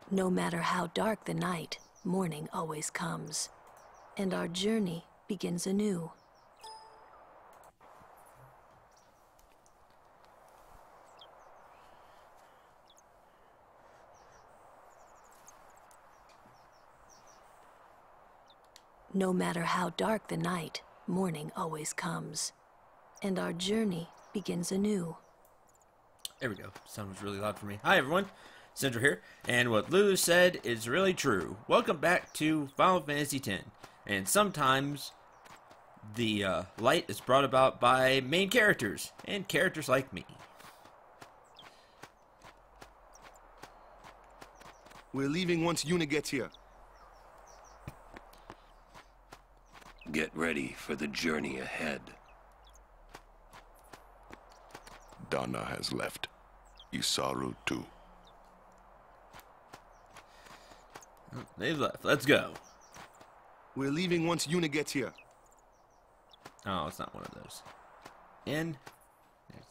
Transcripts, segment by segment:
No matter how dark the night, morning always comes, and our journey begins anew. No matter how dark the night, morning always comes, and our journey begins anew. There we go. Sound was really loud for me. Hi, everyone. Cendril here, and what Lou said is really true. Welcome back to Final Fantasy X. And sometimes the light is brought about by main characters, and characters like me. We're leaving once Yuna gets here. Get ready for the journey ahead. Donna has left. Isaru too. They've left. Let's go. We're leaving once Yuna gets here. Oh, it's not one of those. In. There's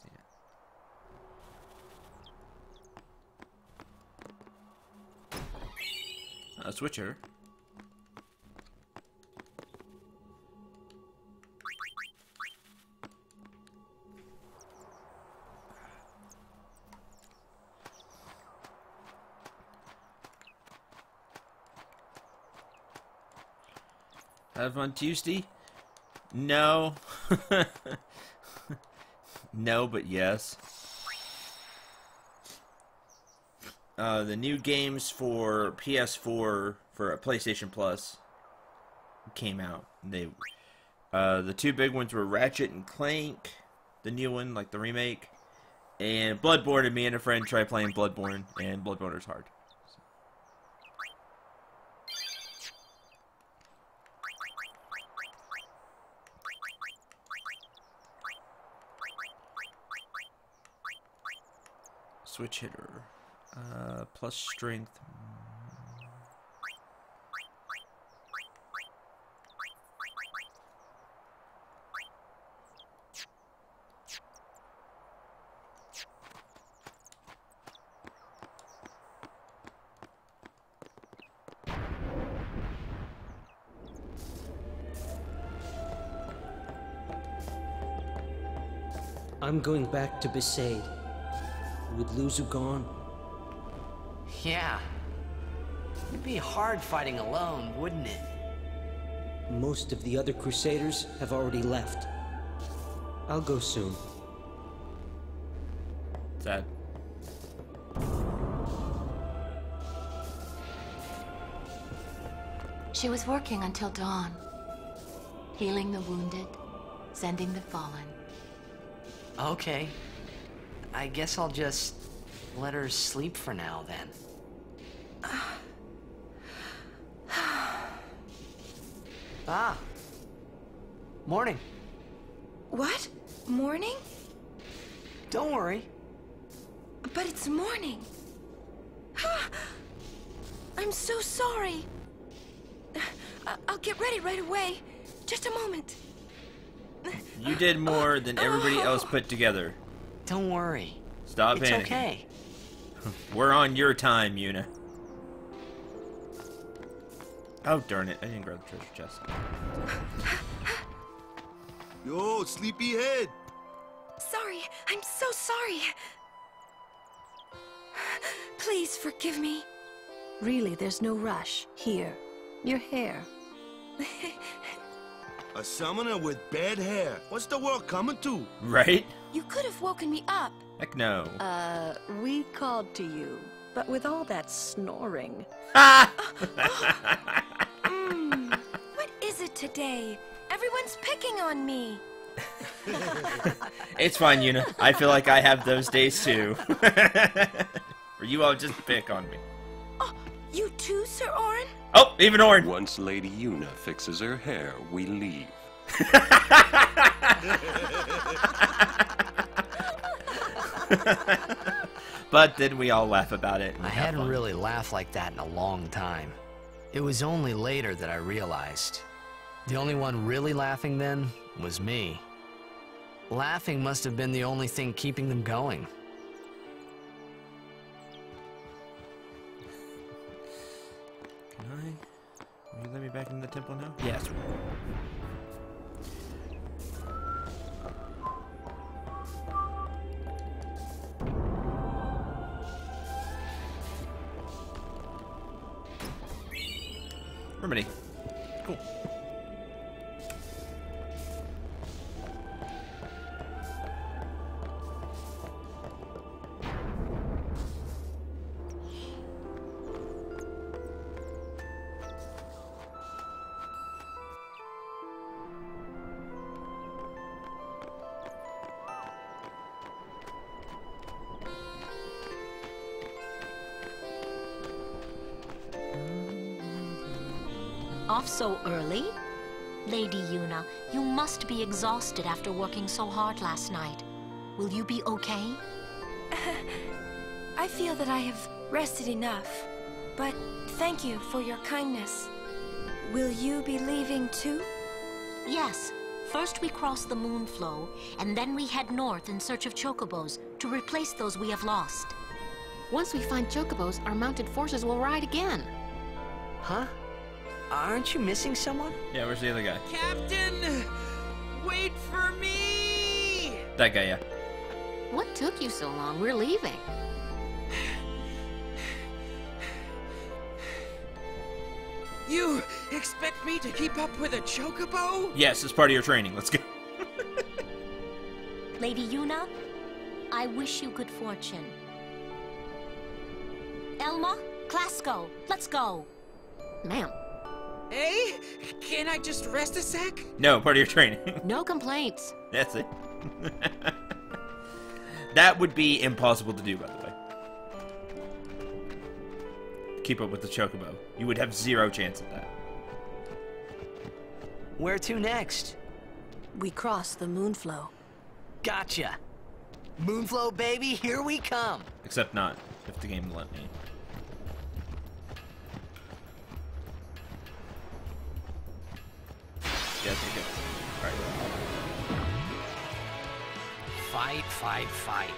the switcher. Have fun Tuesday? No. No, but yes. The new games for PS4 for PlayStation Plus came out. They, the two big ones were Ratchet and Clank, the new one, like the remake, and Bloodborne. And me and a friend tried playing Bloodborne, and Bloodborne is hard. Switch hitter. Plus strength. I'm going back to Besaid. With Luzu gone? Yeah. It'd be hard fighting alone, wouldn't it? Most of the other Crusaders have already left. I'll go soon. Sad. She was working until dawn. Healing the wounded, sending the fallen. Okay. I guess I'll just let her sleep for now, then. Ah. Morning. What? Morning? Don't worry. But it's morning. I'm so sorry. I'll get ready right away. Just a moment. You did more than everybody else put together. Don't worry. Stop It's panicking. okay. We're on your time, Yuna. Oh, darn it. I didn't grab the treasure chest. Yo, sleepyhead. Sorry. I'm so sorry. Please forgive me. Really, there's no rush. Here, your hair. A summoner with bad hair. What's the world coming to? Right? You could have woken me up. Heck no. We called to you, but with all that snoring. What is it today? Everyone's picking on me. It's fine, Yuna. I feel like I have those days too. Or you all just pick on me. Oh, you too, Sir Orin? Oh, even Orin. Once Lady Yuna fixes her hair, we leave. But then we all laugh about it. I hadn't really laughed like that in a long time. It was only later that I realized. The only one really laughing then was me. Laughing must have been the only thing keeping them going. back in the temple now? Yes. Remedy. Cool. Off so early? Lady Yuna, you must be exhausted after working so hard last night. Will you be okay? I feel that I have rested enough, but thank you for your kindness. Will you be leaving too? Yes. First we cross the Moonflow, and then we head north in search of chocobos to replace those we have lost. Once we find chocobos, our mounted forces will ride again. Huh? Aren't you missing someone? Yeah, where's the other guy? Captain! Wait for me! That guy, yeah. What took you so long? We're leaving. You expect me to keep up with a chocobo? Yes, it's part of your training. Let's go. Lady Yuna, I wish you good fortune. Elma, Klasko, let's go. Ma'am. Hey, can I just rest a sec? No, part of your training. No complaints. That's it. That would be impossible to do, by the way. Keep up with the chocobo. You would have zero chance at that. Where to next? We cross the Moonflow. Gotcha. Moonflow, baby, here we come. Except not, if the game will let me. Yeah, take it. Alright. Fight, fight, fight.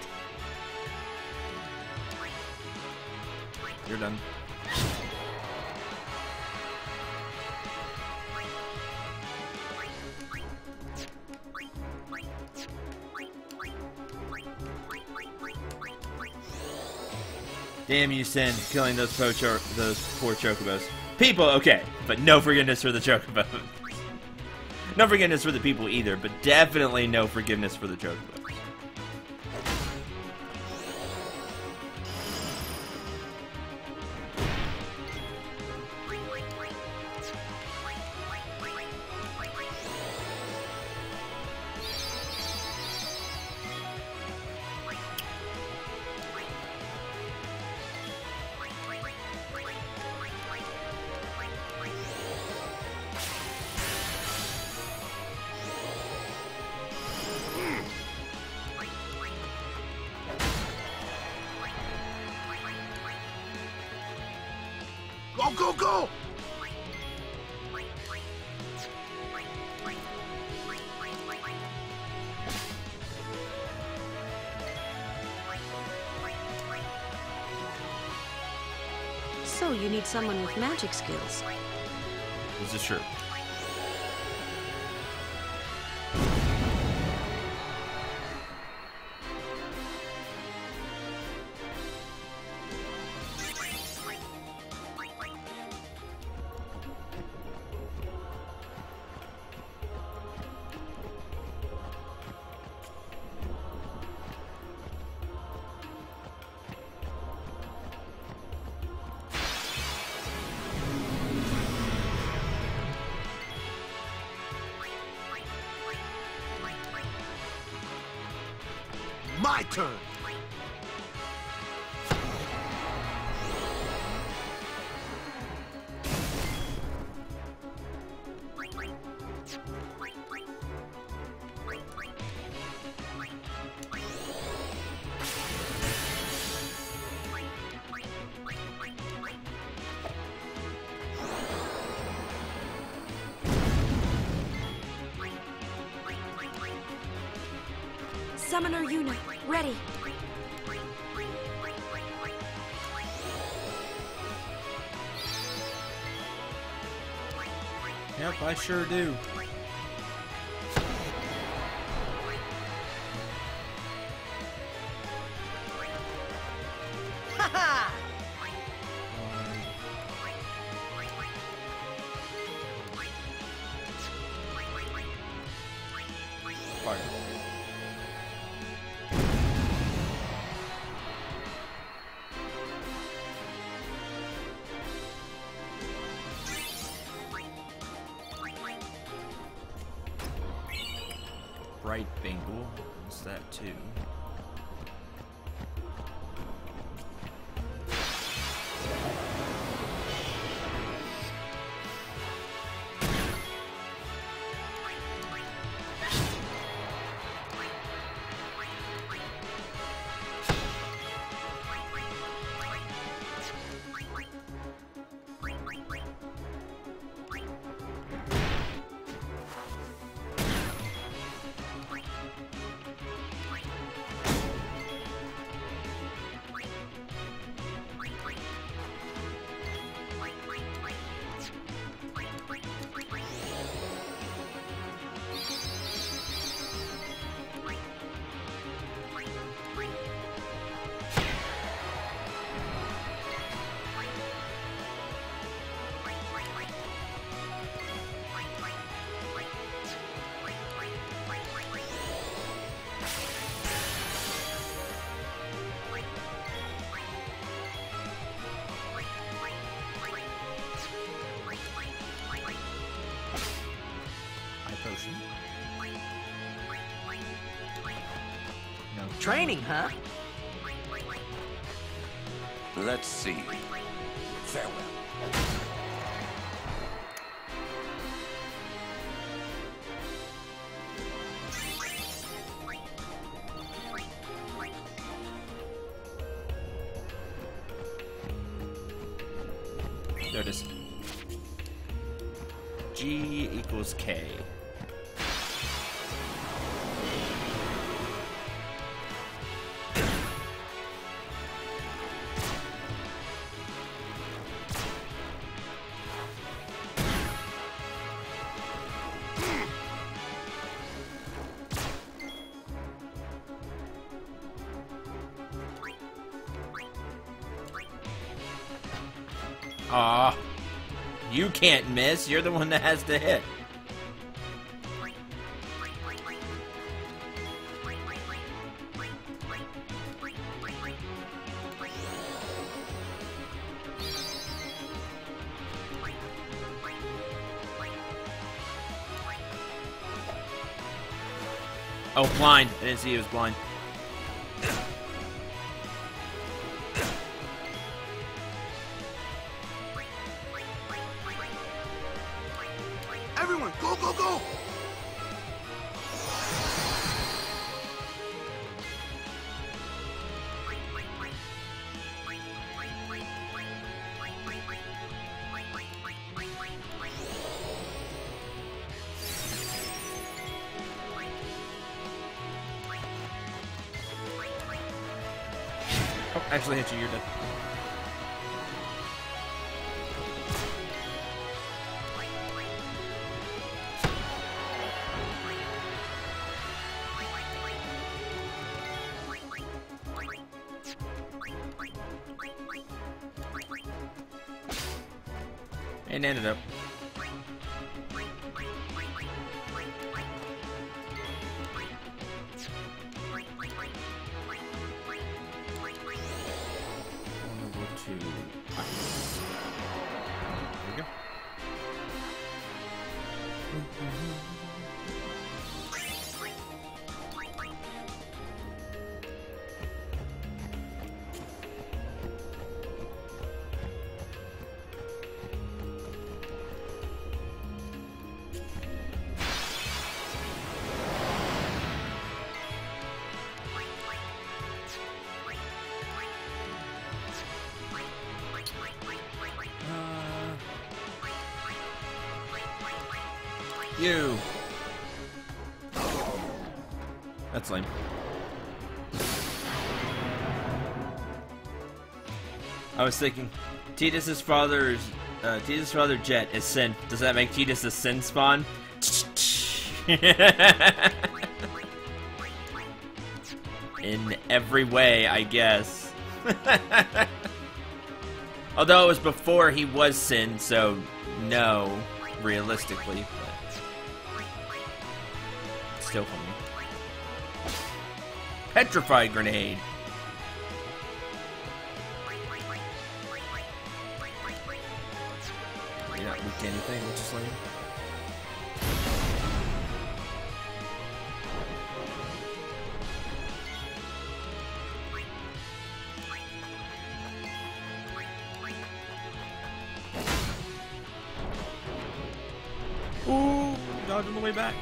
You're done. Damn you, Sin, killing those poor chocobos. People, okay, but no forgiveness for the chocobos. No forgiveness for the people either, but definitely no forgiveness for the chocobos. Go, go, go! So you need someone with magic skills. This is true. My turn! Summoner Yuna, ready. Yep, I sure do. Bright Bengal, what's that too? Training, huh? Let's see. Farewell. There it is. G equals K. Aw, you can't miss. You're the one that has to hit. Oh, blind. I didn't see he was blind. Everyone, go, go, go! Oh, actually hit you. You're dead. And ended up. There we go. You. That's lame. I was thinking, Tidus's father is Tidus' father Jet is Sin. Does that make Tidus a Sin spawn? In every way, I guess. Although it was before he was Sin, so no, realistically. But still funny. Petrified grenade. You're not weak to anything, which is lame. Ooh, dodge on the way back.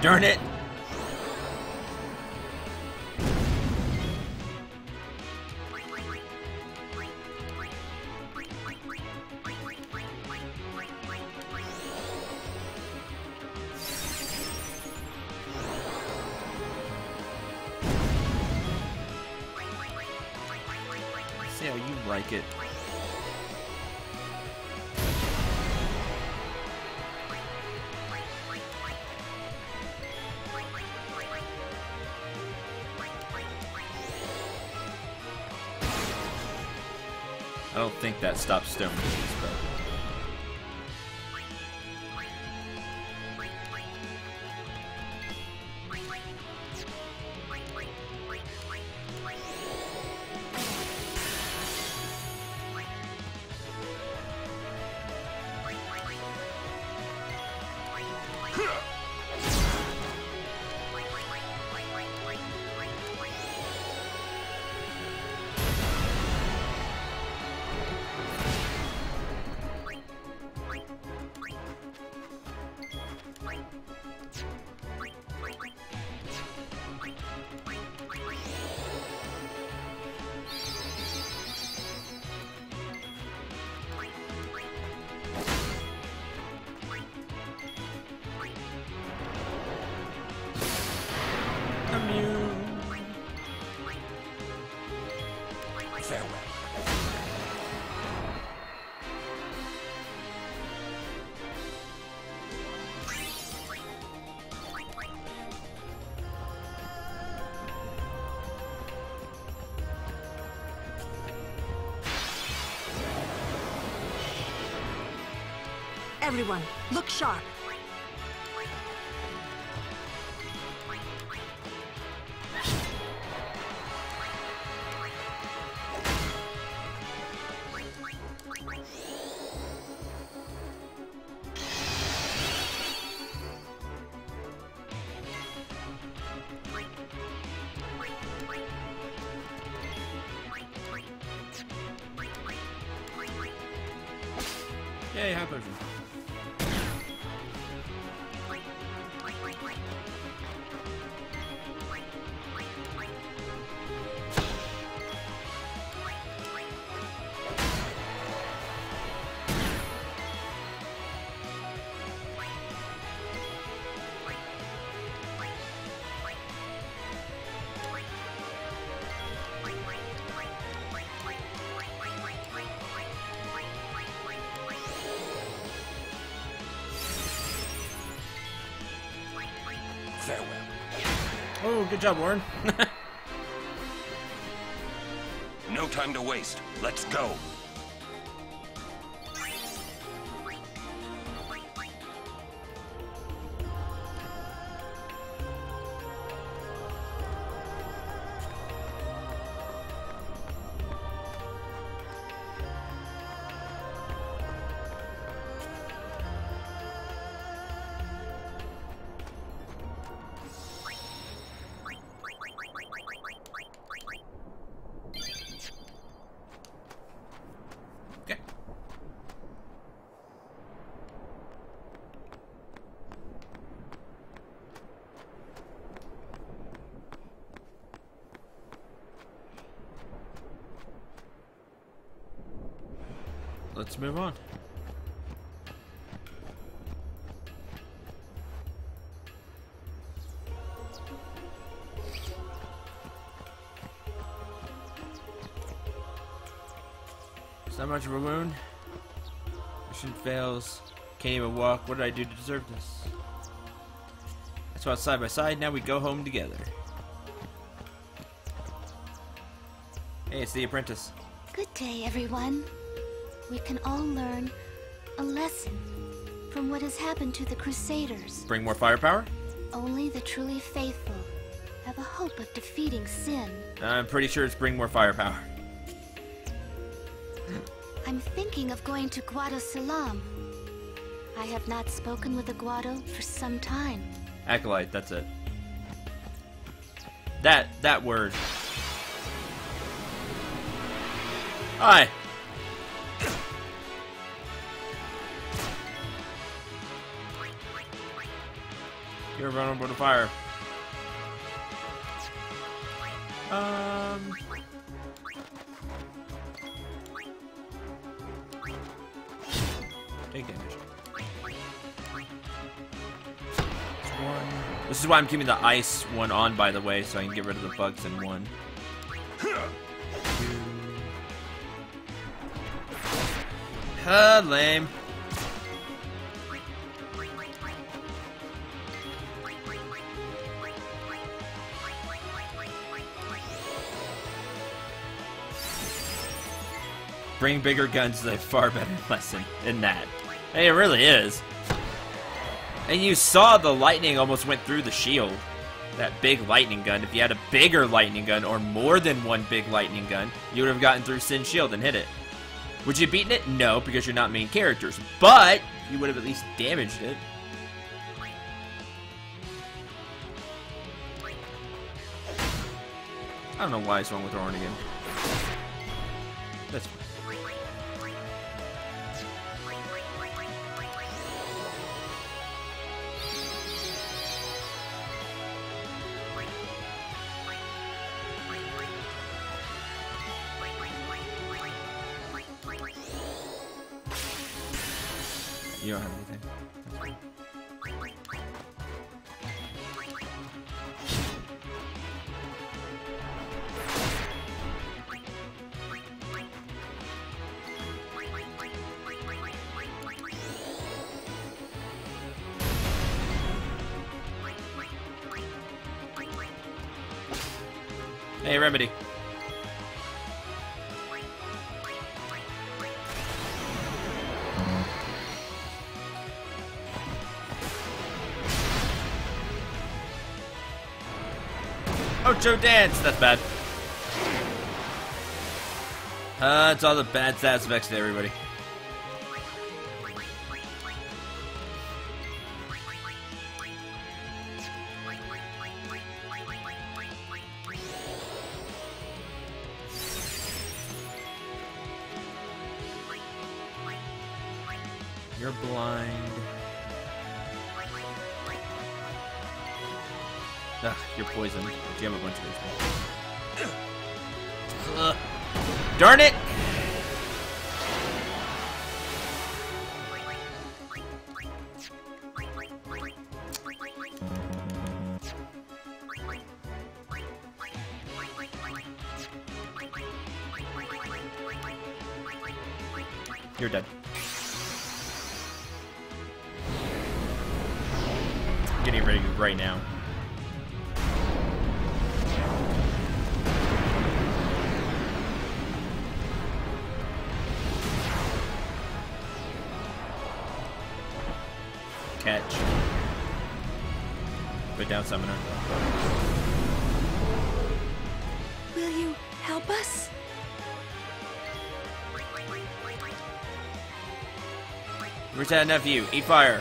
Darn it! See how you like it. I don't think that stops stone disease, but... Everyone, look sharp. Yay, high potion. Farewell. Oh, good job, Warren. No time to waste. Let's go. Let's move on. It's not much of a wound. Mission fails. Can't even walk. What did I do to deserve this? That's why it's side by side. Now we go home together. Hey, it's the apprentice. Good day, everyone. We can all learn a lesson from what has happened to the Crusaders. Bring more firepower? Only the truly faithful have a hope of defeating sin. I'm pretty sure it's bring more firepower. I'm thinking of going to Guado Salam. I have not spoken with the Guado for some time. Acolyte, that's it. That word. Hi. You're vulnerable to fire. Take damage. This is why I'm keeping the ice one on, by the way, so I can get rid of the bugs in one. Lame. Bring bigger guns is a far better lesson than that. Hey, it really is. And you saw the lightning almost went through the shield. That big lightning gun. If you had a bigger lightning gun or more than one big lightning gun, you would have gotten through Sin's shield and hit it. Would you have beaten it? No, because you're not main characters. But you would have at least damaged it. I don't know why it's wrong with Orin again. That's fine. You don't have anything. Hey, Remedy. Ocho dance! That's bad. It's all the bad stats effects to everybody. You're blind. Ugh, you're poisoned. You have a bunch of those. Darn it! You're dead. I'm getting ready right now. catch. Put down Summoner. Will you help us? Where's that enough of you? Eat fire.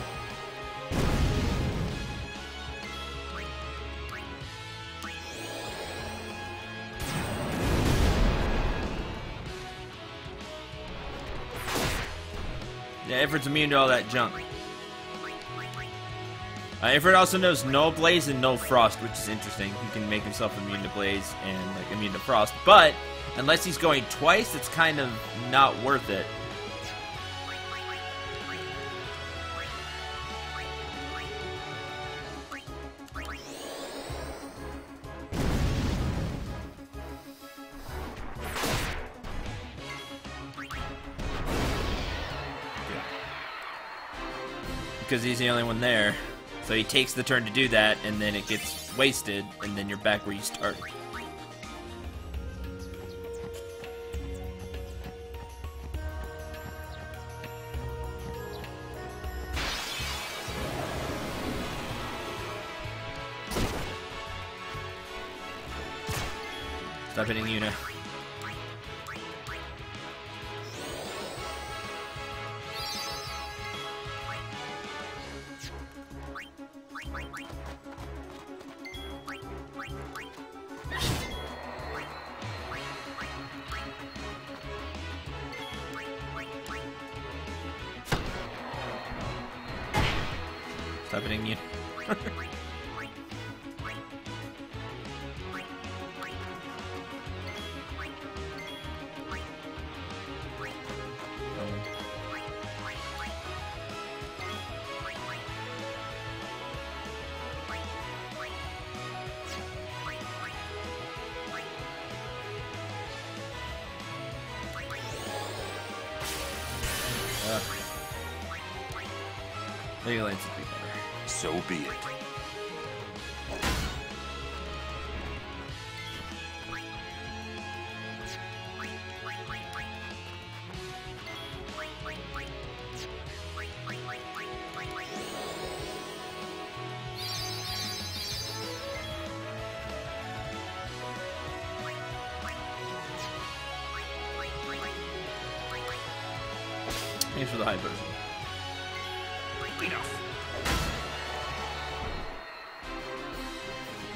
Yeah, Ifrit's immune to all that junk. Ifrit also knows no blaze and no frost, which is interesting. He can make himself immune to blaze and like immune to frost, but unless he's going twice, it's kind of not worth it. Because he's the only one there. So he takes the turn to do that, and then it gets wasted, and then you're back where you started. Stop hitting Yuna. Stop hitting you. Legal Lance would be better. So be it. Thanks for the high version. Enough.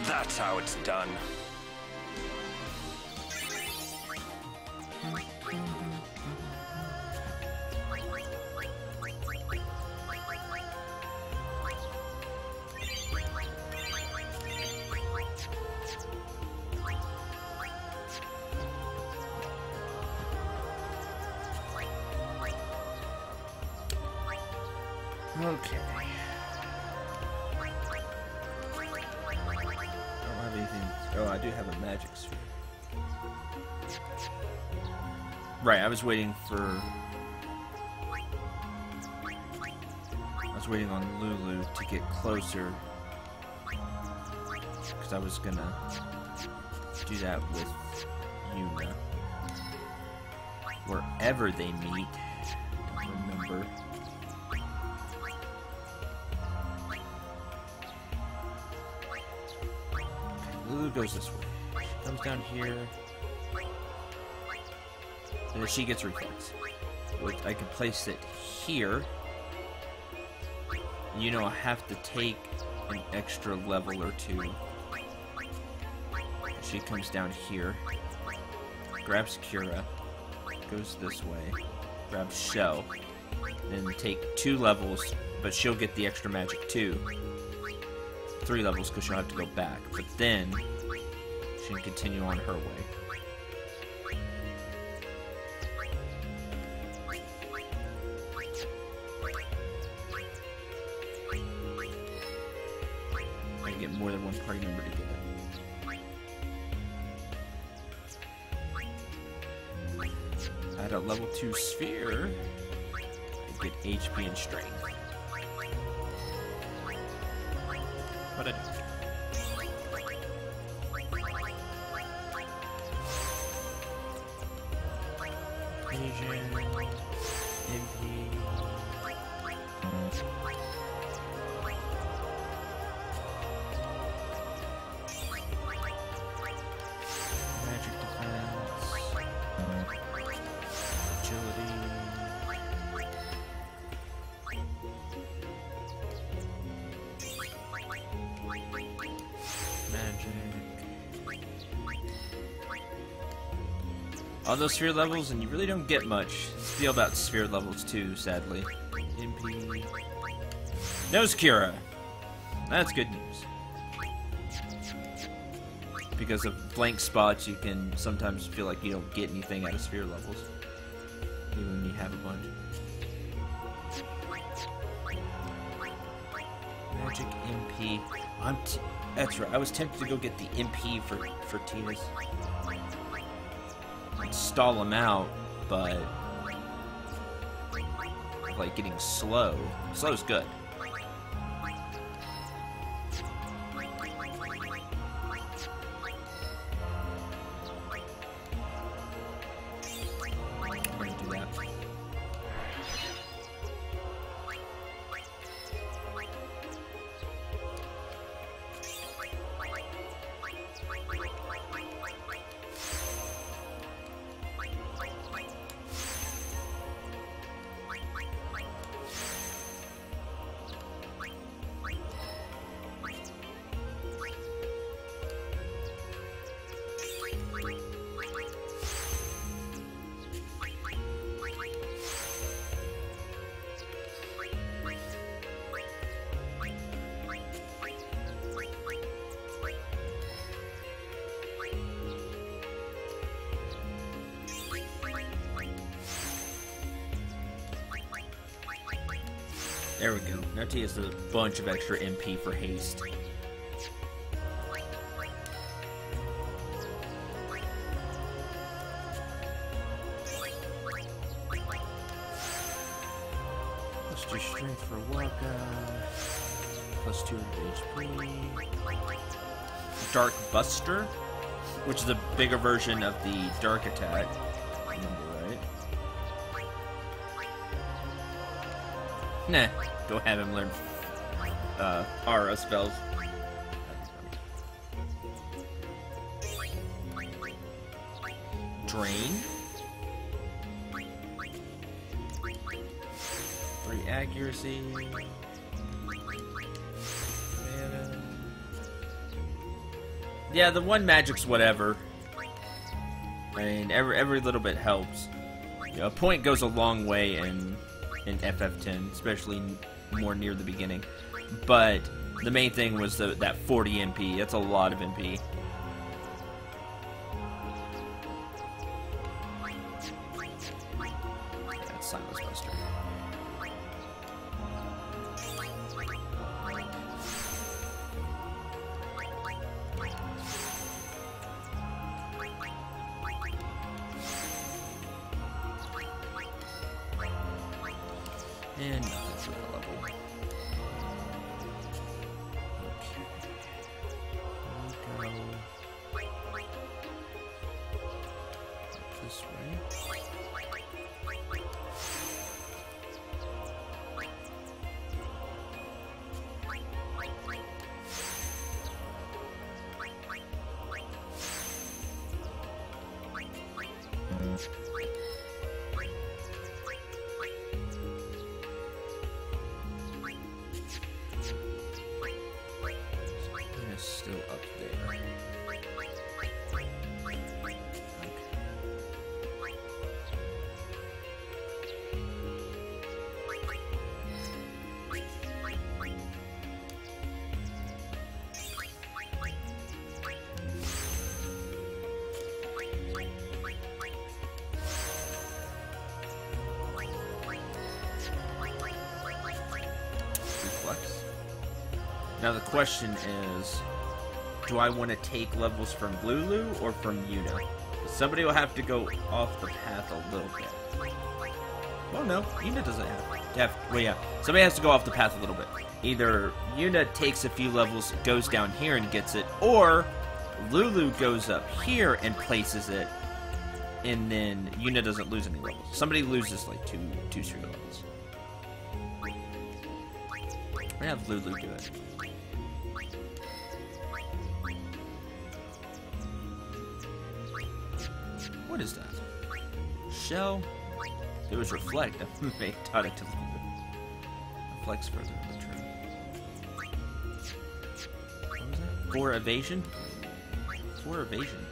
That's how it's done. Okay. I don't have anything. Oh, I do have a magic sphere. Right, I was waiting on Lulu to get closer. Because I was gonna do that with Yuna. Wherever they meet. I don't remember. Lulu goes this way. She comes down here. And she gets reflex. Which I can place it here. You know, I have to take an extra level or two. She comes down here. Grabs Kira. Goes this way. Grabs Shell. Then take 2 levels, but she'll get the extra magic too. 3 levels because she'll have to go back, but then she can continue on her way. I can get more than one party member to get it. At a level 2 sphere, I get HP and strength. What I do? Asian, MP. all those sphere levels, and you really don't get much feel about sphere levels too, sadly. MP. No Skira. That's good news. Because of blank spots, you can sometimes feel like you don't get anything out of sphere levels, even when you have a bunch. Magic MP. That's right. I was tempted to go get the MP for Tia's. I'd stall him out, but like getting slow. Slow's good. I'm gonna do that. There we go. Now T has a bunch of extra MP for haste. Plus 2 strength for Waka. Plus 2 HP. Dark Buster, which is a bigger version of the Dark Attack. Remember, right? Nah, go have him learn aura spells. Drain. 3 accuracy. Mana. Yeah, the 1 magic's whatever. I mean, every little bit helps. You know, a point goes a long way in FF10, especially more near the beginning. But the main thing was that 40 MP. That's a lot of MP. That's Silence Buster. And nothing for that level. Okay. Go this way. Still up there. Reflex. Now the question is, do I want to take levels from Lulu or from Yuna? Somebody will have to go off the path a little bit. Well, no, Yuna doesn't have. Well, yeah, somebody has to go off the path a little bit. Either Yuna takes a few levels, goes down here and gets it, or Lulu goes up here and places it, and then Yuna doesn't lose any levels. Somebody loses like two straight levels. I have Lulu do it. What is that? Shell? It was Reflect. I taught it to Reflects further in the turn. What was that? 4 evasion? 4 evasion.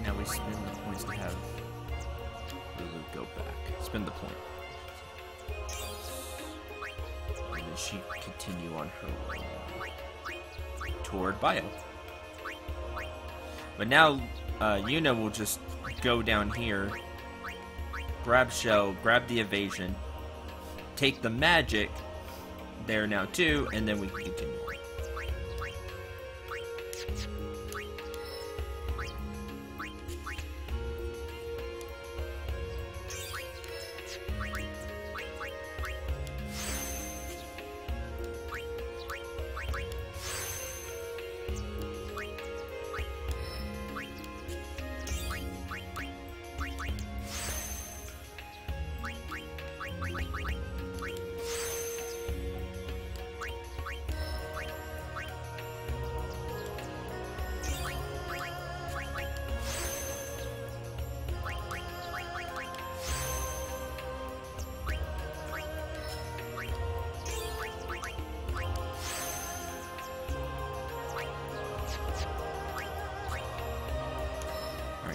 Now we spend the points to have Lulu go back. Spend the point. And then she continue on her way toward Bio. But now, Yuna will just go down here, grab Shell, grab the evasion, take the magic there now too, and then we can continue.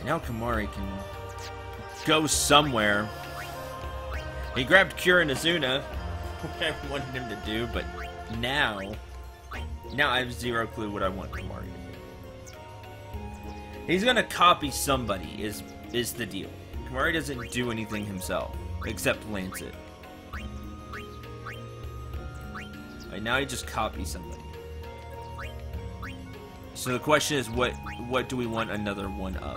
Now Kamari can go somewhere. He grabbed Kira Nazuna, which I wanted him to do, but now I have zero clue what I want Kamari to do. He's gonna copy somebody, is the deal. Kamari doesn't do anything himself, except lance it. Right, now he just copies somebody. So the question is, what do we want another one of?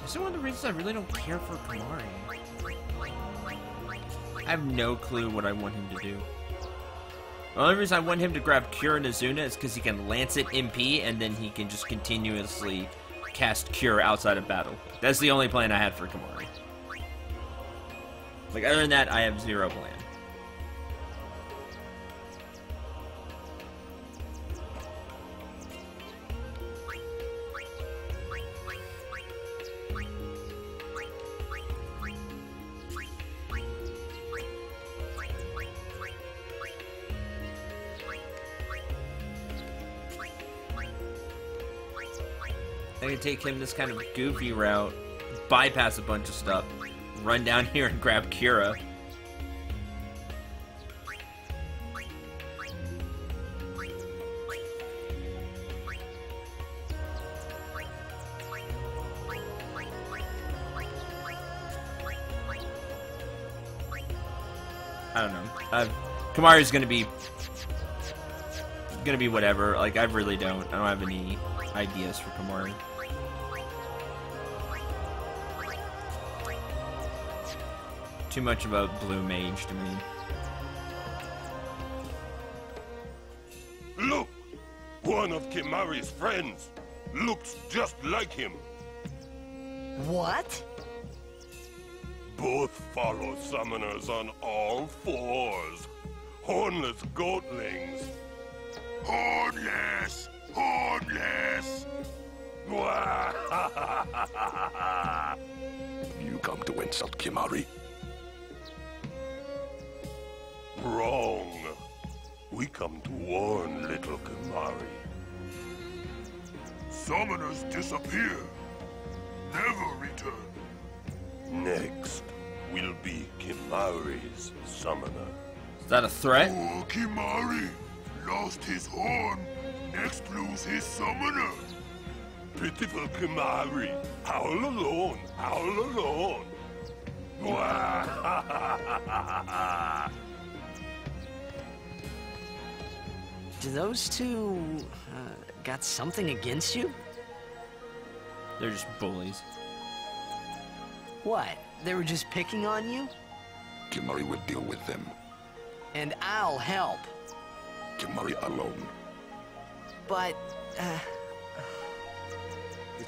This is one of the reasons I really don't care for Kamari. I have no clue what I want him to do. The only reason I want him to grab Cure Nazuna is because he can lance it MP and then he can just continuously cast Cure outside of battle. That's the only plan I had for Kamari. Like, other than that, I have zero plan. I can take him this kind of goofy route, bypass a bunch of stuff, run down here and grab Kira. I don't know. Kamari's gonna be whatever. Like, I really don't. I don't have any ideas for Kamari. Too much of a blue mage to me. Look! One of Kimari's friends looks just like him. What? Both follow summoners on all fours. Hornless goatlings. Hornless! Hornless! You come to insult Kimari? Wrong. We come to warn little Kimari. Summoners disappear, never return. Next will be Kimari's summoner. Is that a threat? Oh, Kimari lost his horn, next lose his summoner. Pitiful Kimari, howl alone, howl alone. Do those two got something against you? They're just bullies. What? They were just picking on you? Kimari will deal with them. And I'll help. Kimari alone. But,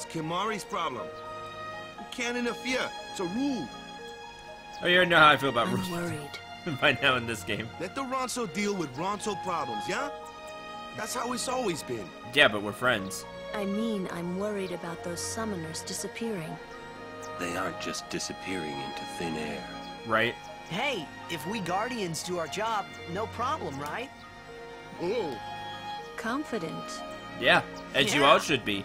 It's Kimari's problem. You can't interfere. It's a rule. Oh, you already know how I feel about I'm rules worried. by now in this game. Let the Ronso deal with Ronso problems, yeah? That's how it's always been. Yeah, but we're friends. I mean, I'm worried about those summoners disappearing. They aren't just disappearing into thin air. Right? Hey, if we Guardians do our job, no problem, right? Oh. Confident. Yeah, as you all should be.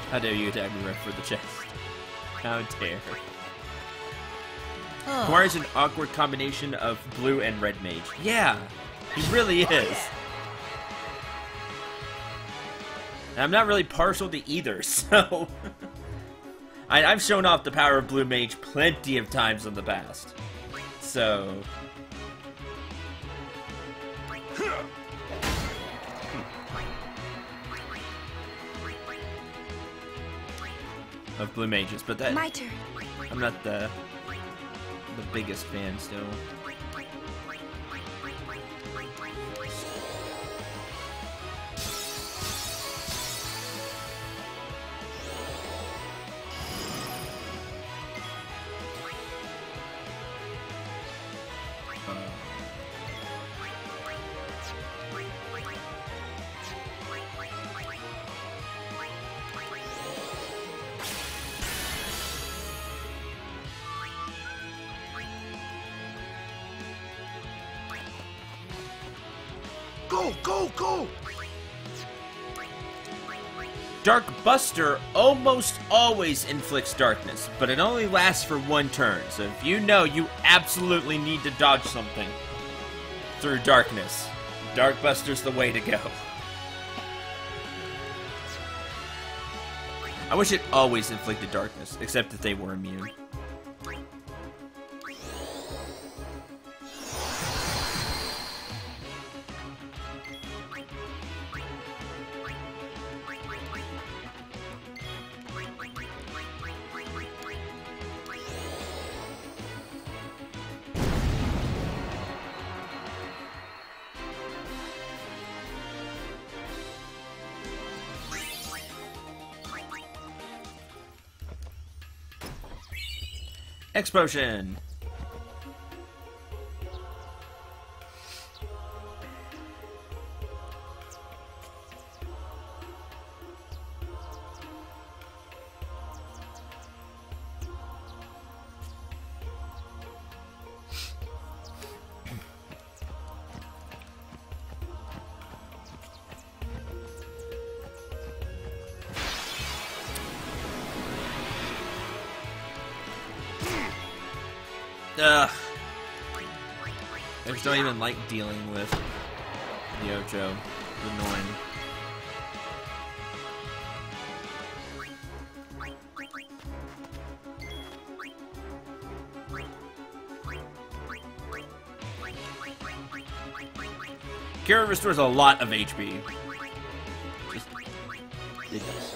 How dare you attack me right for the chest? How dare. Kimari's an awkward combination of blue and red mage. Yeah, he really is. And I'm not really partial to either, so... I've shown off the power of blue mage plenty of times in the past. So... of blue mages, but that... My turn. I'm not the biggest fan still. Go, go, go! Dark Buster almost always inflicts darkness, but it only lasts for one turn, so if you know you absolutely need to dodge something through darkness, Dark Buster's the way to go. I wish it always inflicted darkness, except that they were immune. Explosion! Ugh. I just don't even like dealing with the Ocho. It's annoying. Kira restores a lot of HP. Just, it does.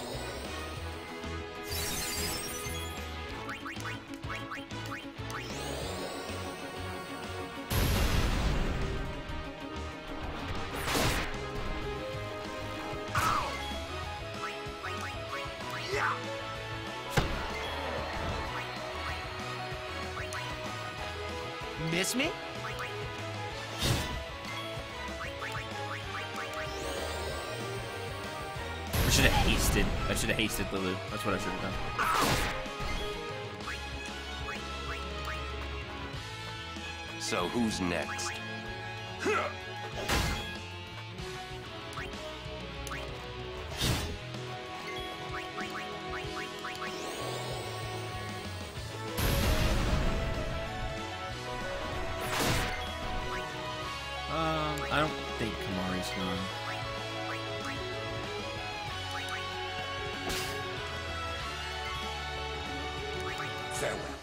Miss me? I should have hasted Lulu. That's what I should have done. So who's next? I don't think Kimari's gone. Farewell.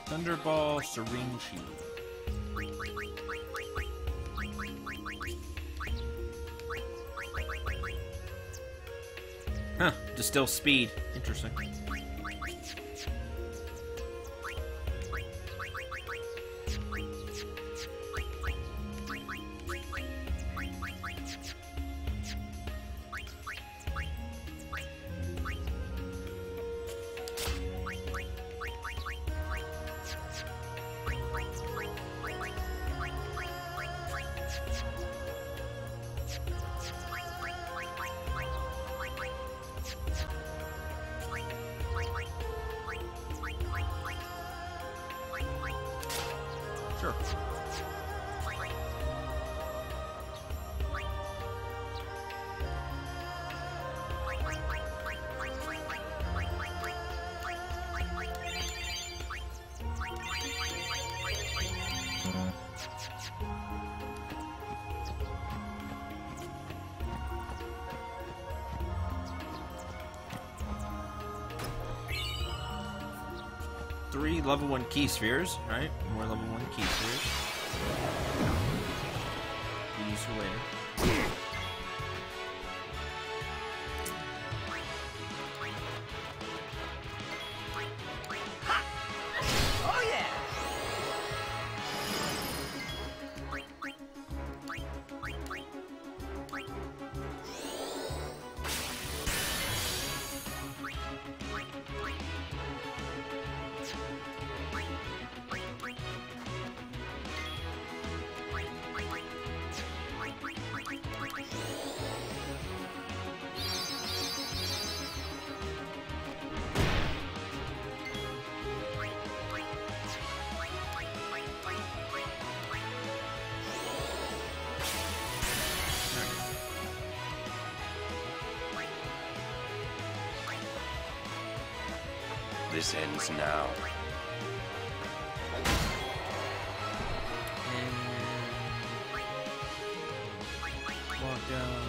Thunderball, Serene Shield. Huh, distill speed. Interesting. Sure. Three level 1 key spheres, right? More level 1 key spheres. Be useful later. Oh yeah! This ends now. Walk down.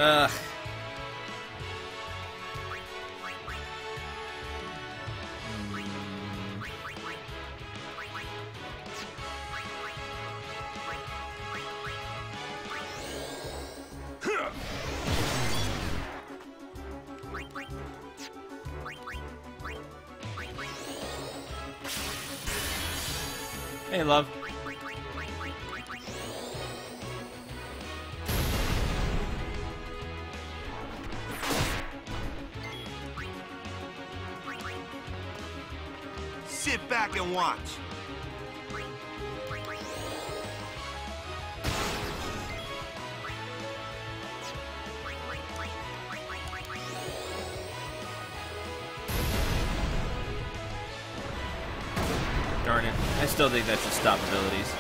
Ugh. Hey, love. Sit back and watch. Darn it. I still think that should stop abilities.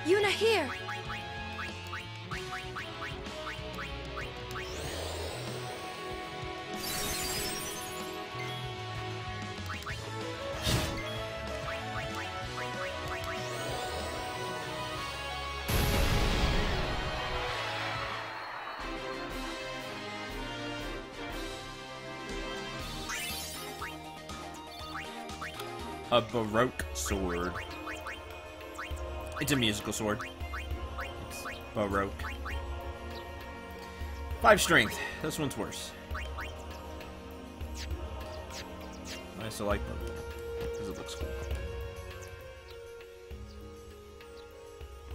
Yuna, here! A Baroque sword. It's a musical sword. It's Baroque. 5 strength. This one's worse. I still like Baroque because it looks cool.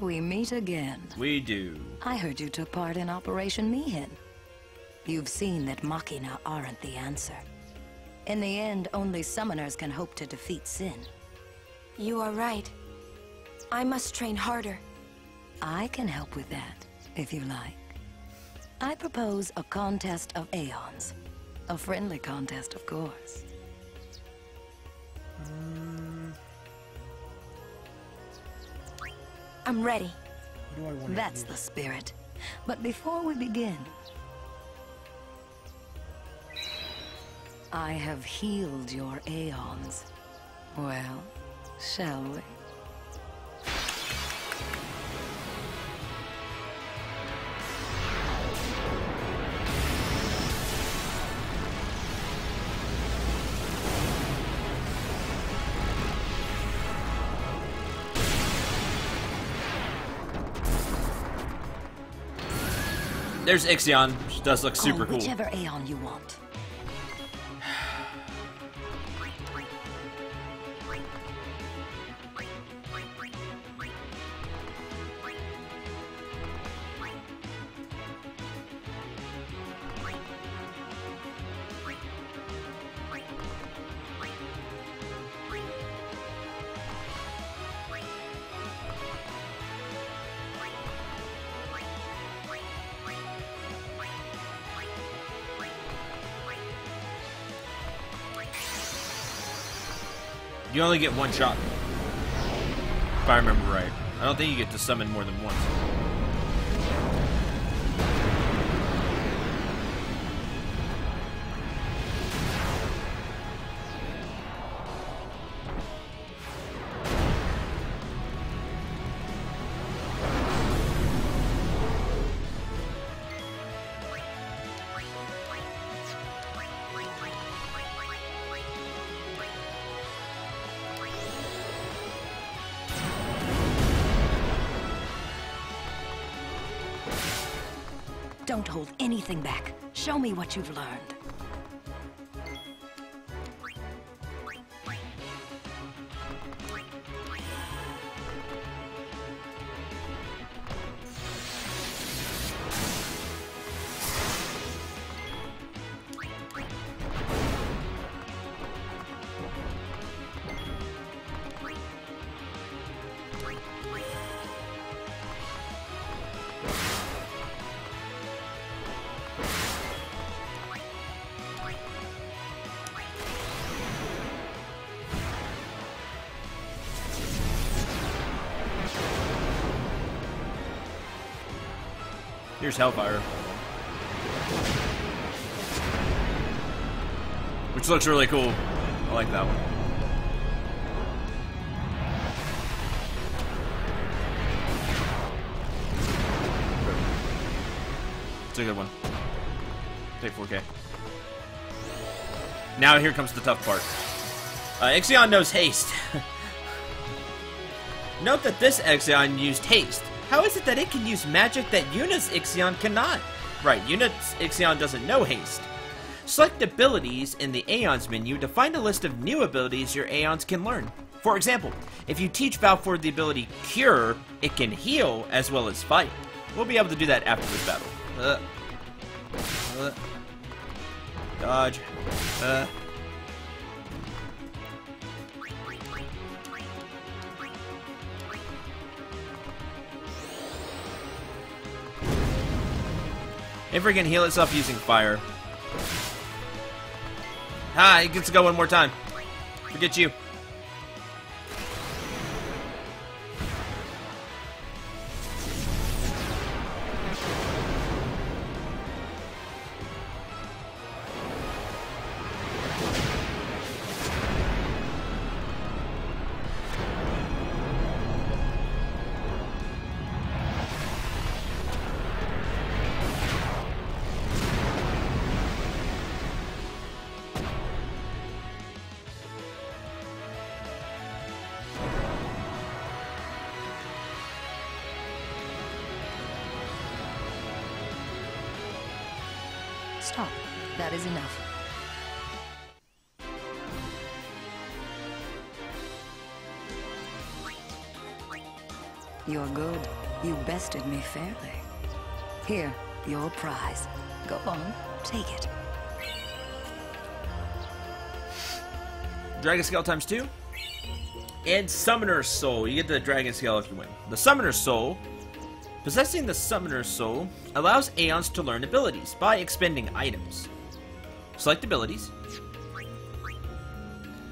We meet again. We do. I heard you took part in Operation Mihin. You've seen that Machina aren't the answer. In the end, only summoners can hope to defeat sin. You are right. I must train harder. I can help with that, if you like. I propose a contest of aeons. A friendly contest, of course. I'm ready. That's the spirit. But before we begin, I have healed your aeons. Well, shall we? There's Ixion, which does look super cool. Whichever aeon you want. You only get one shot, if I remember right. I don't think you get to summon more than once. Don't hold anything back. Show me what you've learned. Here's Hellfire. Which looks really cool. I like that one. It's a good one. Take 4K. Now here comes the tough part. Ixion knows haste. Note that this Ixion used haste. How is it that it can use magic that Yuna's Ixion cannot? Right, Yuna's Ixion doesn't know haste. Select abilities in the Aeons menu to find a list of new abilities your Aeons can learn. For example, if you teach Valford the ability Cure, it can heal as well as fight. We'll be able to do that after this battle. Dodge. If it can heal itself using fire. Ah, it gets to go one more time. Forget you. Stop. That is enough. You're good. You bested me fairly. Here, your prize. Go on, take it. Dragon Scale times 2. And Summoner's Soul. You get the Dragon Scale if you win. The Summoner's Soul. Possessing the Summoner's Soul allows Aeons to learn abilities by expending items. Select abilities.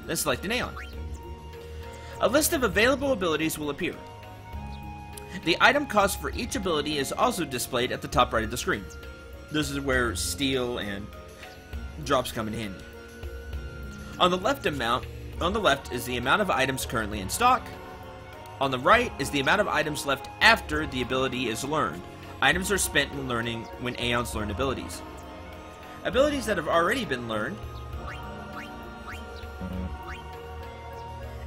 Then select an Aeon. A list of available abilities will appear. The item cost for each ability is also displayed at the top right of the screen. This is where steal and drops come in handy. On the left is the amount of items currently in stock. On the right is the amount of items left after the ability is learned. Items are spent in learning when Aeons learn abilities. Abilities that have already been learned,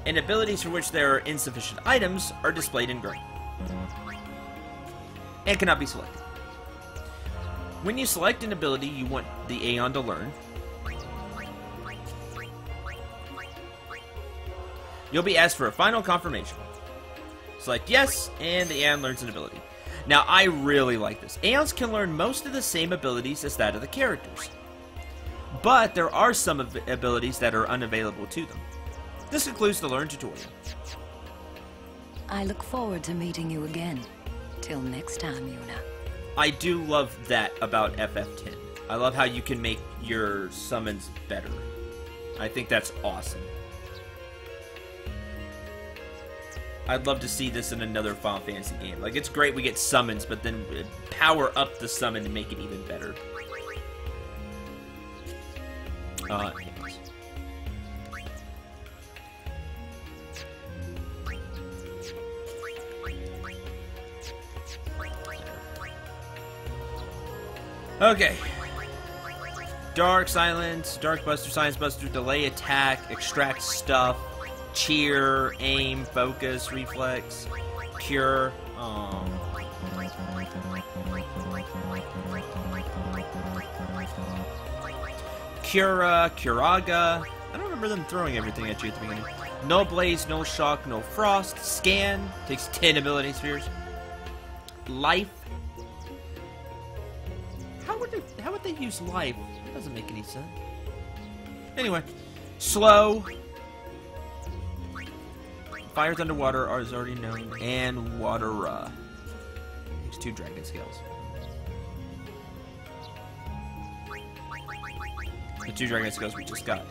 and abilities for which there are insufficient items are displayed in gray. And cannot be selected. When you select an ability you want the Aeon to learn, you'll be asked for a final confirmation. Select yes, and the Aeon learns an ability. Now, I really like this. Aeons can learn most of the same abilities as that of the characters. But there are some abilities that are unavailable to them. This concludes the Learn tutorial. I look forward to meeting you again. Till next time, Yuna. I do love that about FF10. I love how you can make your summons better. I think that's awesome. I'd love to see this in another Final Fantasy game. Like, it's great we get summons, but then power up the summon to make it even better. Yes. Okay. Dark, silence, dark buster, science buster, delay attack, extract stuff, cheer, aim, focus, reflex, cure. Cura, Curaga. I don't remember them throwing everything at you at the beginning. No blaze, no shock, no frost. Scan takes 10 ability spheres. Life. How would they use life? That doesn't make any sense. Anyway, slow. Fires underwater is already known, and water. Takes 2 dragon scales. The 2 dragon scales we just got.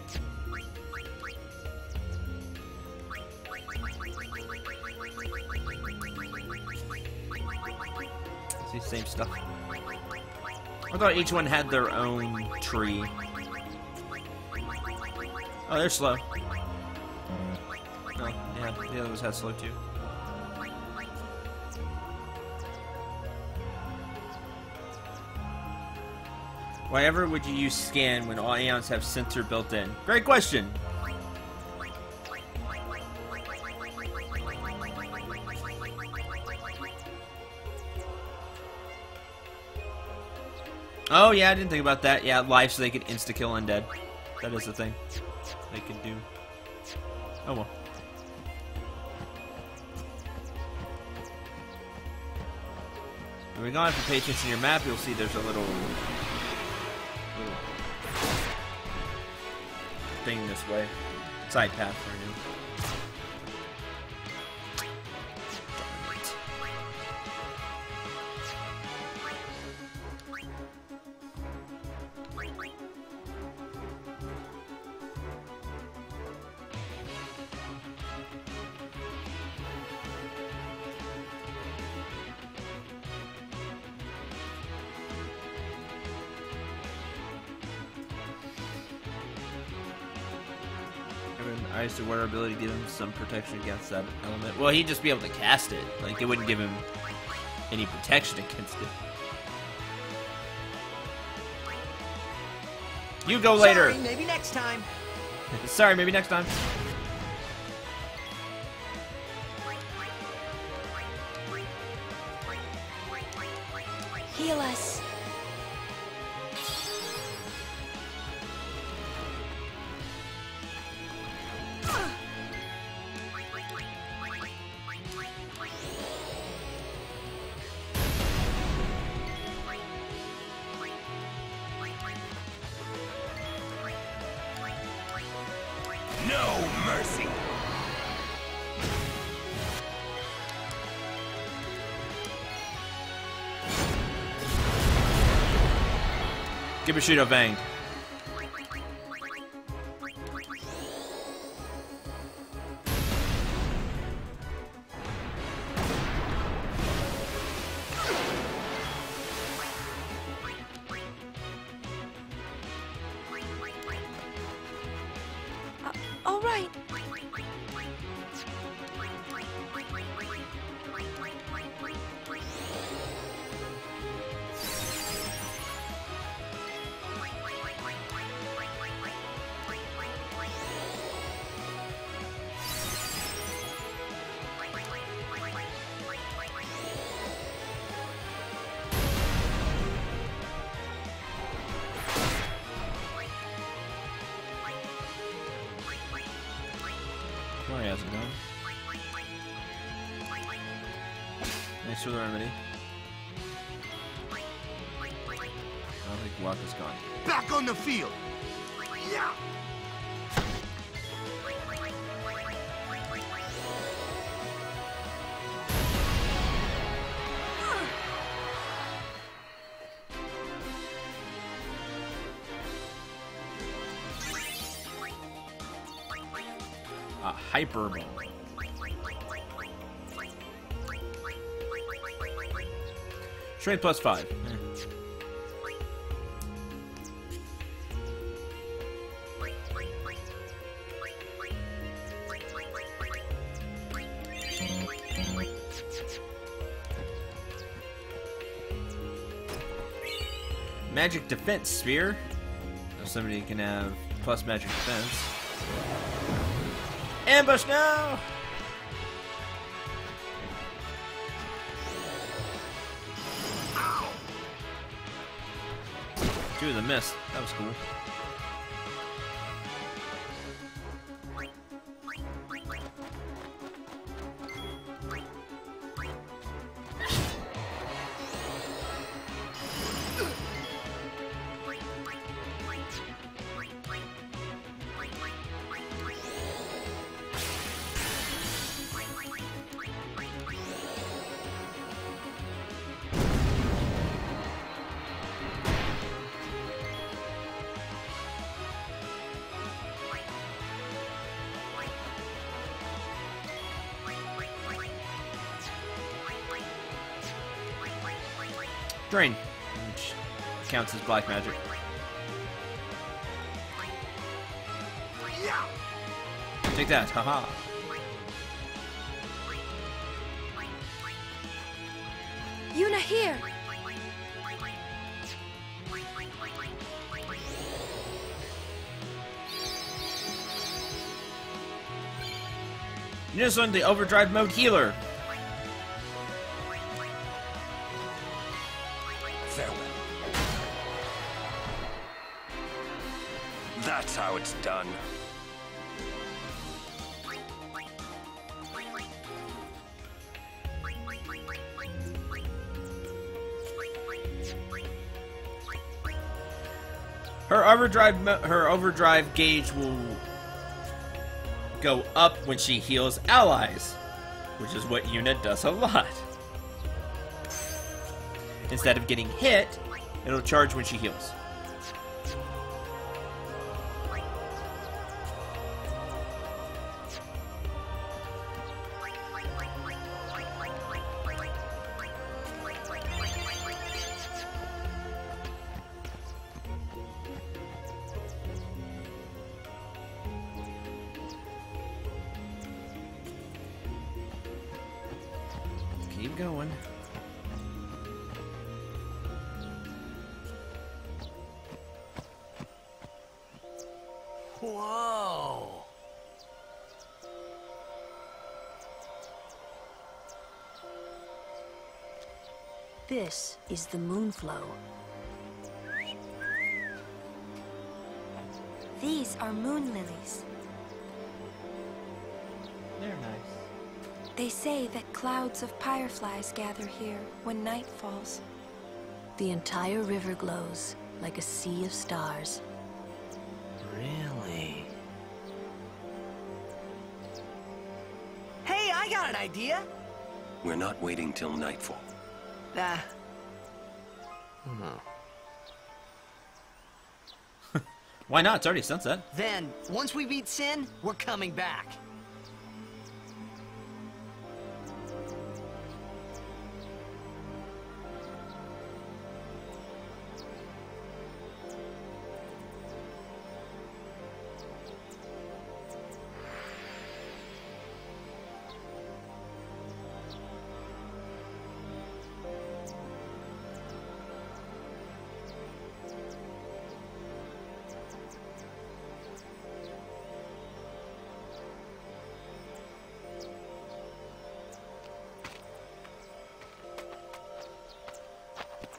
See, same stuff. I thought each one had their own tree. Oh, they're slow. Oh, yeah, the other ones had slow too. Why ever would you use scan when all Aeons have sensor built in? Great question! Oh yeah, I didn't think about that. Yeah, life so they could insta-kill undead. That is the thing they could do. Oh well. Moving on, if you pay attention to your map, you'll see there's a little thing this way. Side path for you. Ice to wear ability give him some protection against that element. Well, he'd just be able to cast it. Like, it wouldn't give him any protection against it. You go later. Sorry, maybe next time. Sorry, maybe next time. Heal us. No mercy. Get Bushido banged. All right. Oh, he hasn't gone. Thanks for the remedy. I don't think Waka's gone. Back on the field. Yeah. A hyper ball. Strength plus 5. Magic defense sphere. So somebody can have plus magic defense. Ambush now! Dude, the miss. That was cool. Drain, which counts as black magic. Take that, haha. Yuna here. Yuna's the overdrive mode healer. Farewell. That's how it's done. Her overdrive gauge will go up when she heals allies, which is what Yuna does a lot. Instead of getting hit, it'll charge when she heals. Keep going. Whoa! This is the moonflow. These are moon lilies. They're nice. They say that clouds of fireflies gather here when night falls. The entire river glows like a sea of stars. Really? got an idea. We're not waiting till nightfall. Why not? It's already sunset. Then, once we beat Sin, we're coming back.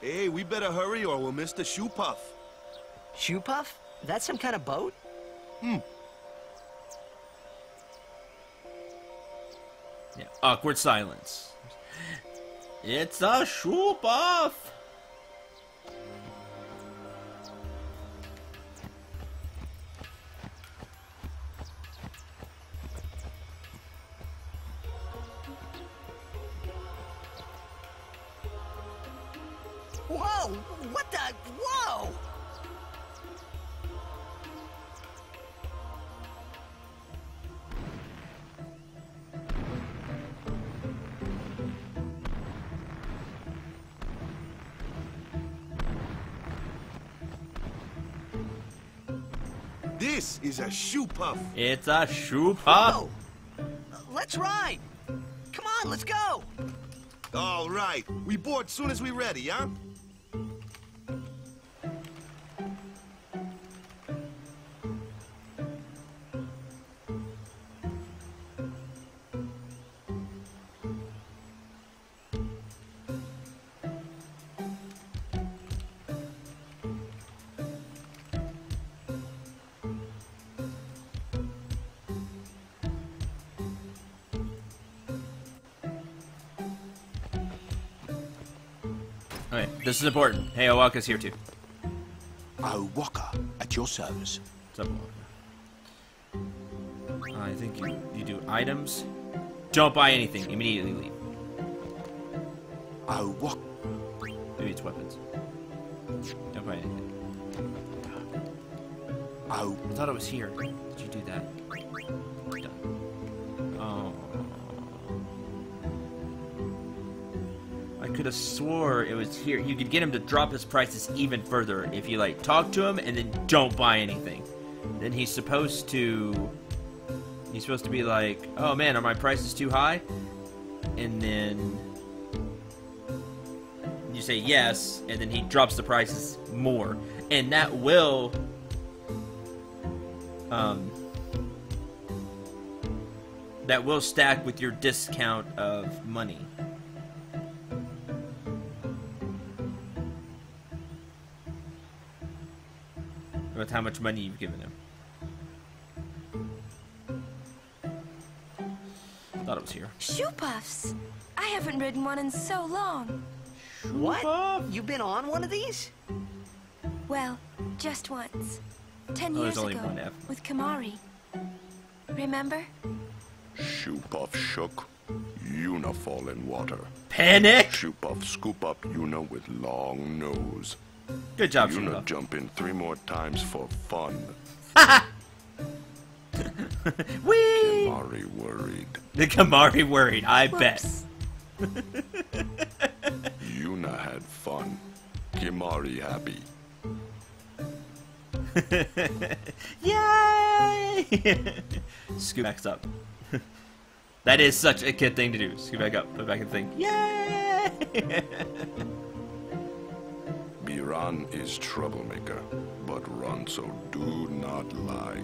Hey, we better hurry or we'll miss the SHOOPUF. SHOOPUF? That's some kind of boat? Yeah, awkward silence. It's a SHOOPUF! Whoa! What the? Whoa! This is a SHOOPUF. It's a SHOOPUF. Whoa. Let's ride. Come on, let's go. All right. We board soon as we ready, huh? Okay, this is important. Hey, Owaka's here too. Owaka, at your service. What's up, Owaka? I think you do items. Don't buy anything. Immediately leave. Owaka. Maybe it's weapons. Don't buy anything. I thought it was here. Did you do that? Done. Oh. I could have swore it was here. You could get him to drop his prices even further if you, like, talk to him and then don't buy anything. Then he's supposed to be like, oh man, are my prices too high? And then you say yes, and then he drops the prices more. And that will stack with your discount of money. With how much money you've given him. Thought it was here. SHOOPUFs! I haven't ridden one in so long. What? You've been on one of these? Well, just once. 10 Oh, years there's only ago, one F. with Kimahri. Remember? SHOOPUF shook. Yuna fall in water. Panic! SHOOPUF scoop up Yuna with long nose. Good job, Yuna SHOOPUF. jump in 3 more times for fun. Whee! Kimahri worried. The Kimahri worried, I bet. Yuna had fun. Kimahri happy. Yay! Scoot back up. That is such a kid thing to do. Scoot back up, put back in the thing. Yay! Biran is troublemaker, but Ronso do not lie.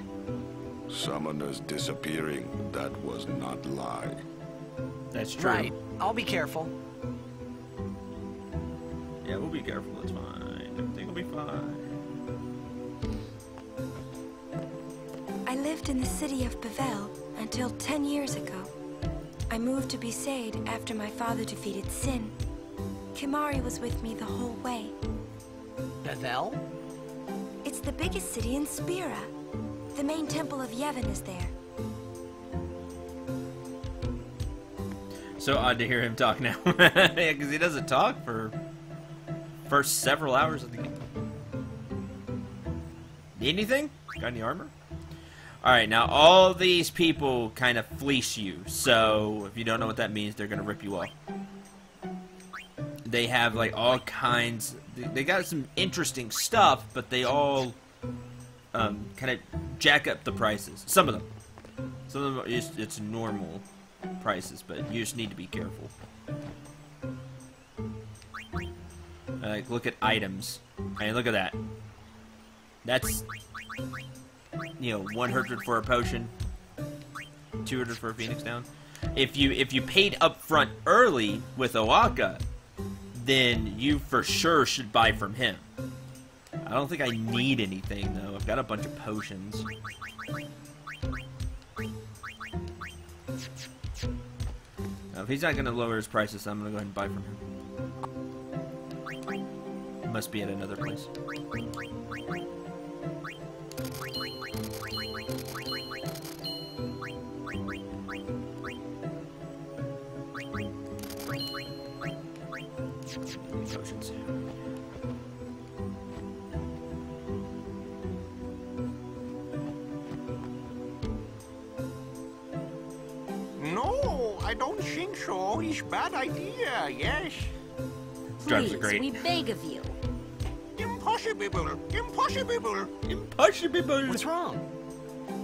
Summoners disappearing, that was not lie. That's true. Right. I'll be careful. Yeah, we'll be careful. It's fine. Everything will be fine. I lived in the city of Bevel until 10 years ago. I moved to Besaid after my father defeated Sin. Kimahri was with me the whole way. Bevel? It's the biggest city in Spira. The main temple of Yevon is there. So odd to hear him talk now. Yeah, because he doesn't talk for first several hours of the game. Need anything? Got any armor? Alright, now all these people kind of fleece you. So if you don't know what that means, they're going to rip you off. They have like all kinds. They got some interesting stuff, but they all kind of jack up the prices. Some of them. Some of them, it's normal prices, but you just need to be careful. Like, look at items. Hey, look at that. That's, you know, 100 for a potion, 200 for a Phoenix down. If you paid up front early with Oaka, then you for sure should buy from him. I don't think I need anything though. I've got a bunch of potions. Now, if he's not going to lower his prices, I'm going to go ahead and buy from him. Must be at another place. Potions. No, I don't think so. It's a bad idea, yes. Drugs are great. We beg of you. Impossible! Impossible! Impossible! What's wrong?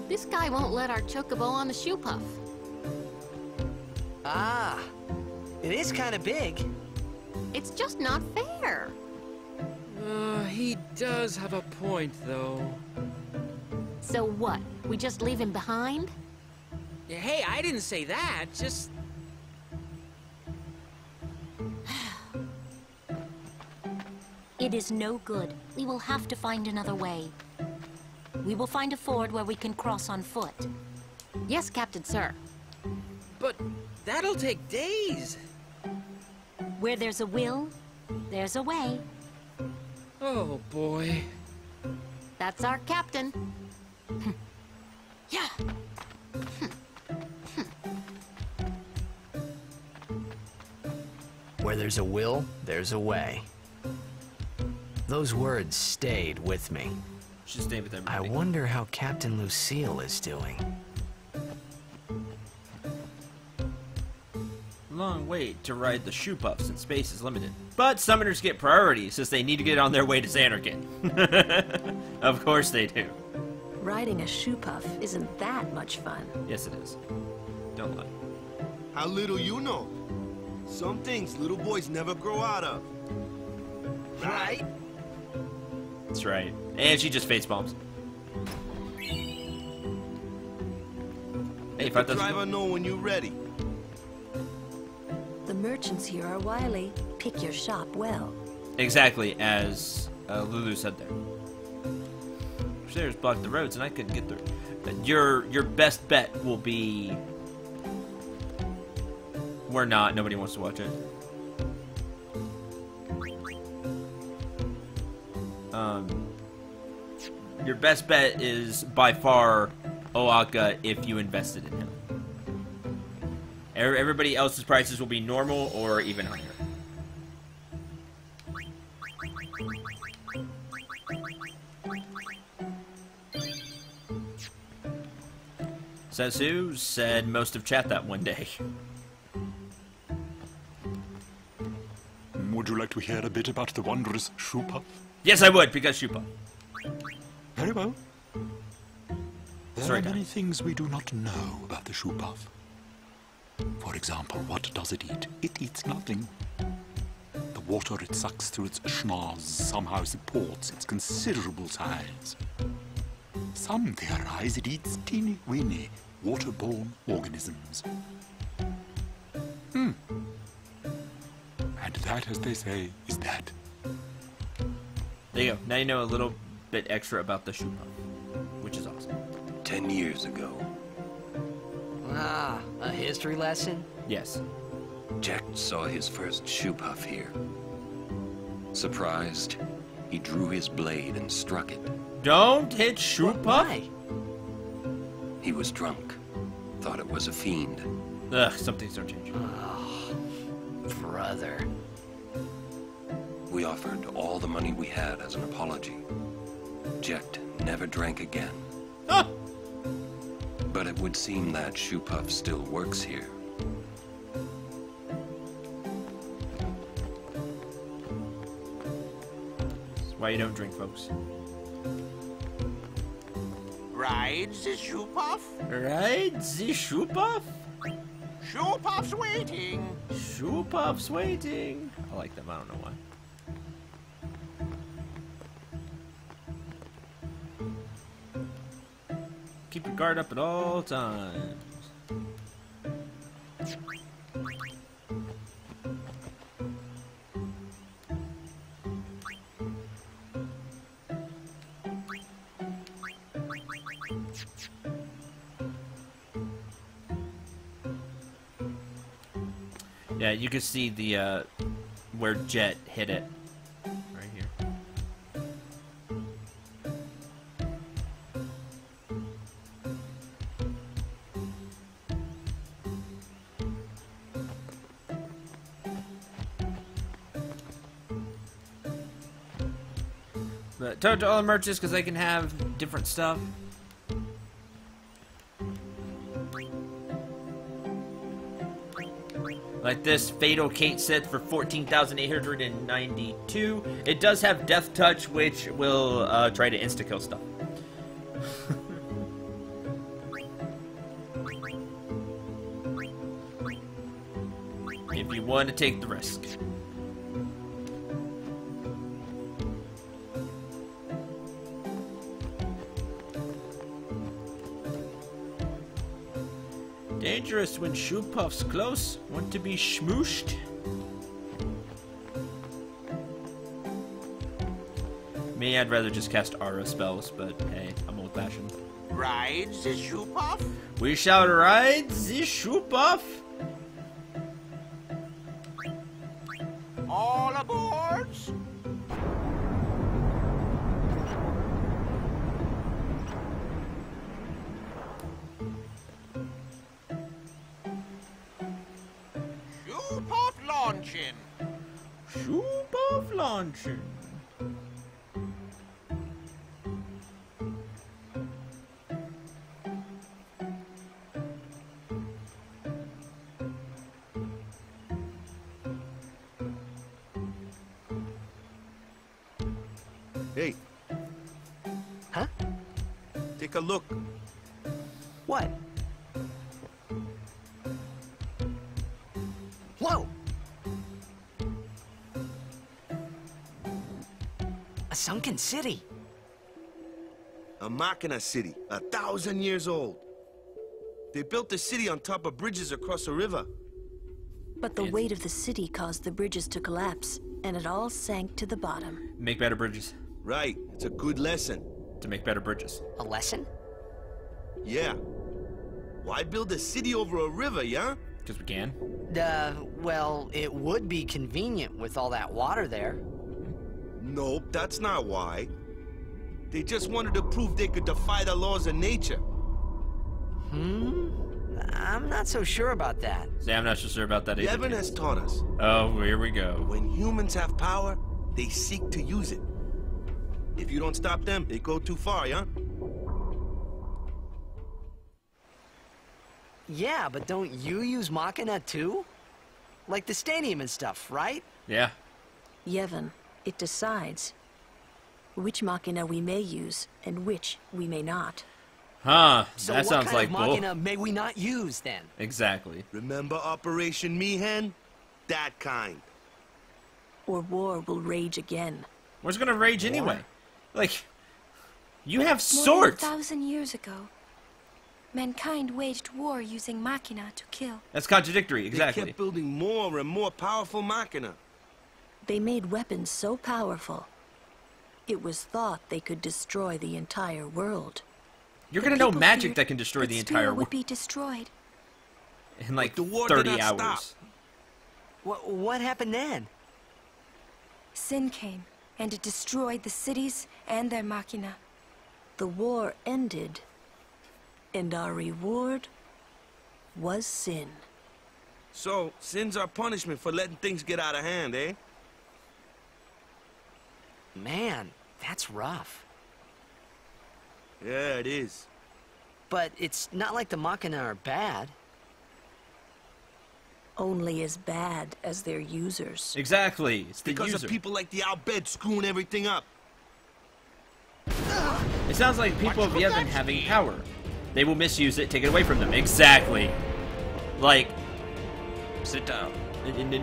This guy won't let our chocobo on the SHOOPUF. Ah, it is kind of big. It's just not fair. He does have a point, though. So what? We just leave him behind? Hey, I didn't say that. Just... It is no good. We will have to find another way. We will find a ford where we can cross on foot. Yes, Captain Sir. But that'll take days. Where there's a will, there's a way. Oh, boy. That's our captain. Yeah. Where there's a will, there's a way. Those words stayed with me. Should stay with everybody. I wonder how Captain Lucille is doing. Long wait to ride the SHOOPUF since space is limited. But summoners get priority since they need to get on their way to Xanarkand. Of course they do. Riding a SHOOPUF isn't that much fun. Yes, it is. Don't lie. How little you know. Some things little boys never grow out of. Right? That's right. And she just face bombs. Hey, Let the driver know when you're ready. The merchants here are wily. Pick your shop well. Exactly, as Lulu said there. Crusaders blocked the roads and I couldn't get through. Your best bet will be... We're not. Nobody wants to watch it. Your best bet is by far Oaka if you invested in him. Everybody else's prices will be normal or even higher. Says who? Said most of chat that one day. Would you like to hear a bit about the wondrous SHOOPUF? Yes, I would, because SHOOPUF. Very well. There Sorry, are many Dan. things we do not know about the SHOOPUF. For example, what does it eat? It eats nothing. The water it sucks through its schnoz somehow supports its considerable size. Some theorize it eats teeny-weeny waterborne organisms. And that, as they say, is that. There you go. Now you know a little bit extra about the SHOOPUF, which is awesome. 10 years ago. Ah, a history lesson? Yes. Jack saw his first SHOOPUF here. Surprised, he drew his blade and struck it. Don't hit SHOOPUF? Why? He was drunk. Thought it was a fiend. Ugh, some things don't change. brother. We offered all the money we had as an apology. Jecht never drank again. Huh. But it would seem that SHOOPUF still works here. That's why you don't drink, folks. Ride the SHOOPUF? Ride the SHOOPUF? SHOOPUF's waiting. SHOOPUF's waiting. I like them. I don't know why. Keep your guard up at all times. Yeah, you can see the where Jet hit it right here. But talk to all the merchants because they can have different stuff. Like this Fatal Kate set for 14,892. It does have Death Touch, which will try to insta-kill stuff. If you want to take the risk. Dangerous when SHOOPUF's close. Want to be schmooshed? Me, I'd rather just cast aura spells, but hey, I'm old-fashioned. Ride the SHOOPUF? We shall ride the SHOOPUF. All aboard! SHOOPUF launching! SHOOPUF launching! Hey. Huh? Take a look. What? Whoa! A sunken city. A Machina city, 1,000 years old. They built the city on top of bridges across a river. But the weight of the city caused the bridges to collapse, and it all sank to the bottom. Make better bridges. Right, it's a good lesson. To make better bridges. A lesson? Yeah. Why build a city over a river, yeah? Because we can. Well, it would be convenient with all that water there. Nope, that's not why. They just wanted to prove they could defy the laws of nature. I'm not so sure about that. See, I'm not so sure about that either. Devin has taught us. Oh, here we go. When humans have power, they seek to use it. If you don't stop them, they go too far, yeah? Yeah, but don't you use Machina too? Like the stadium and stuff, right? Yeah. Yevon, it decides which Machina we may use and which we may not. Huh, So that sounds like what kind of Machina may we not use then? Exactly. Remember Operation Mihen? That kind. Or war will rage again. War's gonna rage anyway. Like, you have More swords. than 1,000 years ago, mankind waged war using Machina to kill. That's contradictory, exactly. They kept building more and more powerful Machina. They made weapons so powerful, it was thought they could destroy the entire world. You're gonna know magic that can destroy the entire would world be destroyed. in like the war did 30 not hours. stop. What happened then? Sin came, and it destroyed the cities and their Machina. The war ended, and our reward was sin. So, sin's our punishment for letting things get out of hand, eh? Man, that's rough. Yeah, it is. But it's not like the Machina are bad. Only as bad as their users. Exactly. It's the because user. of people like the Al-Bed screwing everything up. It sounds like people of Yevon having power. They will misuse it, take it away from them. Exactly. Like, sit down.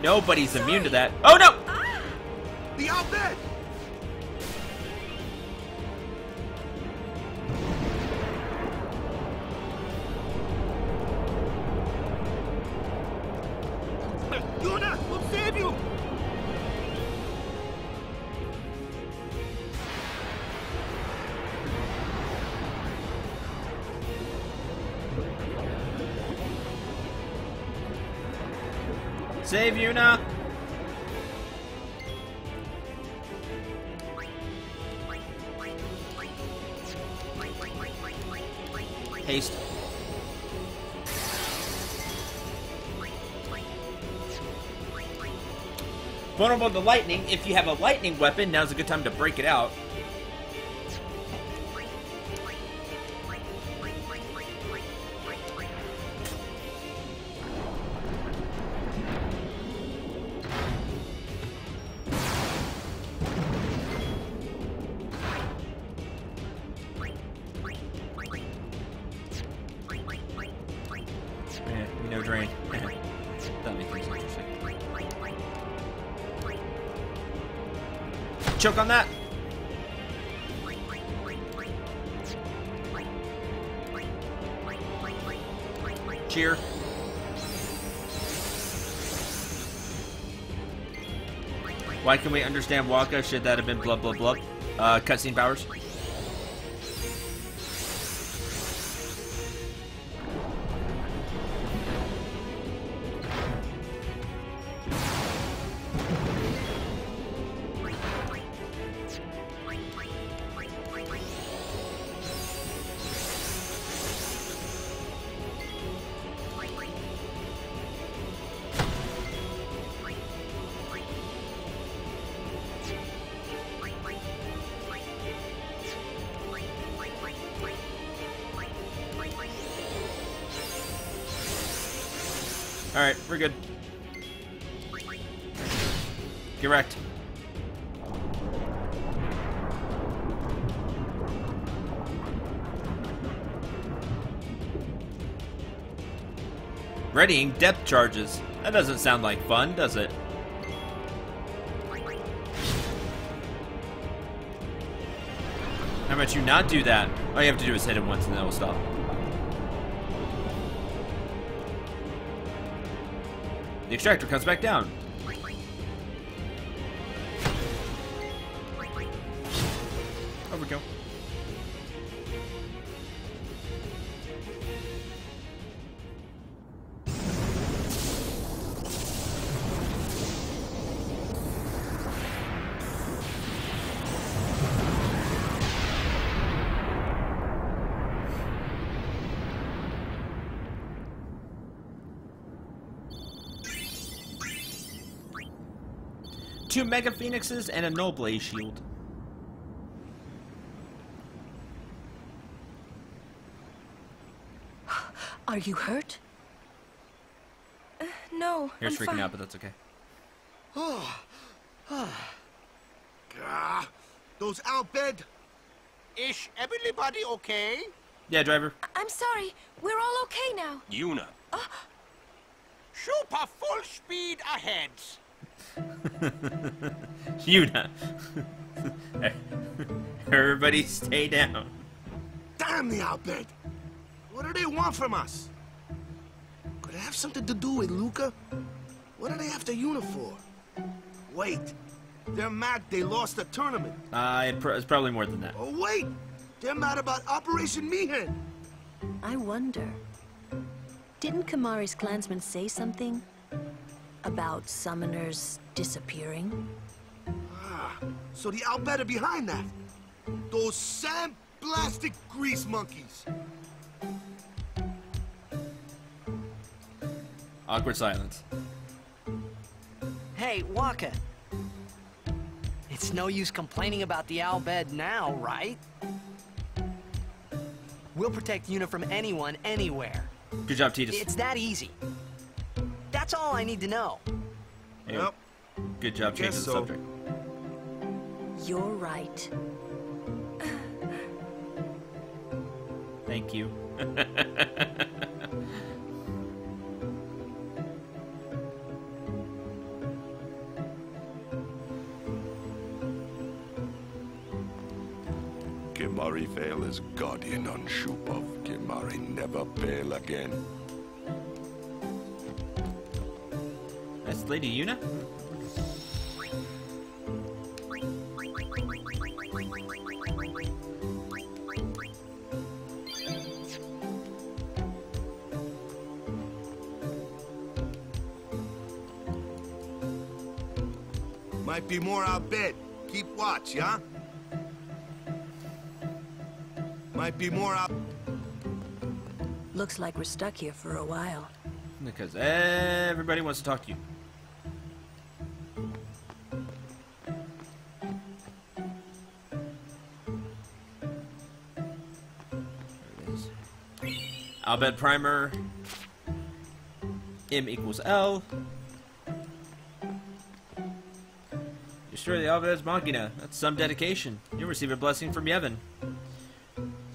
Nobody's immune to that. Oh no! The Al-Bed! Yuna, we'll save you! Save Yuna! Haste. Vulnerable to lightning. If you have a lightning weapon, now's a good time to break it out. No drain. That makes things interesting. Choke on that. Cheer. Why can we understand Waka? Should that have been blub blub blub? Cutscene powers. Alright, we're good. Get wrecked. Readying depth charges. That doesn't sound like fun, does it? How about you not do that? All you have to do is hit him once and then it'll stop. The extractor comes back down. Overkill. Two Mega Phoenixes and a Null Blaze Shield. Are you hurt? No, You're I'm freaking fine. out, but that's okay. Those Al-Bed. Is everybody okay? Yeah, driver. I'm sorry. We're all okay now. Yuna. SHOOPUF full speed ahead. Yuna. Everybody stay down. Damn the Al-Bed! What do they want from us? Could it have something to do with Luca? What are they after Yuna for? Wait, they're mad they lost the tournament. It's probably more than that. Oh wait, they're mad about Operation Mihen. I wonder. Didn't Kamari's clansmen say something about summoners disappearing? So the Al-Bed are behind that. Those sand-blasted grease monkeys. Awkward silence. Hey, Waka. It's no use complaining about the owl bed now, right? We'll protect Yuna from anyone, anywhere. Good job, Titus. It's that easy. That's all I need to know. Hey, yep. Good job changing the subject. You're right. Thank you. Kimari fail as guardian on SHOOPUF. Kimari never fail again. That's Lady Yuna? Might be more out bed. Keep watch, yeah? Might be more out. Looks like we're stuck here for a while. Because everybody wants to talk to you. There it is. Albed Primer. M equals L. Destroy the Albed's Machina. That's some dedication. You'll receive a blessing from Yevon.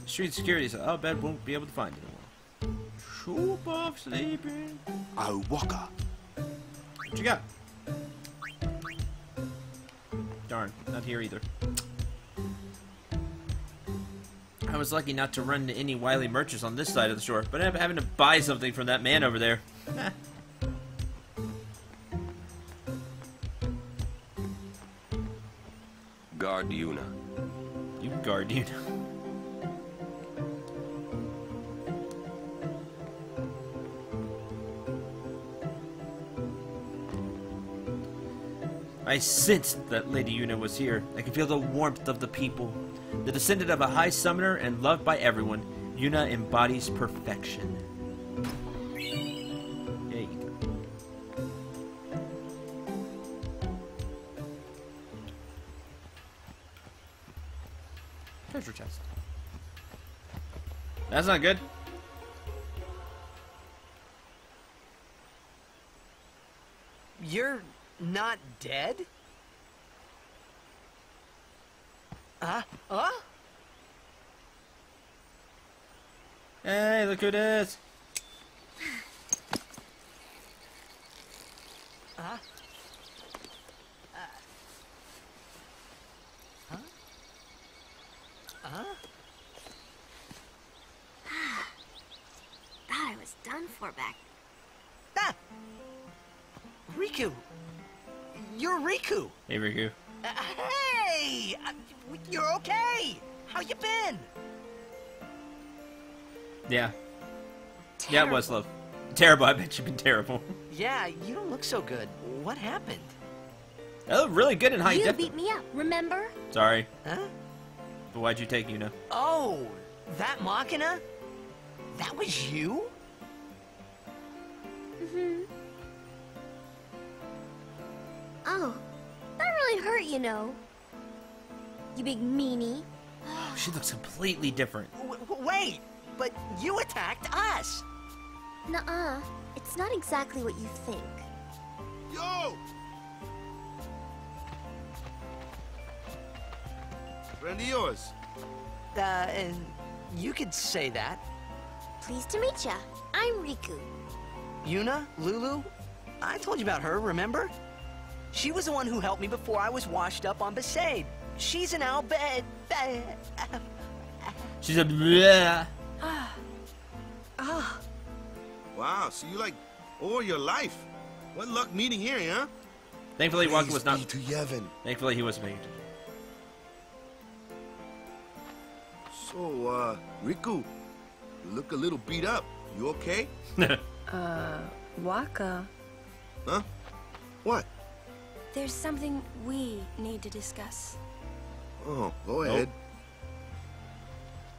Street security, so Albed won't be able to find anyone. SHOOPUF sleeping. Oh, Waka. What you got? Darn, not here either. I was lucky not to run into any wily merchants on this side of the shore, but I'm having to buy something from that man over there. Guard Yuna. You guard Yuna. I sensed that Lady Yuna was here. I could feel the warmth of the people. The descendant of a high summoner and loved by everyone, Yuna embodies perfection. There you go. Treasure chest. That's not good. You're not dead? Hey, look who it is. Thought I was done for back. Riku! You're Riku! Hey, Riku. Hey! You're okay! How you been? Yeah. Yeah, it was love. Terrible, I bet you've been terrible. Yeah, you don't look so good. What happened? I look really good in high You def. beat me up, remember? Sorry. Huh? But why'd you take Yuna? Oh, that Machina? That was you? Mm-hmm. Oh, that really hurt, you know. You big meanie. Oh, she looks completely different. Wait, but you attacked us. Nuh-uh. It's not exactly what you think. Yo! Friend of yours. And you could say that. Pleased to meet ya. I'm Riku. Yuna, Lulu, I told you about her, remember? She was the one who helped me before I was washed up on Besaid. She's an Albed. She's a bleh. Wow, so you like all your life. What luck meeting here, huh? Thankfully, Waka was not. Praise be to Yevon. Thankfully, he wasn't paying attention. So, Riku, you look a little beat up. You okay? Waka. Huh? What? There's something we need to discuss. Oh, go ahead.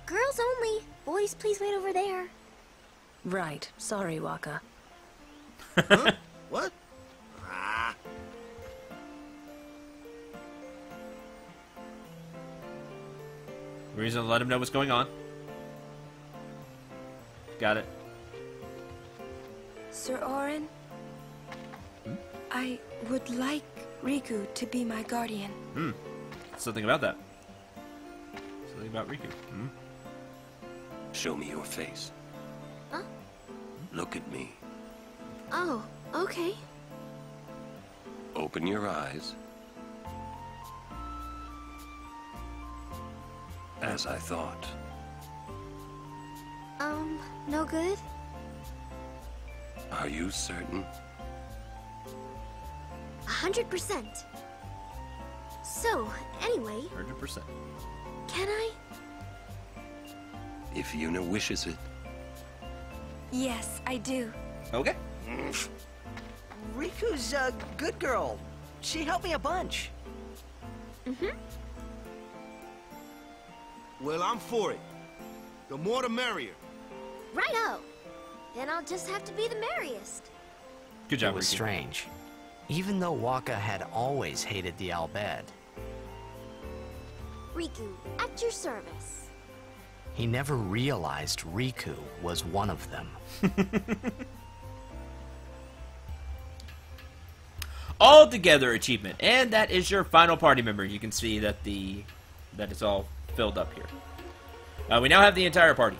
Girls only. Boys, please wait over there. Right. Sorry, Waka. Huh? What? Ah. Reason to let him know what's going on. Got it. Sir Orin, I would like Riku to be my guardian. Something about that. Something about Riku. Show me your face. Huh? Look at me. Oh, okay. Open your eyes. As I thought. No good? Are you certain? 100%. So, anyway... 100%. Can I? If Yuna wishes it. Yes, I do. Okay. Riku's a good girl. She helped me a bunch. Well, I'm for it. The more the merrier. Righto. Then I'll just have to be the merriest. Good job, It was Riku. strange. Even though Waka had always hated the Al Bhed, Riku, at your service. he never realized Riku was one of them. Altogether achievement, and that is your final party member. You can see that that it's all filled up here. We now have the entire party.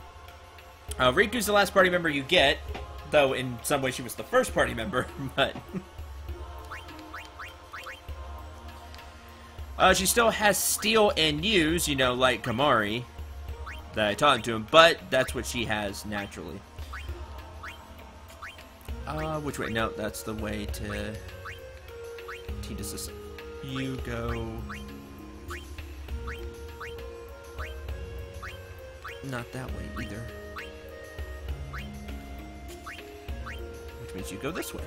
Riku's the last party member you get, though in some way she was the first party member, but she still has steal and use, you know, like Kimahri, that I taught to him, but that's what she has naturally. Which way? No, that's the way to teach us. You go. Not that way either. Which means you go this way.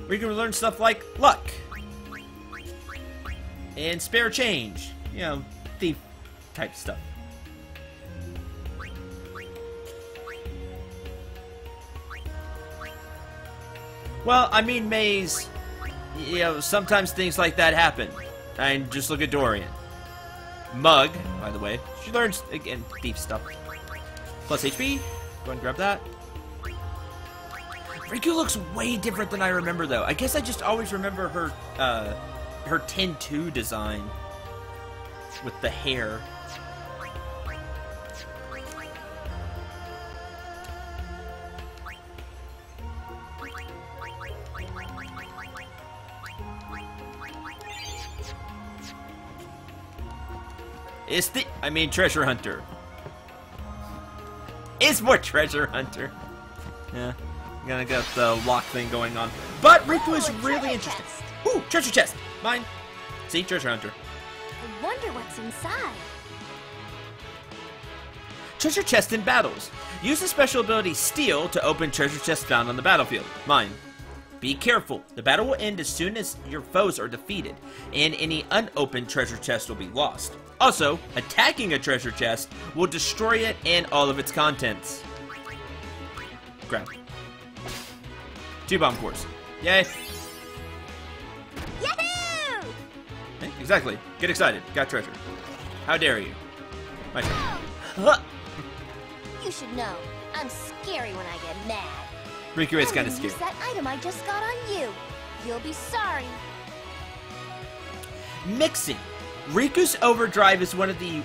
We can learn stuff like luck. And spare change. You know, thief type stuff. Well, I mean, Maze, you know, sometimes things like that happen. And just look at Dorian. Mug, by the way. She learns, again, thief stuff. Plus HP. Go ahead and grab that. Riku looks way different than I remember, though. I guess I just always remember her, her 10-2 design. With the hair. It's the... I mean, Treasure Hunter. It's more Treasure Hunter. Yeah. I'm gonna get the lock thing going on. But Riku is really interesting. Ooh, treasure chest! Mine. See? Treasure Hunter. I wonder what's inside. Treasure chest in battles. Use the special ability Steal to open treasure chests found on the battlefield. Mine. Be careful. The battle will end as soon as your foes are defeated, and any unopened treasure chest will be lost. Also, attacking a treasure chest will destroy it and all of its contents. Grab. 2 bomb cores. Yay! Yahoo! Hey, exactly. Get excited. Got treasure. How dare you? My turn. You should know, I'm scary when I get mad. Riku is kind of scary. Use that item I just got on you. You'll be sorry. Mixing. Riku's overdrive is one of the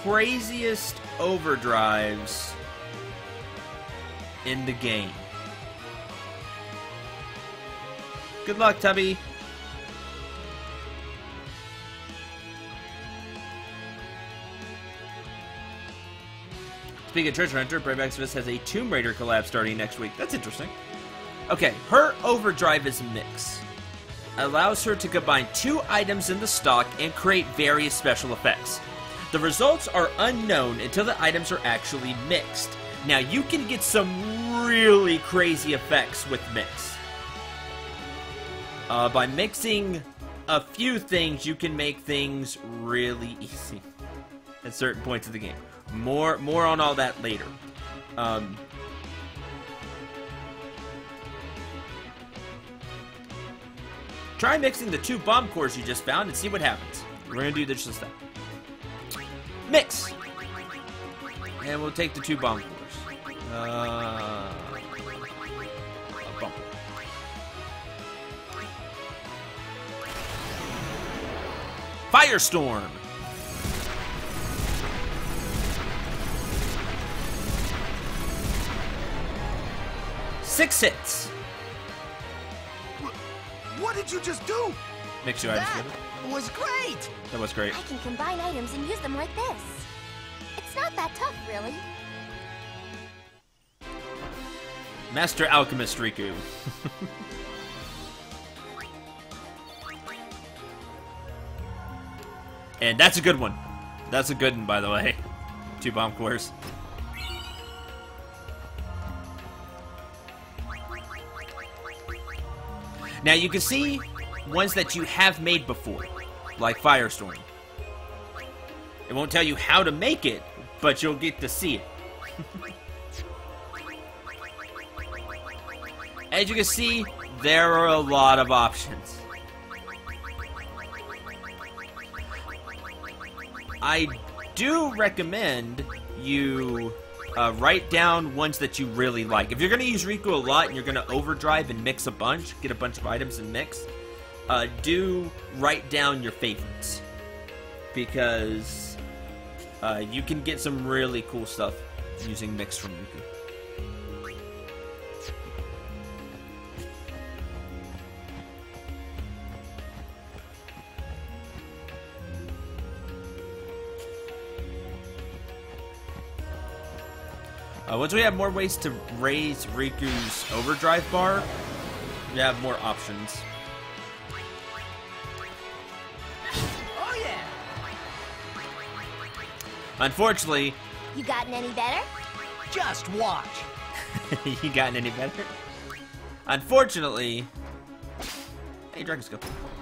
craziest overdrives in the game. Good luck, Tubby. Speaking of Treasure Hunter, Brave Exodus has a Tomb Raider collab starting next week. That's interesting. Okay, her overdrive is Mix. Allows her to combine 2 items in the stock and create various special effects. The results are unknown until the items are actually mixed. Now, you can get some really crazy effects with Mix. By mixing a few things, you can make things really easy at certain points of the game. More on all that later. Try mixing the 2 bomb cores you just found and see what happens. We're gonna do this just that. Mix! And we'll take the 2 bomb cores. Bomb. Firestorm! Six hits! What did you just do? Mix your items together. Was great! That was great. I can combine items and use them like this. It's not that tough, really. Master Alchemist Riku. And that's a good one. That's a good one, by the way. 2 bomb cores. Now you can see ones that you have made before, like Firestorm. It won't tell you how to make it, but you'll get to see it. As you can see, there are a lot of options. I do recommend you write down ones that you really like. If you're going to use Riku a lot and you're going to overdrive and mix a bunch, get a bunch of items and mix, do write down your favorites. Because you can get some really cool stuff using mix from Riku. Once we have more ways to raise Riku's overdrive bar, we have more options. Oh yeah! Unfortunately... You gotten any better? Just watch! You gotten any better? Unfortunately... Hey, Dragon's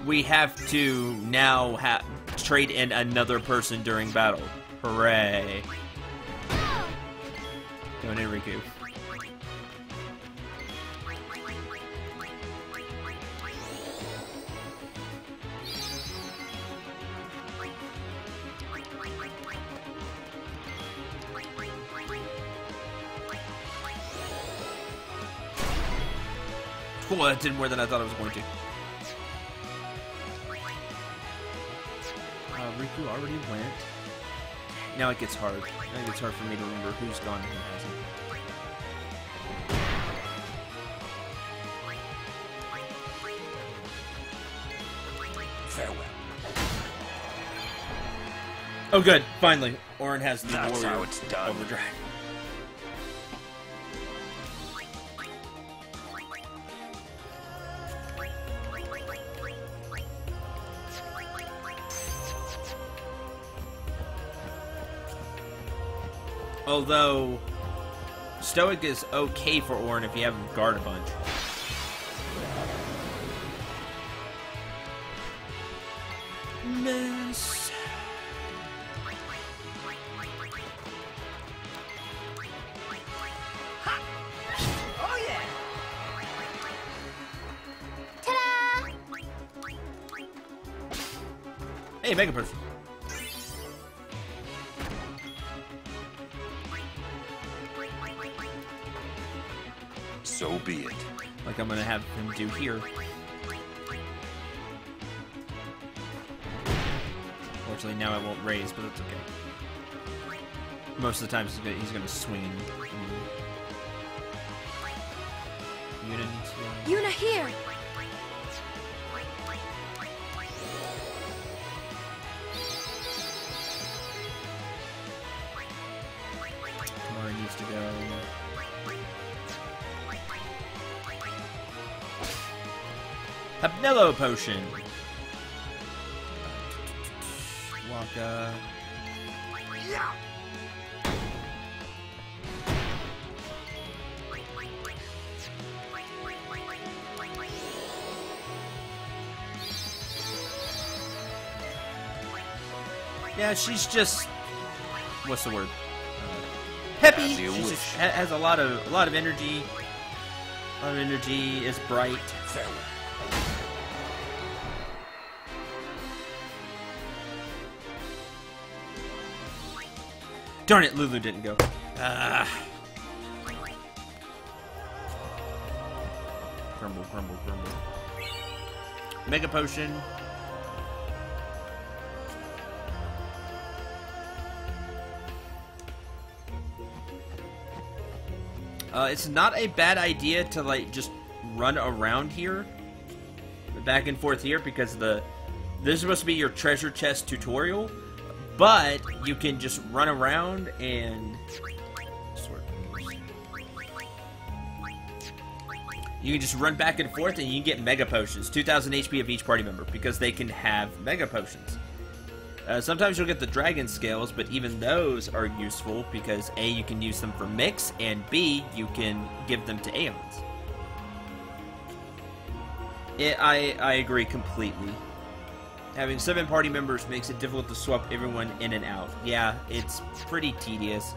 we have to now trade in another person during battle. Hooray. Going in Riku. Cool, that did more than I thought it was going to. Riku already went. Now it gets hard. Now it gets hard for me to remember who's gone and who hasn't. Farewell. Oh good, finally. Orin has the That's warrior how it's done. overdrive. Although, Stoic is okay for Orin if you have him guard a bunch. Miss. Ha! Oh yeah! Ta-da! Hey, Mega Person. So be it. Like I'm gonna have him do here. Fortunately, now I won't raise, but that's okay. Most of the time, he's gonna swing. Yuna needs to... Yuna here! Kamari needs to go. Habnello Potion. Waka. Yeah. Yeah, she's just... What's the word? Peppy. She just has a lot of energy. A lot of energy. Is bright. Darn it, Lulu didn't go. Grumble, grumble, grumble. Mega Potion. It's not a bad idea to, like, just run around here. Back and forth here, because this is supposed to be your treasure chest tutorial. But you can just run around and... You can just run back and forth and you can get Mega Potions. 2,000 HP of each party member, because they can have Mega Potions. Sometimes you'll get the Dragon Scales, but even those are useful because A, you can use them for mix, and B, you can give them to Aeons. I agree completely. Having 7 party members makes it difficult to swap everyone in and out. Yeah, it's pretty tedious.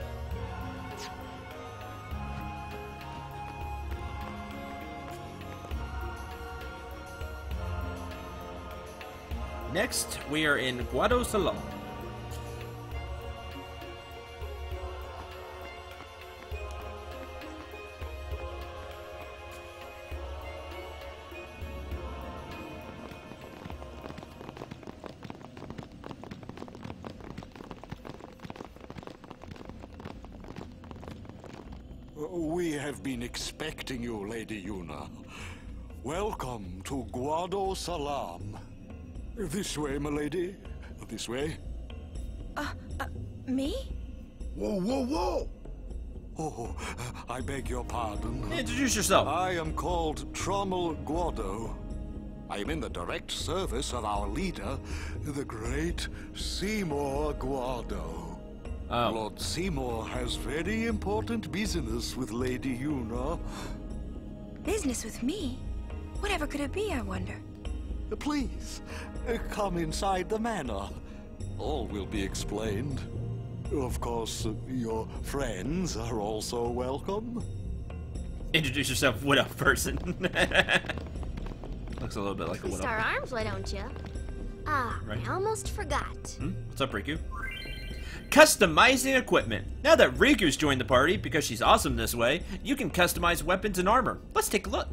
Next, we are in Guado Salon. We have been expecting you, Lady Yuna. Welcome to Guado Salam. This way, milady. This way. Me? Whoa, whoa, whoa! Oh, I beg your pardon. Introduce yourself. I am called Trommel Guado. I am in the direct service of our leader, the great Seymour Guado. Oh. Lord Seymour has very important business with Lady Yuna. Business with me? Whatever could it be, I wonder? Please, come inside the manor. All will be explained. Of course, your friends are also welcome. Introduce yourself, what up, person. Looks a little bit like a what Twist up. our arms, why don't you? Ah, Right. I almost forgot. What's up, Riku? Customizing equipment. Now that Riku's joined the party, because she's awesome this way, you can customize weapons and armor. Let's take a look.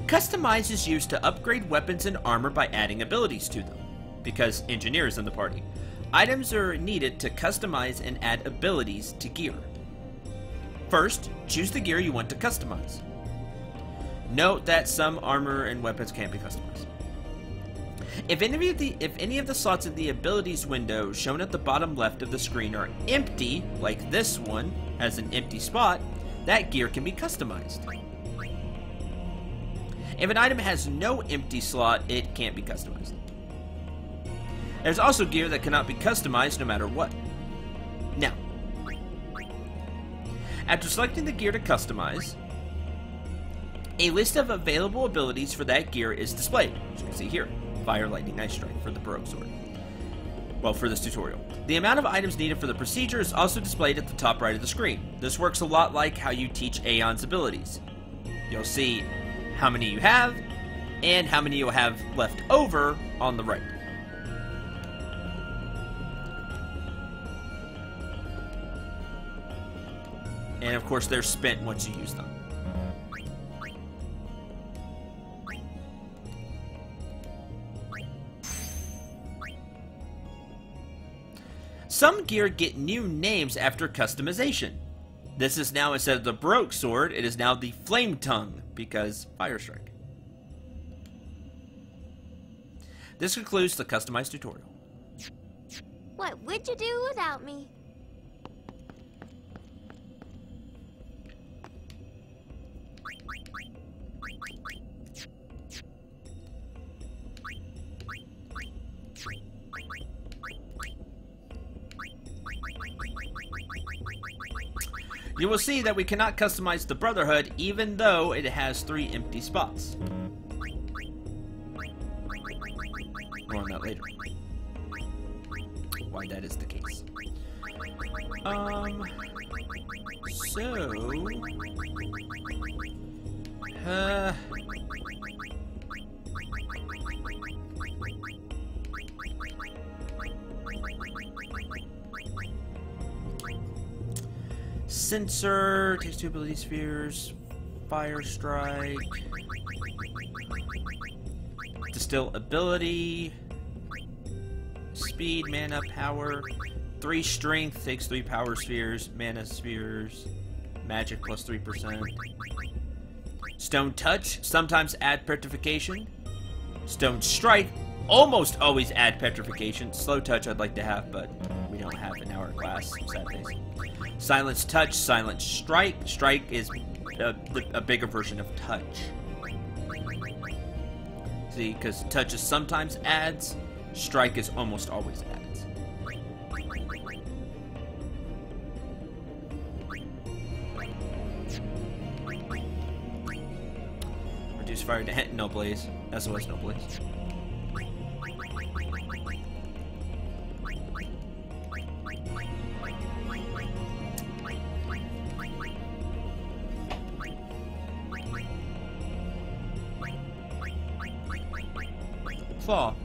Customize is used to upgrade weapons and armor by adding abilities to them, because engineer is in the party. Items are needed to customize and add abilities to gear. First, choose the gear you want to customize. Note that some armor and weapons can't be customized. If any of the slots in the abilities window shown at the bottom left of the screen are empty, like this one has an empty spot, that gear can be customized. If an item has no empty slot, it can't be customized. There's also gear that cannot be customized no matter what. Now, after selecting the gear to customize, a list of available abilities for that gear is displayed, as you can see here. Fire, Lightning, Ice Strike for the Baroque Sword. Well, for this tutorial. The amount of items needed for the procedure is also displayed at the top right of the screen. This works a lot like how you teach Aeon's abilities. You'll see how many you have, and how many you'll have left over on the right. And of course, they're spent once you use them. Some gear get new names after customization. This is now, instead of the Baroque Sword, it is now the Flame Tongue, because Fire Strike. This concludes the customized tutorial. What would you do without me? You will see that we cannot customize the Brotherhood even though it has 3 empty spots. More on that later. Why that is the case. Sensor takes 2 ability spheres. Fire Strike. Distill ability. Speed, mana, power. 3 strength takes 3 power spheres, mana spheres. Magic plus 3%. Stone Touch, sometimes add petrification. Stone Strike, almost always add petrification. Slow Touch I'd like to have, but we don't have an hourglass, sad face. Silence Touch, Silent Strike. Strike is a bigger version of Touch. See, because Touch is sometimes adds, Strike is almost always adds. Reduce fire to hit, no blaze. SOS, no blaze. Claw.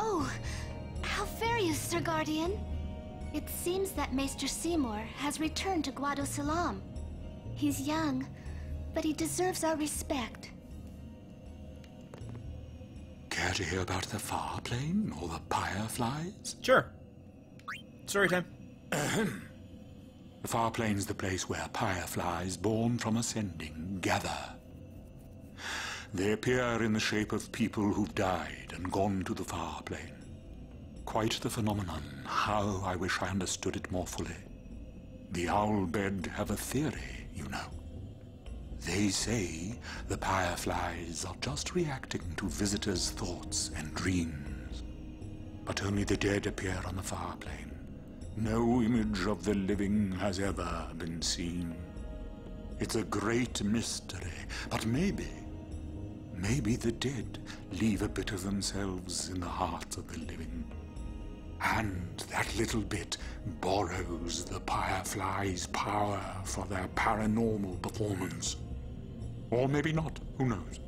Oh, how various, Sir Guardian. It seems that Maester Seymour has returned to Guado Salam. He's young, but he deserves our respect. Care to hear about the far plane or the fireflies? Sure. Story time. The far plane's the place where fireflies born from ascending gather. They appear in the shape of people who've died and gone to the far plane. Quite the phenomenon. How I wish I understood it more fully. The Owl Bed have a theory, you know. They say the fireflies are just reacting to visitors' thoughts and dreams. But only the dead appear on the far plane. No image of the living has ever been seen. It's a great mystery, but maybe the dead leave a bit of themselves in the hearts of the living. And that little bit borrows the fireflies' power for their paranormal performance. Or maybe not, who knows?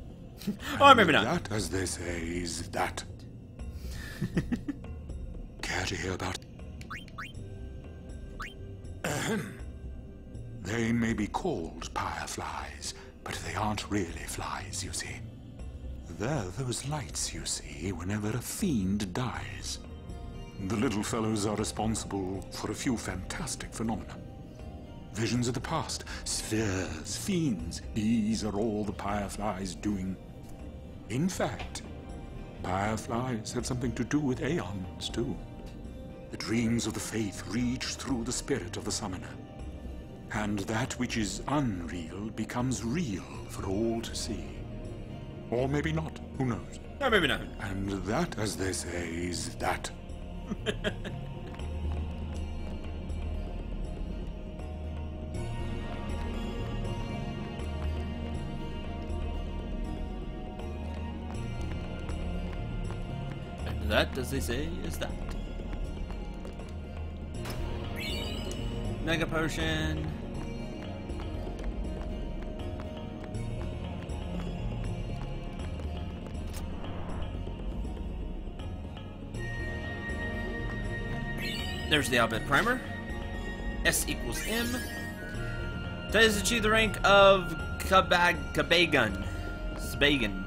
Or maybe not. That, as they say, is that. Care to hear about... They may be called fireflies, but they aren't really flies, you see. They're those lights you see whenever a fiend dies. The little fellows are responsible for a few fantastic phenomena. Visions of the past, spheres, fiends, these are all the fireflies doing. In fact, fireflies have something to do with aeons, too. The dreams of the faith reach through the spirit of the summoner. And that which is unreal becomes real for all to see. Or maybe not, who knows? Or maybe not. And that, as they say, is that. And that, as they say, is that. Mega Potion. There's the Albed Primer. S equals M. That has achieved the rank of Kabagan. Spagan.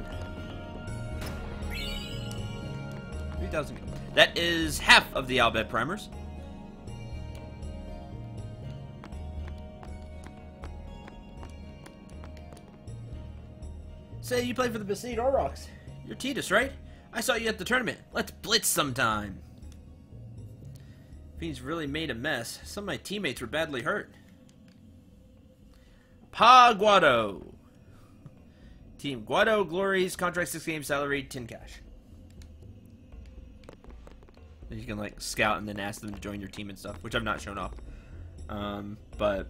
3,000. That is half of the Albed Primers. Say you play for the Besaid Aurochs. You're Titus, right? I saw you at the tournament. Let's blitz sometime. Fiends really made a mess. Some of my teammates were badly hurt. Pa Guado. Team Guado, Glories, contract 6 games, salary 10 cash. And you can like scout and then ask them to join your team and stuff, which I've not shown off. But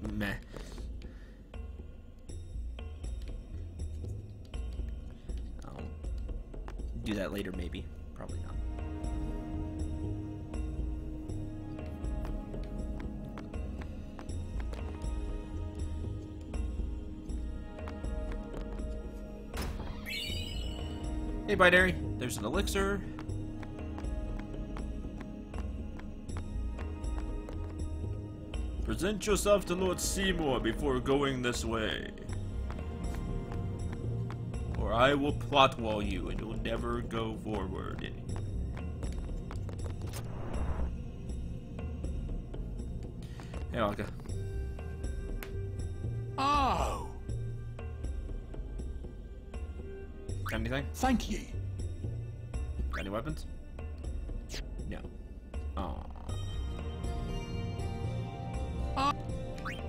meh. I'll do that later, maybe. Probably not. Hey, Binary. There's an elixir. Present yourself to Lord Seymour before going this way. Or I will plot wall you and you'll never go forward. Hey, Olga. Oh! Got anything? Thank you. Got any weapons? No. Aww.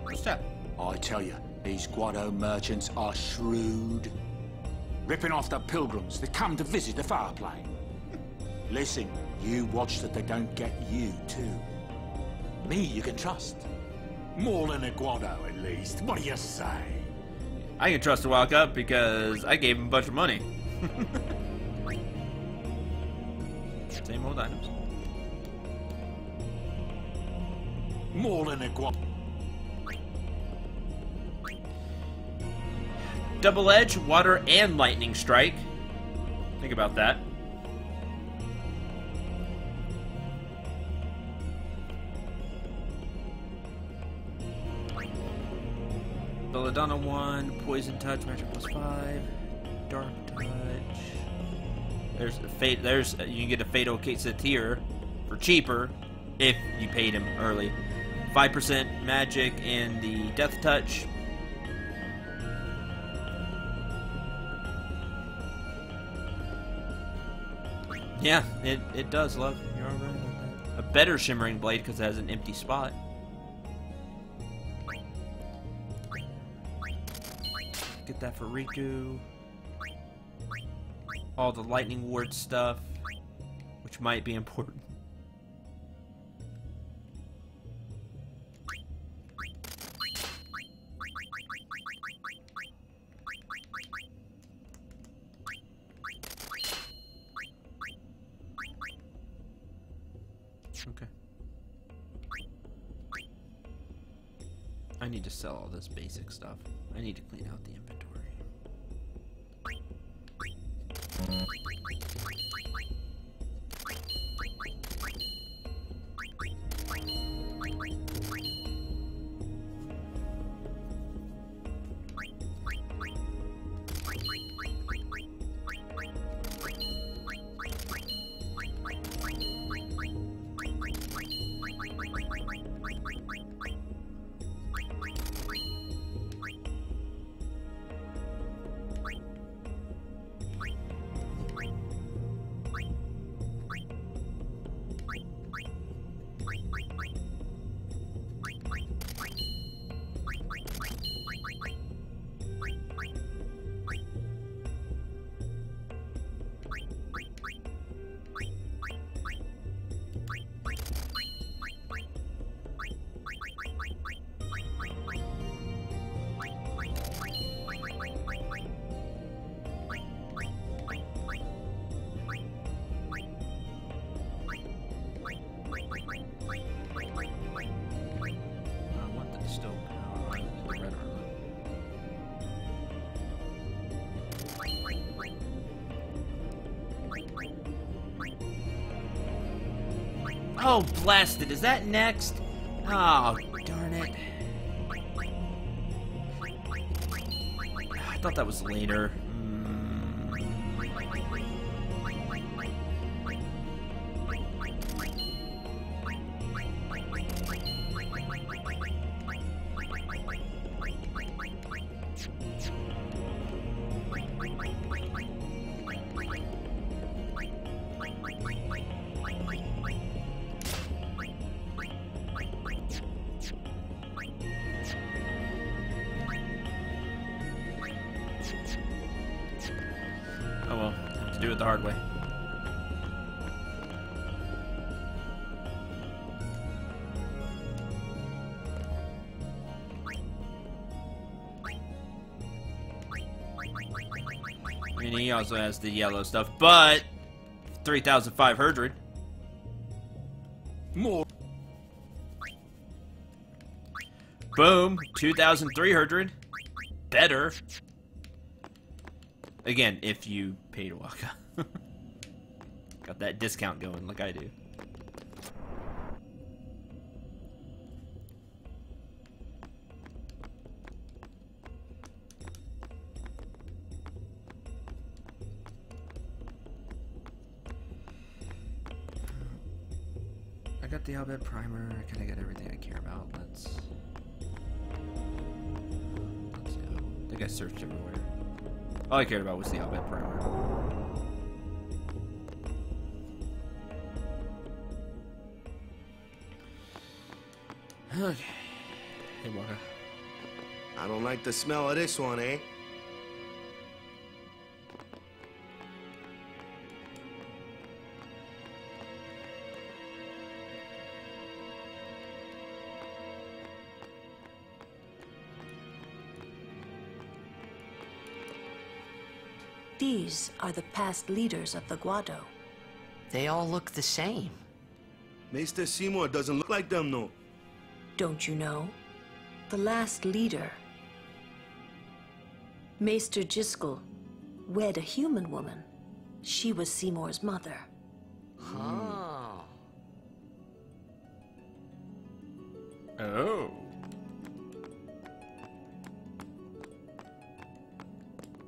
What's that? I tell you, these Guado merchants are shrewd. Ripping off the pilgrims that come to visit the far plane. Listen, you watch that they don't get you, too. Me you can trust. More than a Guado, at least. What do you say? I can trust to walk up because I gave him a bunch of money. Same old items. More than a Guado. Double edge, water, and lightning strike. Think about that. Belladonna 1, poison touch, magic +5, dark touch. There's the fate. You can get a fatal Quesatir for cheaper if you paid him early. 5% magic and the death touch. Yeah, it does, love. You're all right about that. A better shimmering blade because it has an empty spot. Get that for Riku. All the lightning ward stuff, which might be important. Okay. I need to sell all this basic stuff. I need to clean out the inventory. Oh, blasted. Is that next? Oh, darn it. I thought that was later. Oh well, have to do it the hard way. And he also has the yellow stuff, but 3,500. More. Boom, 2,300. Better. Again, if you pay to walk up. Got that discount going like I do. I got the Albed primer. I kind of got everything I care about. Let's go. I think I searched everywhere. All I cared about was the Albed primer. Okay. Hey, Waka. I don't like the smell of this one, eh? These are the past leaders of the Guado. They all look the same. Maester Seymour doesn't look like them, no. Don't you know? The last leader, Maester Jiskel, wed a human woman. She was Seymour's mother. Oh. Oh.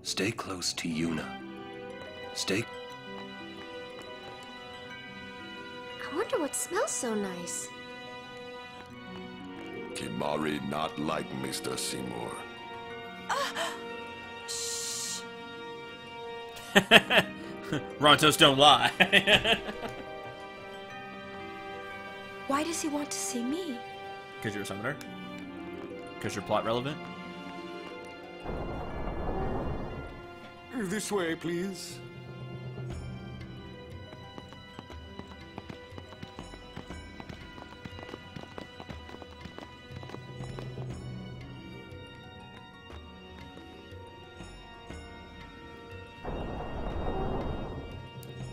Stay close to Yuna. Stay... I wonder what smells so nice. Kimari not like Mr. Seymour. Shh. Rontos don't lie. Why does he want to see me? Because you're a summoner? Because you're plot relevant? This way, please.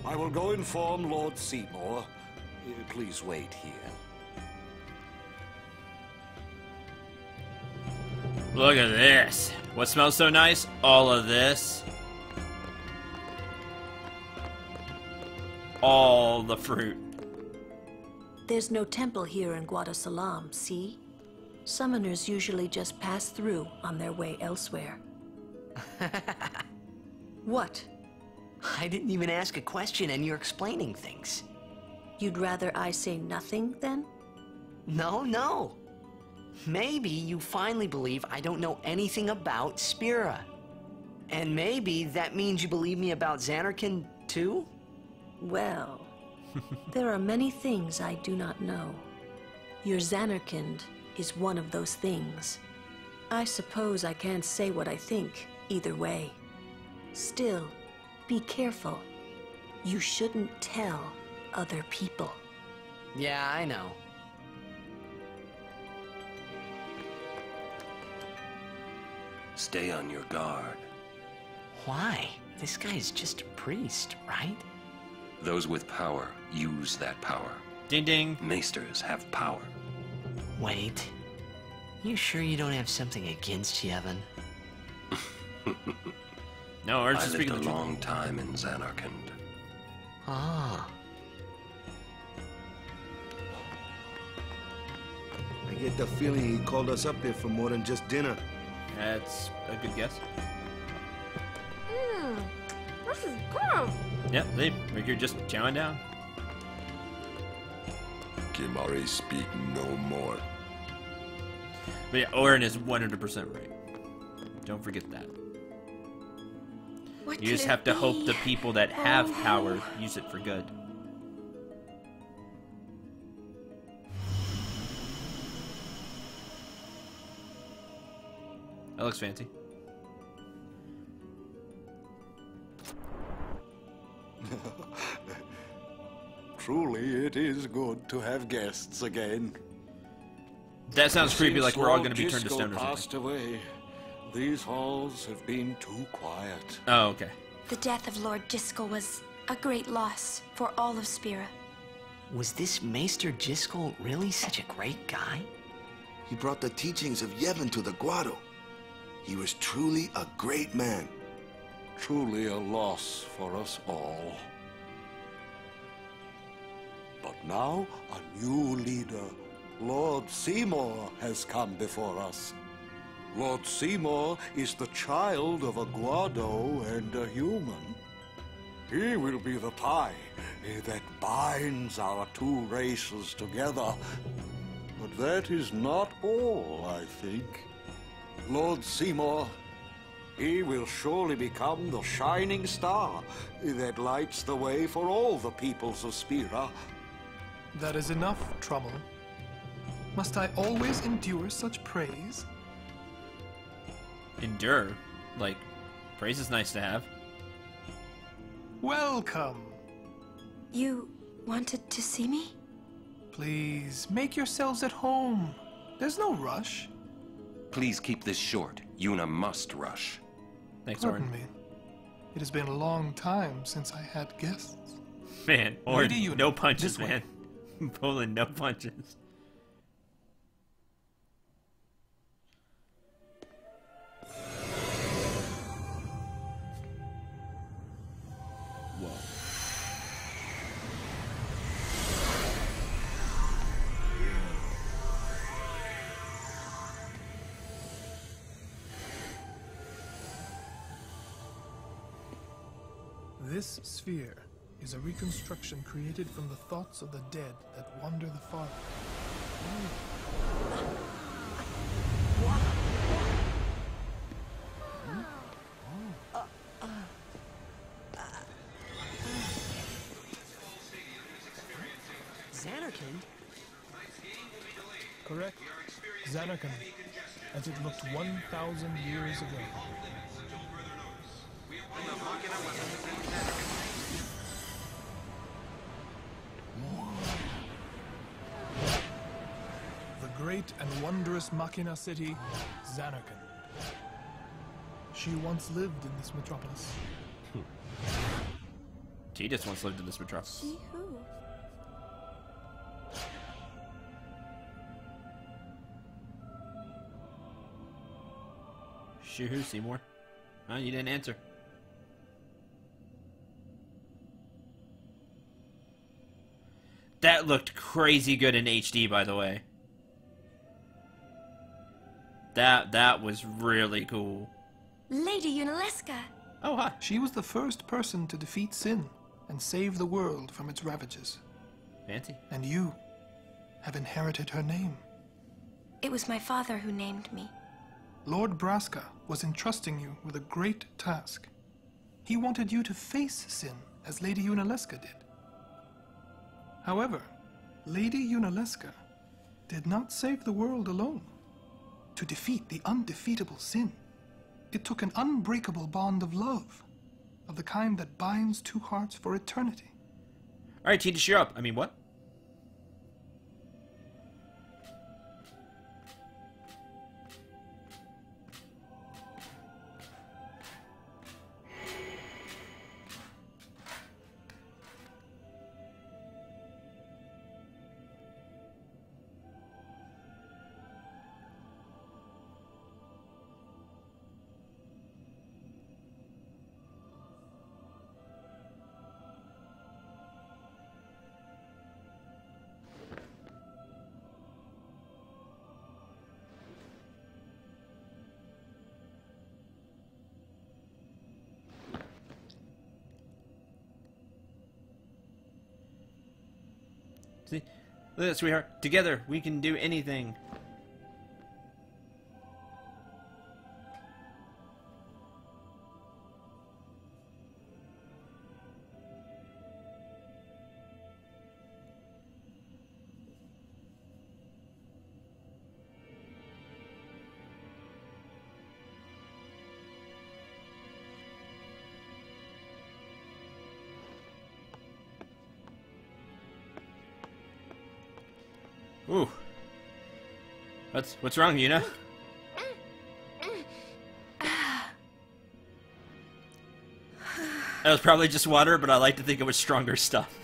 I will go inform Lord Seymour. Please wait here. Look at this. What smells so nice? All of this. All the fruit. There's no temple here in Guadasalam, see? Summoners usually just pass through on their way elsewhere. What? I didn't even ask a question and you're explaining things. You'd rather I say nothing, then? No. Maybe you finally believe I don't know anything about Spira. And maybe that means you believe me about Zanarkand, too? Well, there are many things I do not know. Your Zanarkand is one of those things. I suppose I can't say what I think, either way. Still, be careful. You shouldn't tell other people. Yeah, I know. Stay on your guard. Why? This guy's just a priest, right? Those with power use that power. Ding ding. Maesters have power. Wait. You sure you don't have something against Yevon? No, I was I just lived speaking a the truth. long time in Zanarkand. Ah. I get the feeling he called us up here for more than just dinner. That's a good guess. This is good. Yep, we're here just chowing down. Kimari speak no more. But yeah, Orin is 100% right. Don't forget that. What You just could have it to hope be? the people that have Oh. power use it for good. That looks fancy. Truly, it is good to have guests again. That sounds creepy, like we're all going to be Since turned to Lord stone or Jiskel passed something. away, these halls have been too quiet. Oh, okay. The death of Lord Jiskel was a great loss for all of Spira. Was this Maester Jiskel really such a great guy? He brought the teachings of Yevon to the Guado. He was truly a great man. Truly a loss for us all. But now, a new leader, Lord Seymour, has come before us. Lord Seymour is the child of a Guado and a human. He will be the tie that binds our two races together. But that is not all, I think. Lord Seymour, he will surely become the shining star that lights the way for all the peoples of Spira. That is enough trouble. Must I always endure such praise? Endure? Like, praise is nice to have. Welcome. You wanted to see me? Please, make yourselves at home. There's no rush. Please keep this short. Yuna must rush. Thanks, Pardon me. It has been a long time since I had guests. Man, or Lady Yuna, no punches, this way. man. Pulling no punches. Whoa. This sphere is a reconstruction created from the thoughts of the dead that wander the far. Zanarkand? Correct. Zanarkand, as it looked 1,000 years ago. The great and wondrous Machina city, Zanarkand. She once lived in this metropolis. She just once lived in this metropolis. She who? She who, Seymour? Huh? You didn't answer. That looked crazy good in HD, by the way. That was really cool. Lady Yunalesca. Oh, hi. She was the first person to defeat sin and save the world from its ravages. Fancy. And you have inherited her name. It was my father who named me. Lord Braska was entrusting you with a great task. He wanted you to face sin, as Lady Yunalesca did. However, Lady Yunalesca did not save the world alone. To defeat the undefeatable sin, it took an unbreakable bond of love, of the kind that binds two hearts for eternity. Alright, Tina, cheer up. I mean, what? See? Look at that, sweetheart. Together, we can do anything. Ooh. What's wrong, Yuna? That was probably just water, but I like to think it was stronger stuff.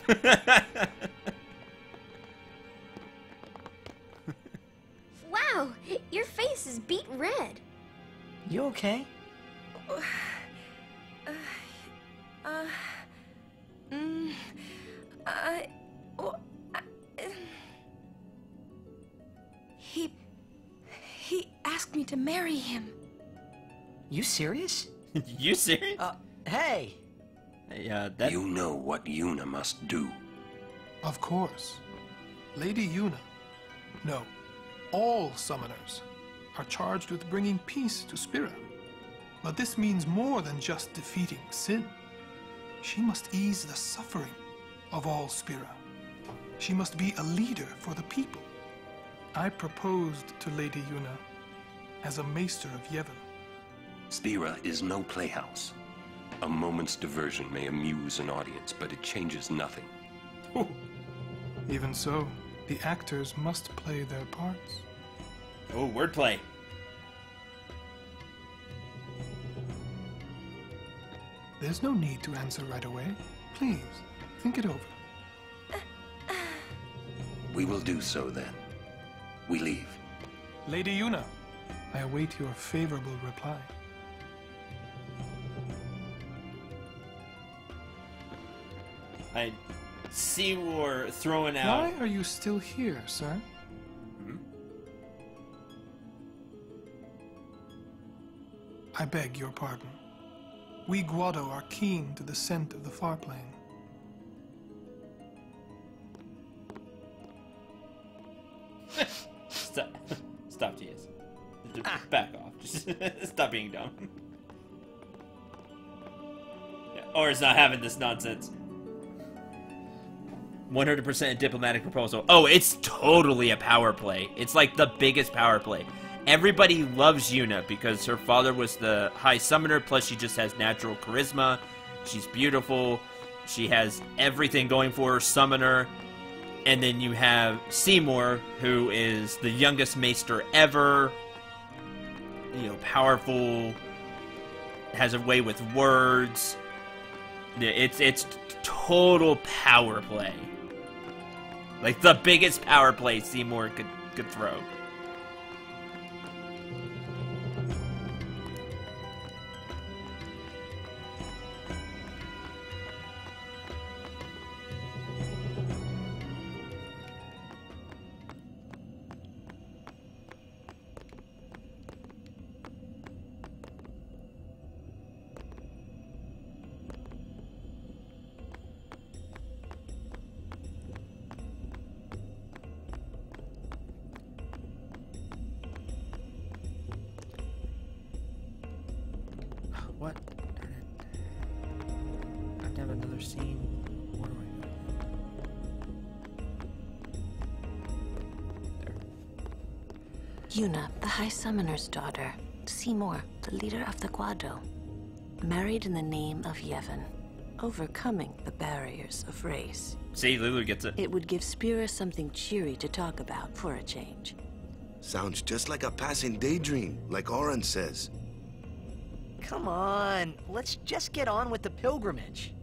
Wow, your face is beet red. You okay? He asked me to marry him. You serious? You serious? Hey! That... You know what Yuna must do. Of course. Lady Yuna. No. All summoners are charged with bringing peace to Spira. But this means more than just defeating sin. She must ease the suffering of all Spira. She must be a leader for the people. I proposed to Lady Yuna as a maester of Yevon. Spira is no playhouse. A moment's diversion may amuse an audience, but it changes nothing. Even so, the actors must play their parts. Oh, wordplay. There's no need to answer right away. Please, think it over. We will do so then. We leave. Lady Yuna, I await your favorable reply. Seymour throwing out... Why are you still here, sir? I beg your pardon. We Guado are keen to the scent of the far plane. Stop, TS. Back off. Just stop being dumb. Yeah, or it's not having this nonsense. 100% diplomatic proposal. Oh, it's totally a power play. It's like the biggest power play. Everybody loves Yuna because her father was the High Summoner, plus she just has natural charisma. She's beautiful. She has everything going for her, Summoner. And then you have Seymour, who is the youngest maester ever. You know, powerful, has a way with words. It's total power play. Like the biggest power play Seymour could throw. What? Darn it. I have to have another scene. Where do I go? There. Yuna, the High Summoner's daughter. Seymour, the leader of the Guado. Married in the name of Yevon. Overcoming the barriers of race. See, Lulu gets it. It would give Spira something cheery to talk about for a change. Sounds just like a passing daydream, like Oren says. Come on, let's just get on with the pilgrimage.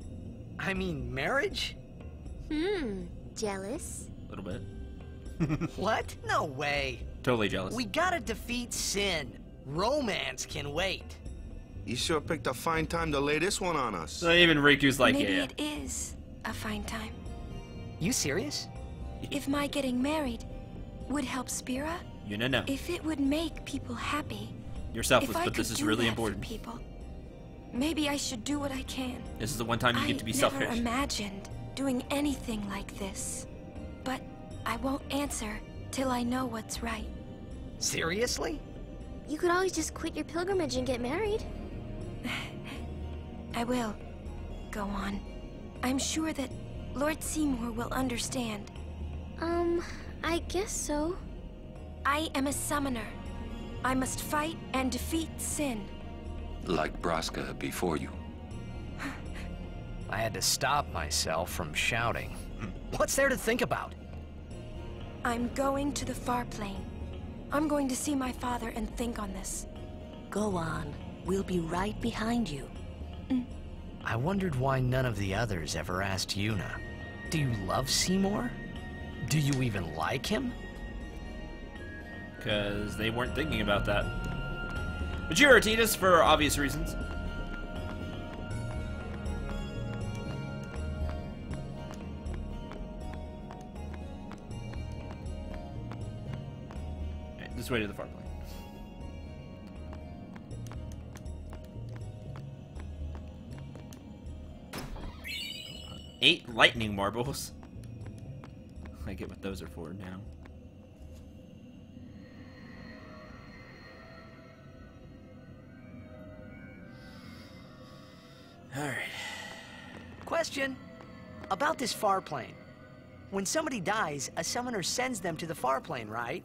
I mean, marriage? Jealous? A little bit. What? No way. Totally jealous. We gotta defeat sin. Romance can wait. You sure picked a fine time to lay this one on us. So even Riku's like, Maybe yeah. it is a fine time. You serious? If my getting married would help Spira, Yuna, no. if it would make people happy, You're selfless, if I but this could is do really that for important. people, maybe I should do what I can. This is the one time you get to be I selfish. never imagined doing anything like this, but I won't answer till I know what's right. Seriously? You could always just quit your pilgrimage and get married. I will. Go on. I'm sure that Lord Seymour will understand. I guess so. I am a summoner. I must fight and defeat sin. Like Braska before you. I had to stop myself from shouting. What's there to think about? I'm going to the far plane. I'm going to see my father and think on this. Go on. We'll be right behind you. I wondered why none of the others ever asked Yuna. Do you love Seymour? Do you even like him? Because they weren't thinking about that. But you're Artitas for obvious reasons. Alright, this way to the far plane. Eight lightning marbles. I get what those are for now. Alright. Question about this far plane. When somebody dies, a summoner sends them to the far plane, right?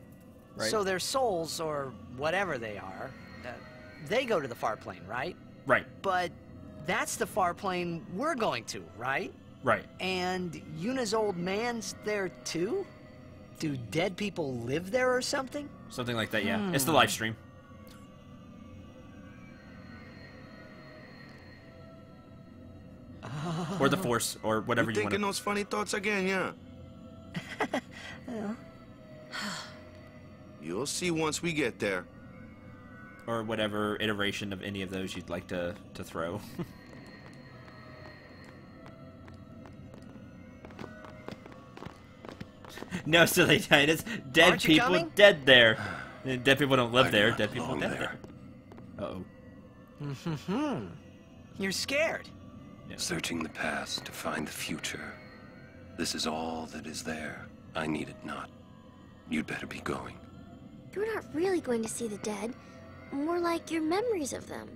Right. So their souls, or whatever they are, they go to the far plane, right? Right. But that's the far plane we're going to, right? Right. And Yuna's old man's there too? Do dead people live there or something? Something like that, yeah. It's the live stream. Or the Force, or whatever you want. Thinking those funny thoughts again, yeah? You'll see once we get there. Or whatever iteration of any of those you'd like to throw. No, silly Titus. Dead Aren't you people coming? dead there. Dead people don't live there. Dead people dead there. Uh-oh. You're scared. Yeah. Searching the past to find the future. This is all that is there. I need it not. You'd better be going. You're not really going to see the dead. More like your memories of them.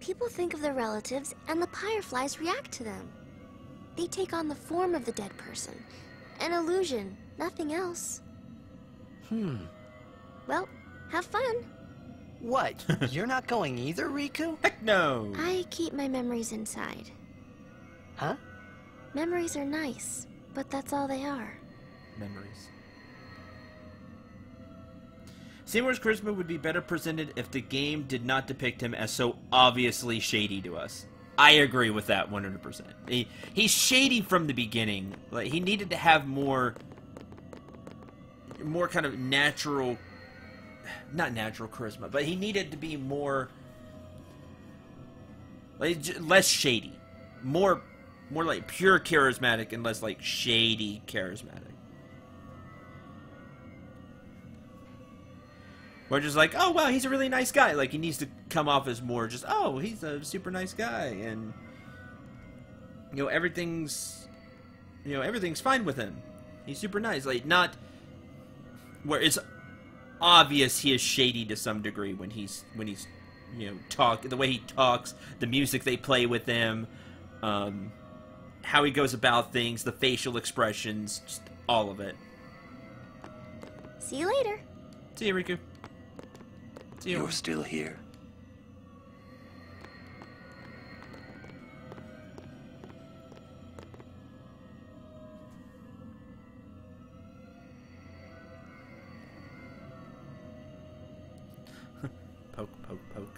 People think of their relatives, and the Fireflies react to them. They take on the form of the dead person. An illusion, nothing else. Well, have fun. What? You're not going either, Riku? Heck no. I keep my memories inside. Huh? Memories are nice, but that's all they are. Memories. Seymour's charisma would be better presented if the game did not depict him as so obviously shady to us. I agree with that 100%. He's shady from the beginning. Like, he needed to have more kind of natural, not natural charisma, but he needed to be more, like, less shady, more like pure charismatic and less like shady charismatic. We're just like, oh wow, he's a really nice guy. Like, he needs to come off as more just, oh, he's a super nice guy, and everything's fine with him. He's super nice. Like, not where it's obvious he is shady to some degree when he's the way he talks, the music they play with him, how he goes about things, the facial expressions, just all of it. See you later. See you, Riku. You're still here. Poke, poke, poke.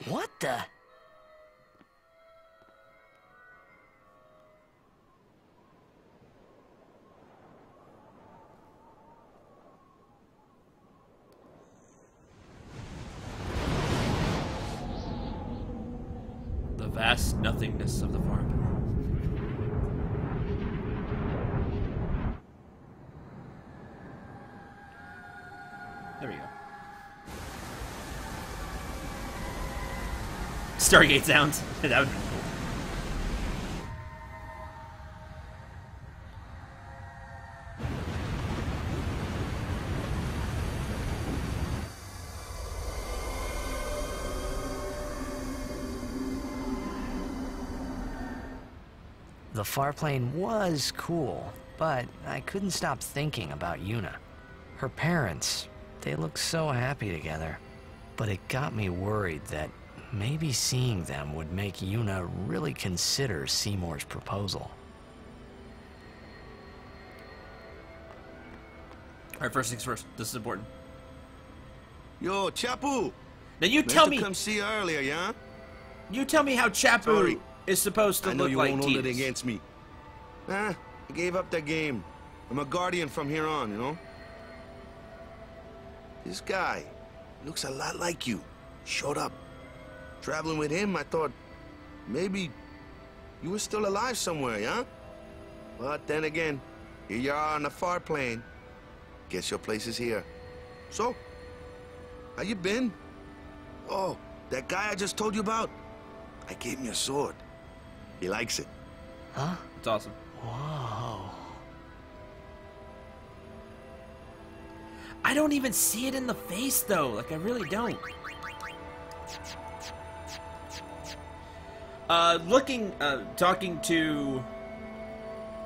What the? The vast nothingness of the farm. There we go. Stargate sounds. That would be cool. The farplane was cool, but I couldn't stop thinking about Yuna. Her parents, They look so happy together. But it got me worried that maybe seeing them would make Yuna really consider Seymour's proposal. Alright, first things first. This is important. Yo, Chapu! Now you tell me... come see you earlier, yeah? You tell me how Chapu is supposed to I know look you like won't hold it Tidus. against me. I gave up that game. I'm a guardian from here on, you know? This guy looks a lot like you. Showed up. Traveling with him, I thought maybe you were still alive somewhere, yeah? But then again, here you are on the far plane. Guess your place is here. So, how you been? Oh, that guy I just told you about? I gave him your sword. He likes it. Huh? It's awesome. Whoa. I don't even see it in the face, though. Like, I really don't.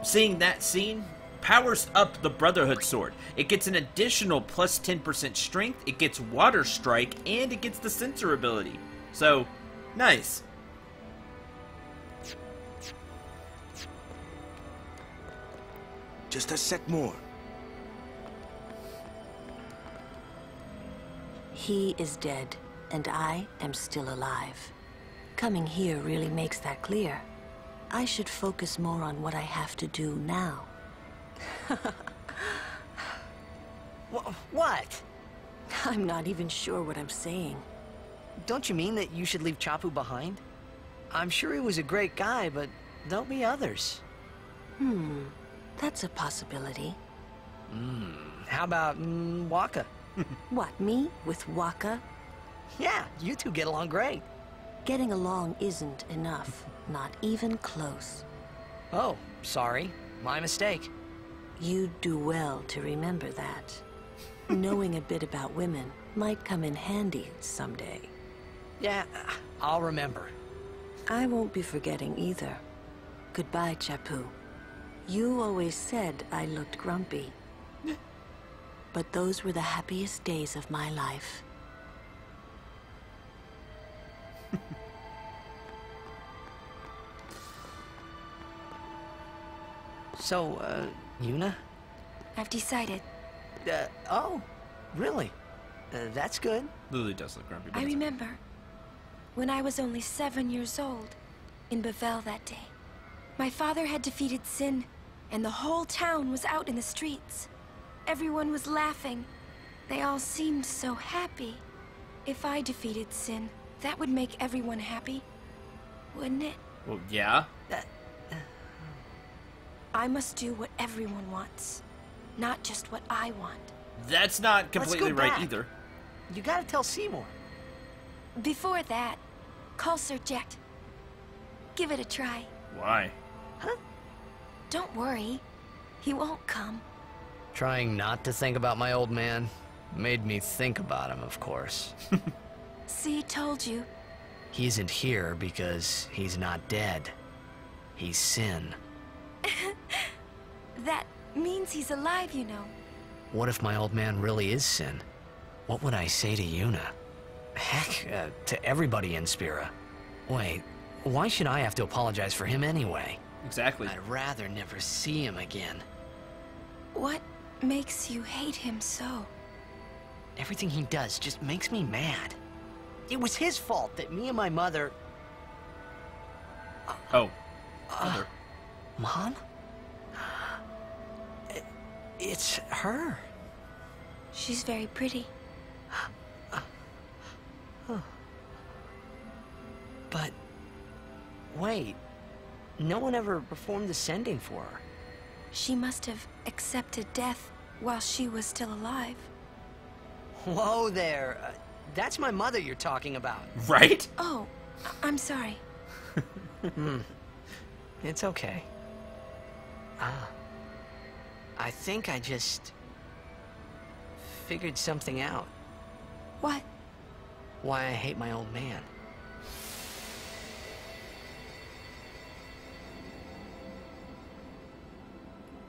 Seeing that scene powers up the Brotherhood sword. It gets an additional plus 10% strength, it gets water strike, and it gets the sensor ability. So, nice. Just a sec more. He is dead, and I am still alive. Coming here really makes that clear. I should focus more on what I have to do now. What? I'm not even sure what I'm saying. Don't you mean that you should leave Chapu behind? I'm sure he was a great guy, but there'll be others. That's a possibility. How about Waka? What, me? With Waka? Yeah, you two get along great. Getting along isn't enough. Not even close. Oh, sorry. My mistake. You'd do well to remember that. Knowing a bit about women might come in handy someday. Yeah, I'll remember. I won't be forgetting either. Goodbye, Chapu. You always said I looked grumpy. But those were the happiest days of my life. So, Yuna? I've decided. Oh, really? That's good. Lily does look grumpy. I remember when I was only 7 years old in Bavel that day. My father had defeated Sin, and the whole town was out in the streets. Everyone was laughing. They all seemed so happy. If I defeated Sin, that would make everyone happy, wouldn't it? Well, yeah. I must do what everyone wants, not just what I want. That's not completely right either. You gotta tell Seymour. Before that, call Sir Jet. Give it a try. Why? Huh? Don't worry. He won't come. Trying not to think about my old man made me think about him, of course. See, told you. He isn't here because he's not dead. He's Sin. That means he's alive, you know. What if my old man really is Sin? What would I say to Yuna? Heck, to everybody in Spira. Wait, why should I have to apologize for him anyway? Exactly. I'd rather never see him again. What makes you hate him so? Everything he does just makes me mad. It was his fault that me and my mother... Oh. Mother. Mom? It's her. She's very pretty. But... wait. No one ever performed the sending for her. She must have accepted death while she was still alive. Whoa there. That's my mother you're talking about. Right? Oh, I'm sorry. It's okay. I think I just... figured something out. What? Why I hate my old man.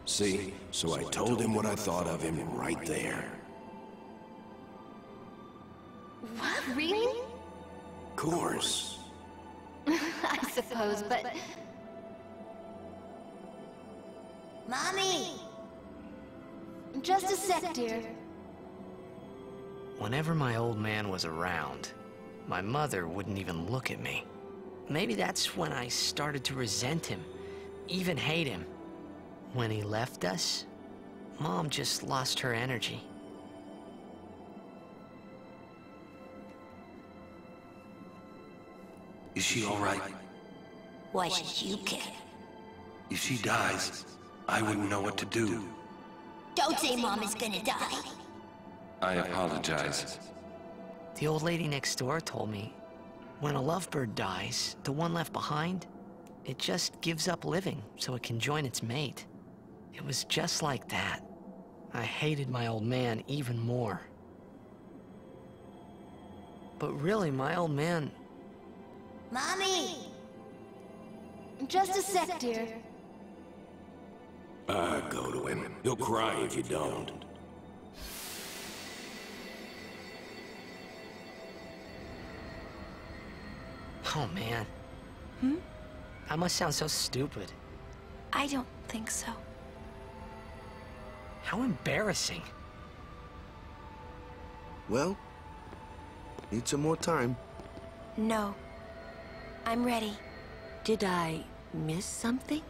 See, so I told him what I thought of him right there. course. I suppose, but... Mommy! Just a sec, dear. Whenever my old man was around, my mother wouldn't even look at me. Maybe that's when I started to resent him, even hate him. When he left us, Mom just lost her energy. Is she all right? Why should you care? If she dies, I wouldn't know what to do. Don't say Mom is gonna die. I apologize. The old lady next door told me, when a lovebird dies, the one left behind, it just gives up living so it can join its mate. It was just like that. I hated my old man even more. But really, my old man... Mommy! Just a sec, dear. Go to him. He'll cry if you don't. Oh, man. I must sound so stupid. I don't think so. How embarrassing. Well, need some more time. No. I'm ready. Did I miss something?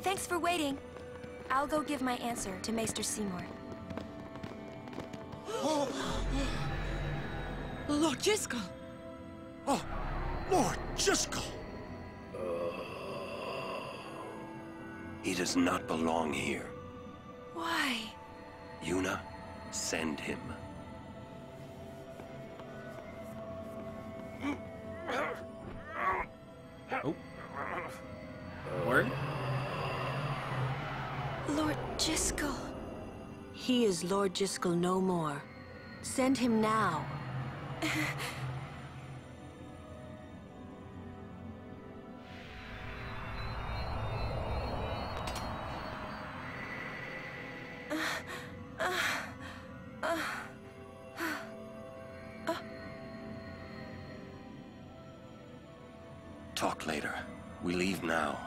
Thanks for waiting. I'll go give my answer to Maester Seymour. Lord Jiskel! Oh, Lord Jiskel! He does not belong here. Why? Yuna, send him. Oh. Word? Lord Jiskel. He is Lord Jiskel no more. Send him now. Talk later. We leave now.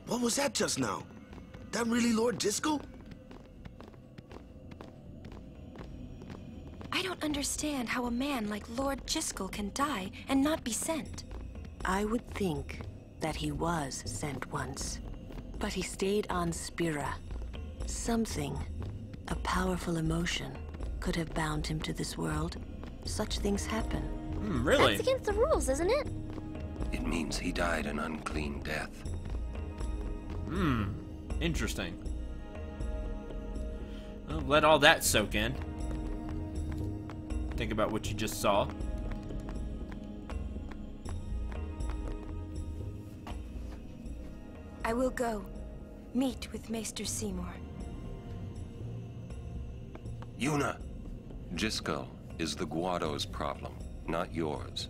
What was that just now? That really Lord Jiskel? I don't understand how a man like Lord Jiskel can die and not be sent. I would think that he was sent once, but he stayed on Spira. Something, a powerful emotion, could have bound him to this world. Such things happen. Really? That's against the rules, isn't it? It means he died an unclean death. Interesting. Well, let all that soak in. Think about what you just saw. I will go meet with Maester Seymour. Yuna, Jiskel is the Guado's problem, not yours.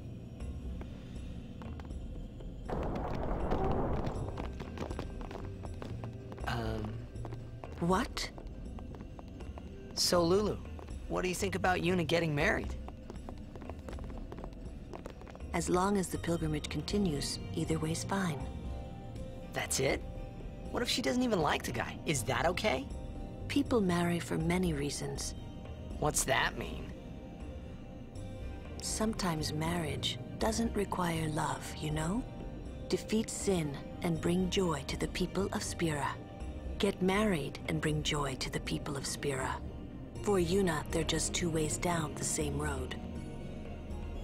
What? So, Lulu, what do you think about Yuna getting married? As long as the pilgrimage continues, either way's fine. That's it? What if she doesn't even like the guy? Is that okay? People marry for many reasons. What's that mean? Sometimes marriage doesn't require love, you know? Defeat sin and bring joy to the people of Spira. Get married and bring joy to the people of Spira. For Yuna, they're just two ways down the same road.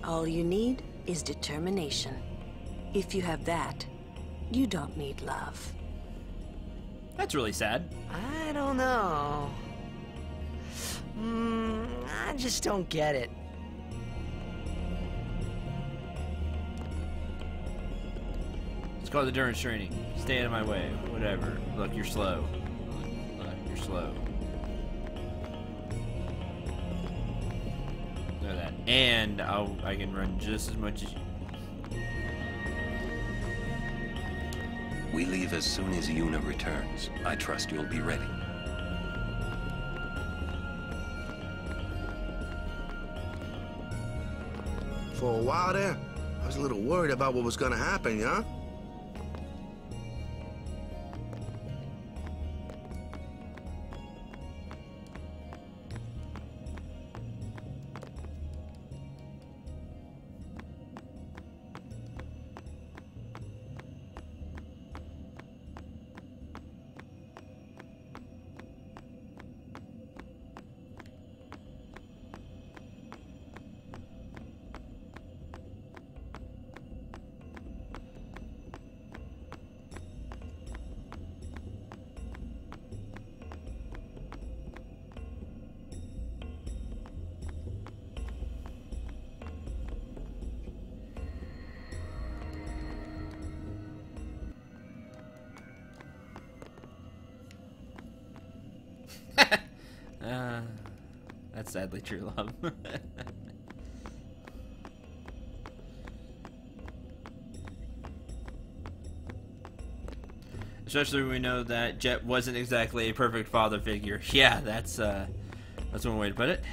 All you need is determination. If you have that, you don't need love. That's really sad. I don't know. I just don't get it. Let's call it endurance training. Stay out of my way. Whatever. Look, you're slow. Look, you're slow. Look at that. And I can run just as much as you. We leave as soon as Yuna returns. I trust you'll be ready. For a while there, I was a little worried about what was gonna happen, yeah? That's sadly true love. Especially when we know that Jet wasn't exactly a perfect father figure. Yeah, that's one way to put it.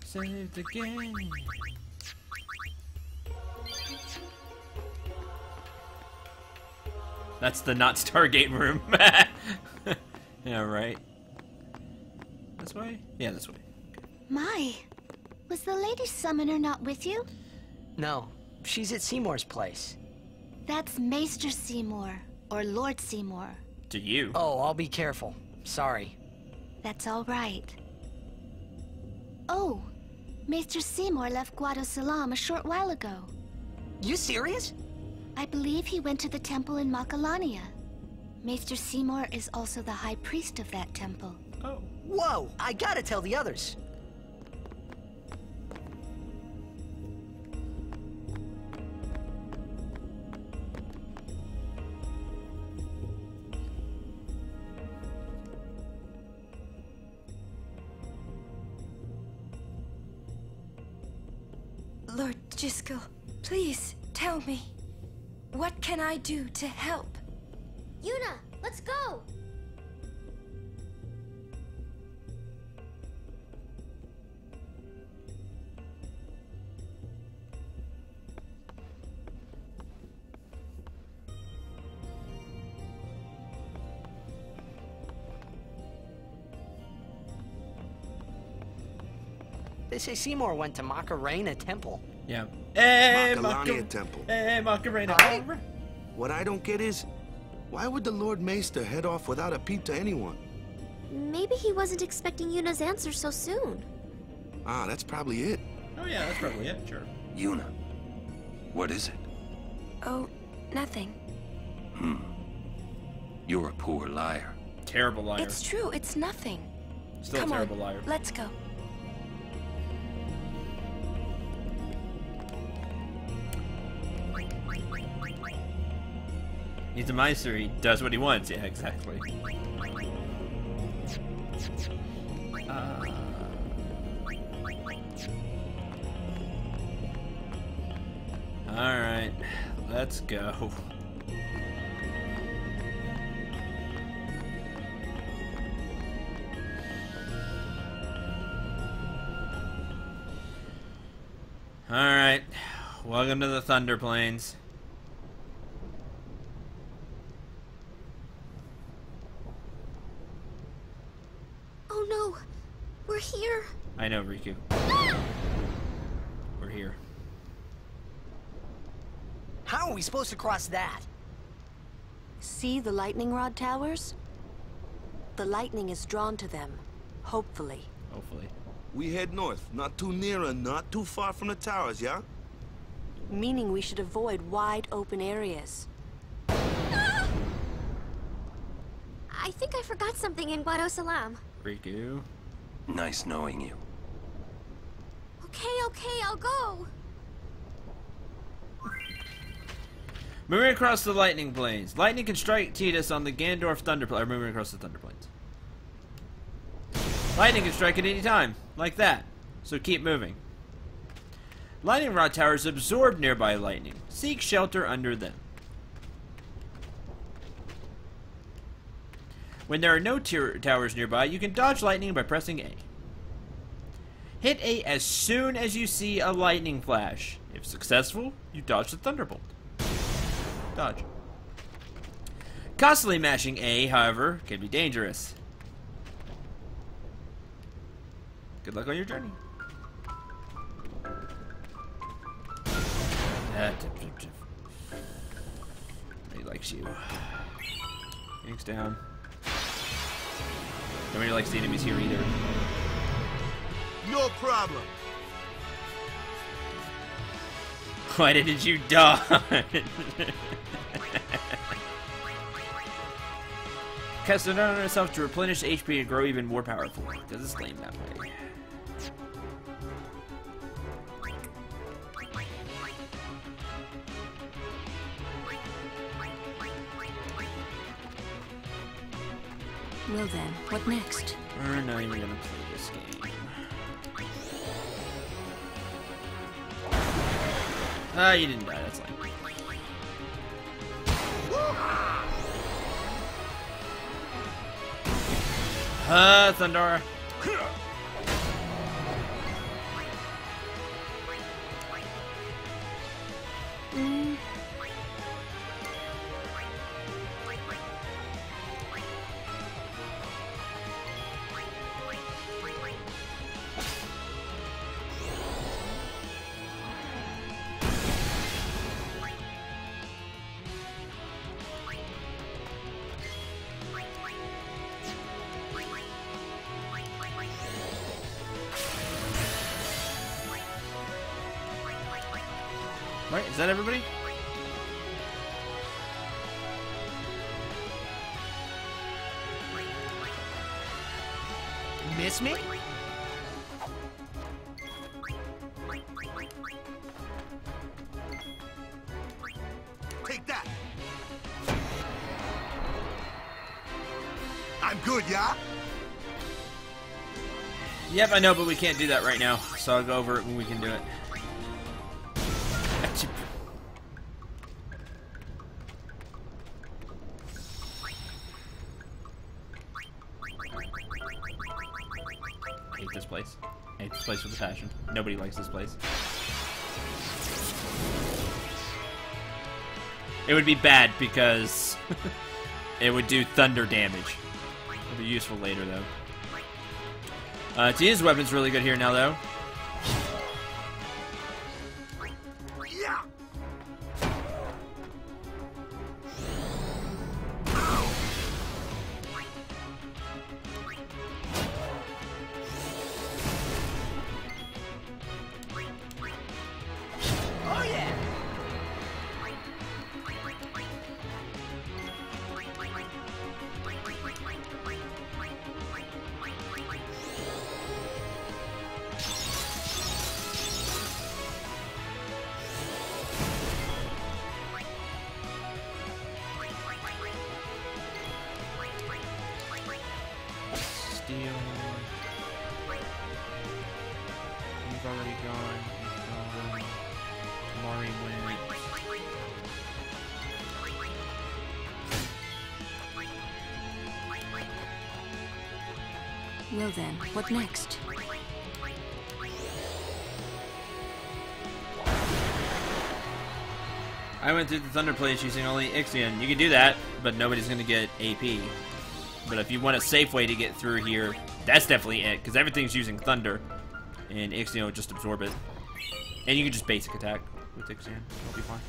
Saved again. That's the not Stargate room. Yeah, right. This way? Yeah, this way. My, was the Lady Summoner not with you? No, she's at Seymour's place. That's Maester Seymour, or Lord Seymour. To you. Oh, I'll be careful. Sorry. That's all right. Oh, Maester Seymour left Guadosalam a short while ago. You serious? I believe he went to the temple in Makalania. Maester Seymour is also the high priest of that temple. Oh. Whoa! I gotta tell the others. Lord Jiskel, please tell me. What can I do to help? Yuna, let's go! They say Seymour went to Macarena Temple. Yeah. Hey, Makalania Temple. Hey, Macarena. Right? What I don't get is, why would the Lord Maester head off without a peep to anyone? Maybe he wasn't expecting Yuna's answer so soon. Ah, that's probably it. Oh yeah, that's probably it, sure. Yuna, what is it? Oh, nothing. You're a poor liar. Terrible liar. It's true, it's nothing. Still Come a terrible on, liar. let's go. He's a Meister, he does what he wants. Yeah, exactly. Alright, let's go. Alright, welcome to the Thunder Plains. Oh no, we're here. I know, Riku. We're here. How are we supposed to cross that? See the lightning rod towers? The lightning is drawn to them, hopefully. Hopefully. We head north, not too near and not too far from the towers, yeah? Meaning we should avoid wide open areas. I think I forgot something in Guadosalam. Riku. Nice knowing you. Okay, I'll go. Moving across the lightning plains. Lightning can strike Tidus on the Gandorf Thunder Plains. Moving across the Thunder Plains. Lightning can strike at any time, like that. So keep moving. Lightning rod towers absorb nearby lightning. Seek shelter under them. When there are no towers nearby, you can dodge lightning by pressing A. Hit A as soon as you see a lightning flash. If successful, you dodge the thunderbolt. Dodge. Constantly mashing A, however, can be dangerous. Good luck on your journey. He likes you. Yanks down. Nobody likes the enemies here either. No problem. Why didn't you dodge? Cast it on herself to replenish HP and grow even more powerful. Does this lame that way? Well then, what next? We're not even gonna play this game. Ah, you didn't die, that's lame. Thunder. Right, is that everybody? Miss me? Take that. I'm good, yeah? Yep, I know, but we can't do that right now. So I'll go over it when we can do it. I hate this place. I hate this place with a passion. Nobody likes this place. It would be bad because it would do thunder damage. It'll be useful later, though. Tia's weapon's really good here now, though. Yeah. Oh yeah! Steel. He's already gone. He's gone. Mari went. Well then, what next? I went through the Thunder Place using only Ixion. You can do that, but nobody's going to get AP. But if you want a safe way to get through here, that's definitely it, because everything's using Thunder. And Ixion will just absorb it. And you can just basic attack with Ixion. It'll be fine.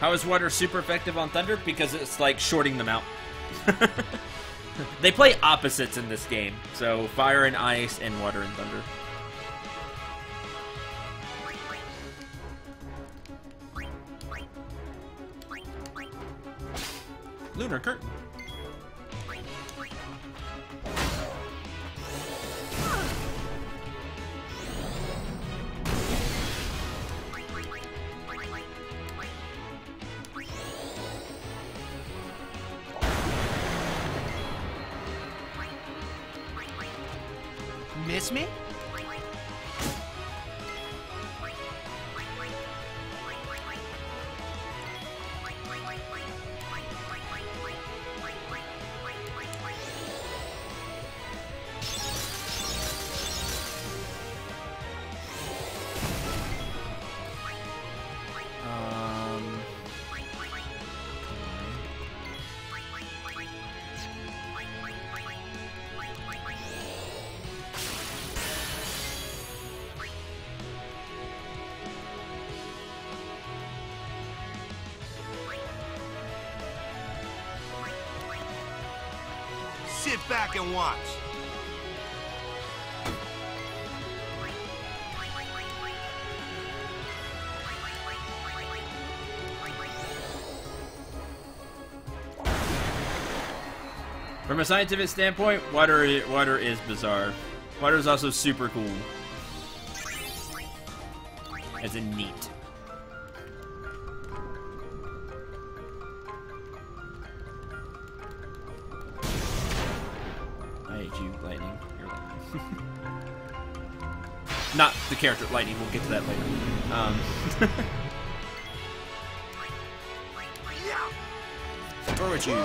How is water super effective on Thunder? Because it's like shorting them out. They play opposites in this game. So fire and ice and water and thunder. Lunar curtain. Miss me? Sit back and watch. From a scientific standpoint, water is bizarre. Water is also super cool. As in neat. I hate you, Lightning. You're Lightning. Not the character Lightning, we'll get to that later. Throw at you.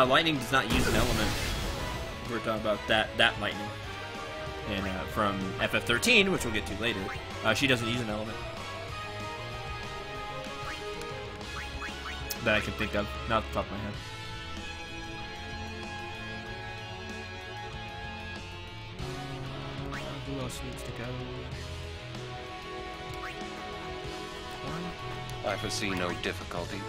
Lightning does not use an element. We're talking about that Lightning. And from FF13, which we'll get to later, she doesn't use an element. That I can think of, not off the top of my head. Who else needs to go? I foresee no difficulty.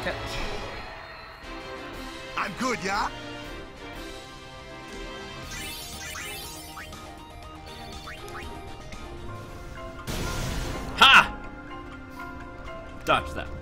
Catch. I'm good, yeah? Ha! Dodge that one.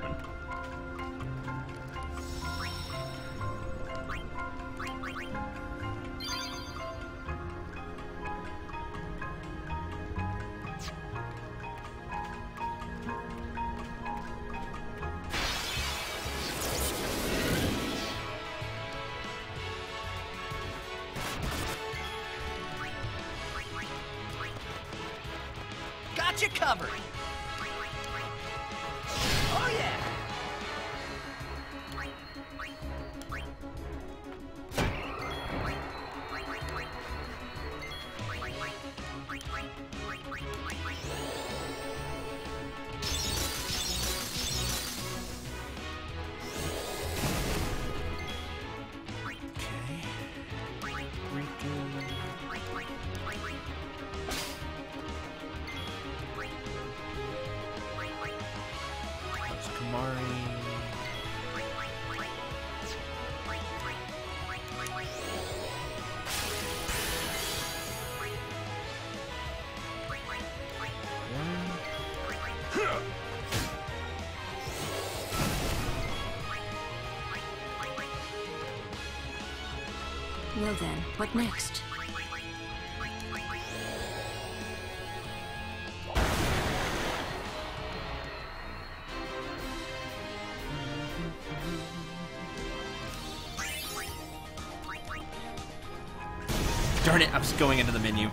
Got you covered. Oh yeah. Well then, what next? Darn it, I was going into the menu.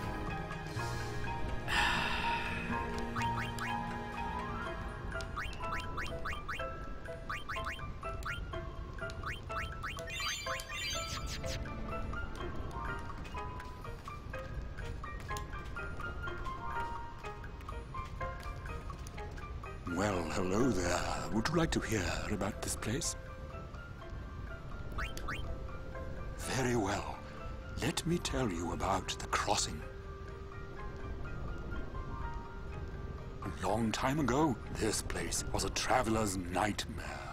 Well, hello there. Would you like to hear about this place? Very well. Let me tell you about the crossing. A long time ago, this place was a traveler's nightmare.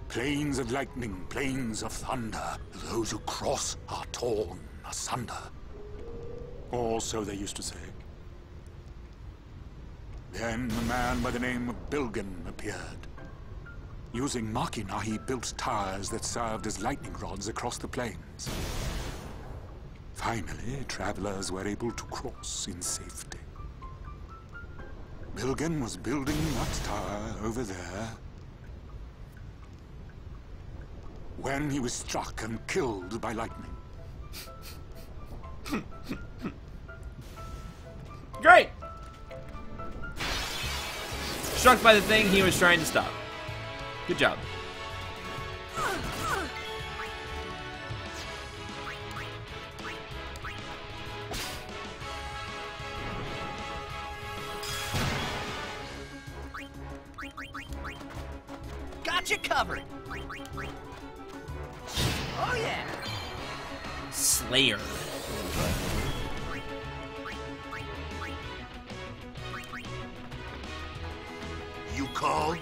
Plains of lightning, plains of thunder. Those who cross are torn asunder. Or so they used to say. Then a man by the name of Bilgan appeared. Using machina, he built towers that served as lightning rods across the plains. Finally, travelers were able to cross in safety. Bilgan was building that tower over there when he was struck and killed by lightning. Great! Struck by the thing he was trying to stop. Good job. Got you covered. Oh yeah. Slayer. You called?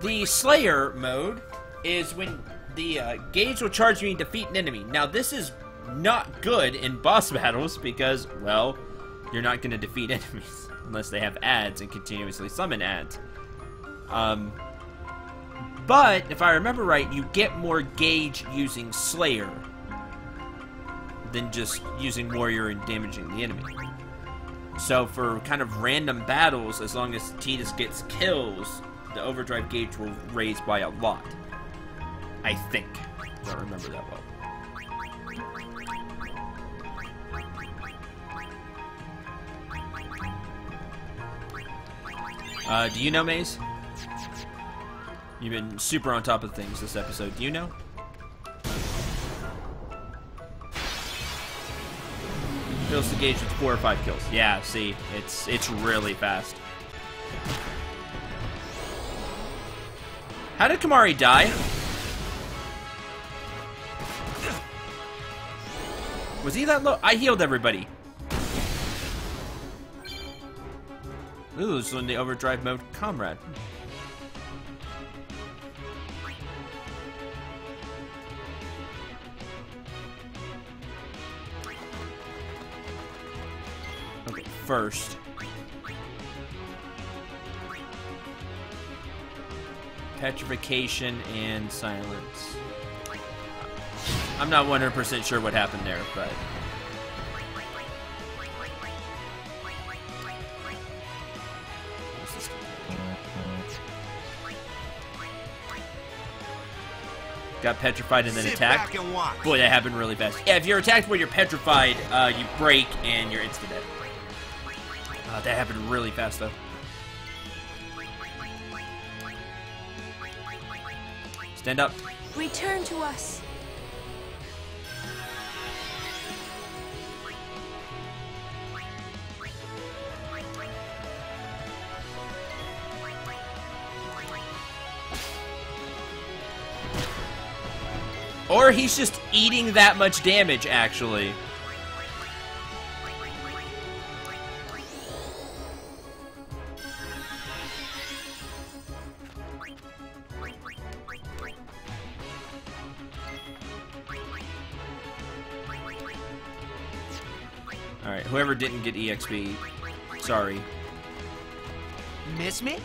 The Slayer mode is when the gauge will charge you and defeat an enemy. Now, this is not good in boss battles because, well, you're not going to defeat enemies unless they have ads and continuously summon ads. But, if I remember right, you get more gauge using Slayer than just using Warrior and damaging the enemy. So, for kind of random battles, as long as Tidus gets kills, the overdrive gauge will raise by a lot. I think. I don't remember that well. Do you know, Maze? You've been super on top of things this episode. Do you know? Fills the gauge with 4 or 5 kills. Yeah, see, it's really fast. How did Kimahri die? Was he that low? I healed everybody. Ooh, this is in the overdrive mode comrade. Okay, first. Petrification and silence. I'm not 100% sure what happened there, but... Got petrified and then attacked. Boy, that happened really fast. Yeah, if you're attacked when you're petrified, you break and you're insta-dead. That happened really fast, though. Stand up. Return to us. Or he's just eating that much damage, actually. Alright, whoever didn't get EXP, sorry. Miss me?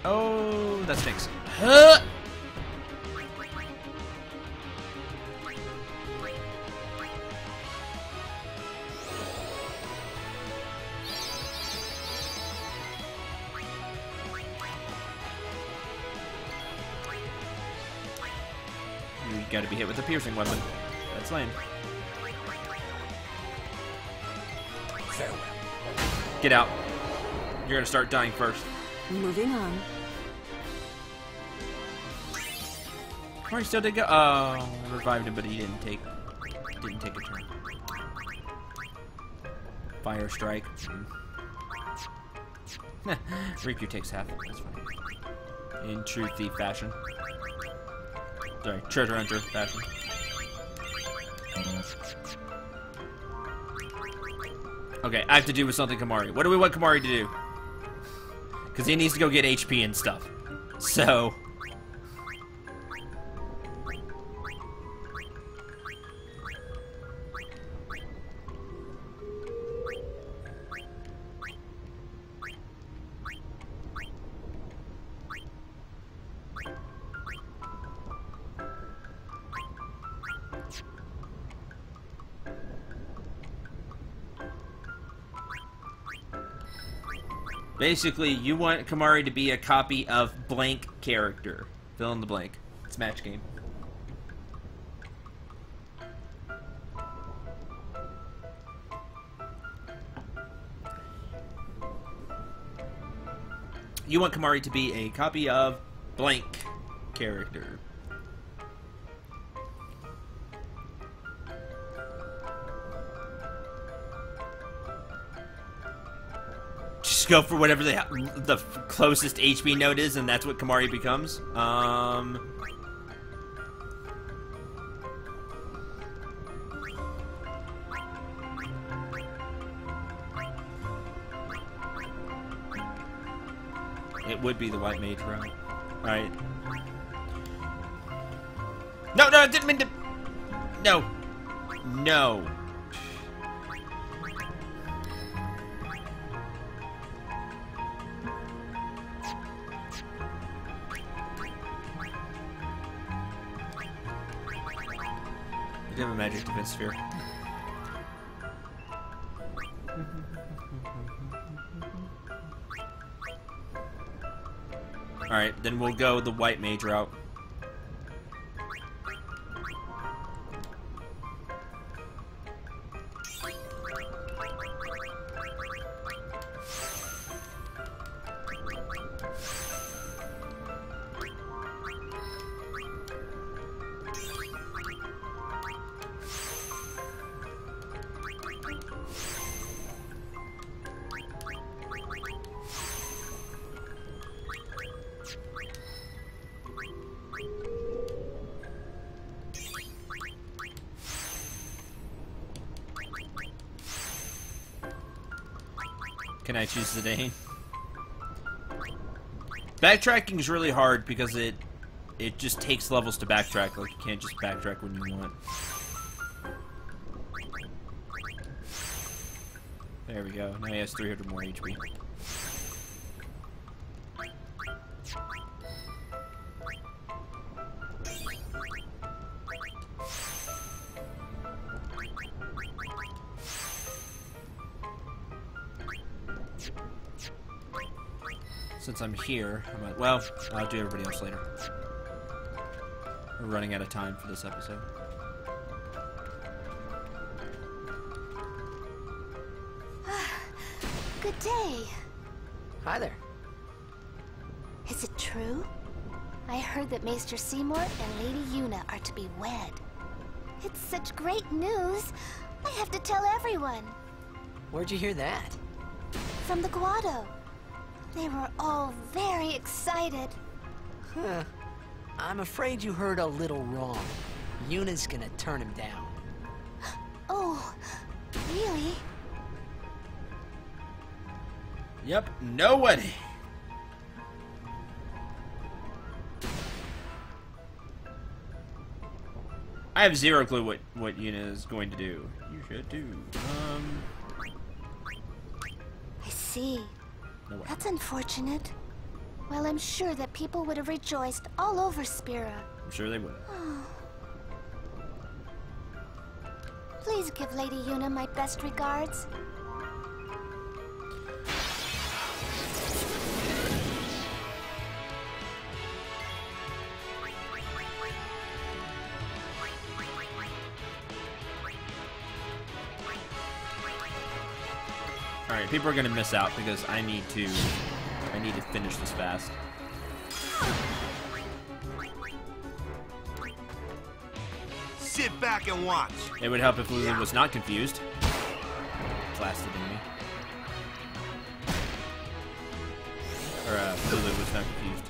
Oh, that stinks. Huh! You gotta be hit with a piercing weapon. That's lame. Get out. You're gonna start dying first. Moving on. Or still did go. Oh, I revived him, but he didn't take a turn. Fire strike. Riku takes half. That's funny. In true thief fashion. Sorry, treasure hunter fashion. Okay, I have to do with something Kamari. What do we want Kamari to do? Because he needs to go get HP and stuff. So... basically, you want Kamari to be a copy of blank character. Fill in the blank. It's match game. You want Kamari to be a copy of blank character. Just go for whatever the closest HP node is, and that's what Kamari becomes. It would be the white mage route. Alright. No, I didn't mean to... No. No. I do have a magic defense sphere. Alright, then we'll go the white mage route. Can I choose Zidane? Backtracking is really hard because it just takes levels to backtrack. Like, you can't just backtrack when you want. There we go. Now he has 300 more HP. Since I'm here, I'm like, well, I'll do everybody else later. We're running out of time for this episode. Good day. Hi there. Is it true? I heard that Maester Seymour and Lady Yuna are to be wed. It's such great news. I have to tell everyone. Where'd you hear that? From the Guado. They were all very excited. Huh. I'm afraid you heard a little wrong. Yuna's gonna turn him down. Oh, really? Yep, no wedding. I have zero clue what Yuna is going to do. You should do. I see. No way. That's unfortunate. Well, I'm sure that people would have rejoiced all over Spira. I'm sure they would. Please give Lady Yuna my best regards. Alright, people are gonna miss out because I need to finish this fast. Sit back and watch. It would help if Lulu was not confused. Blasted enemy. Or Lulu was not confused.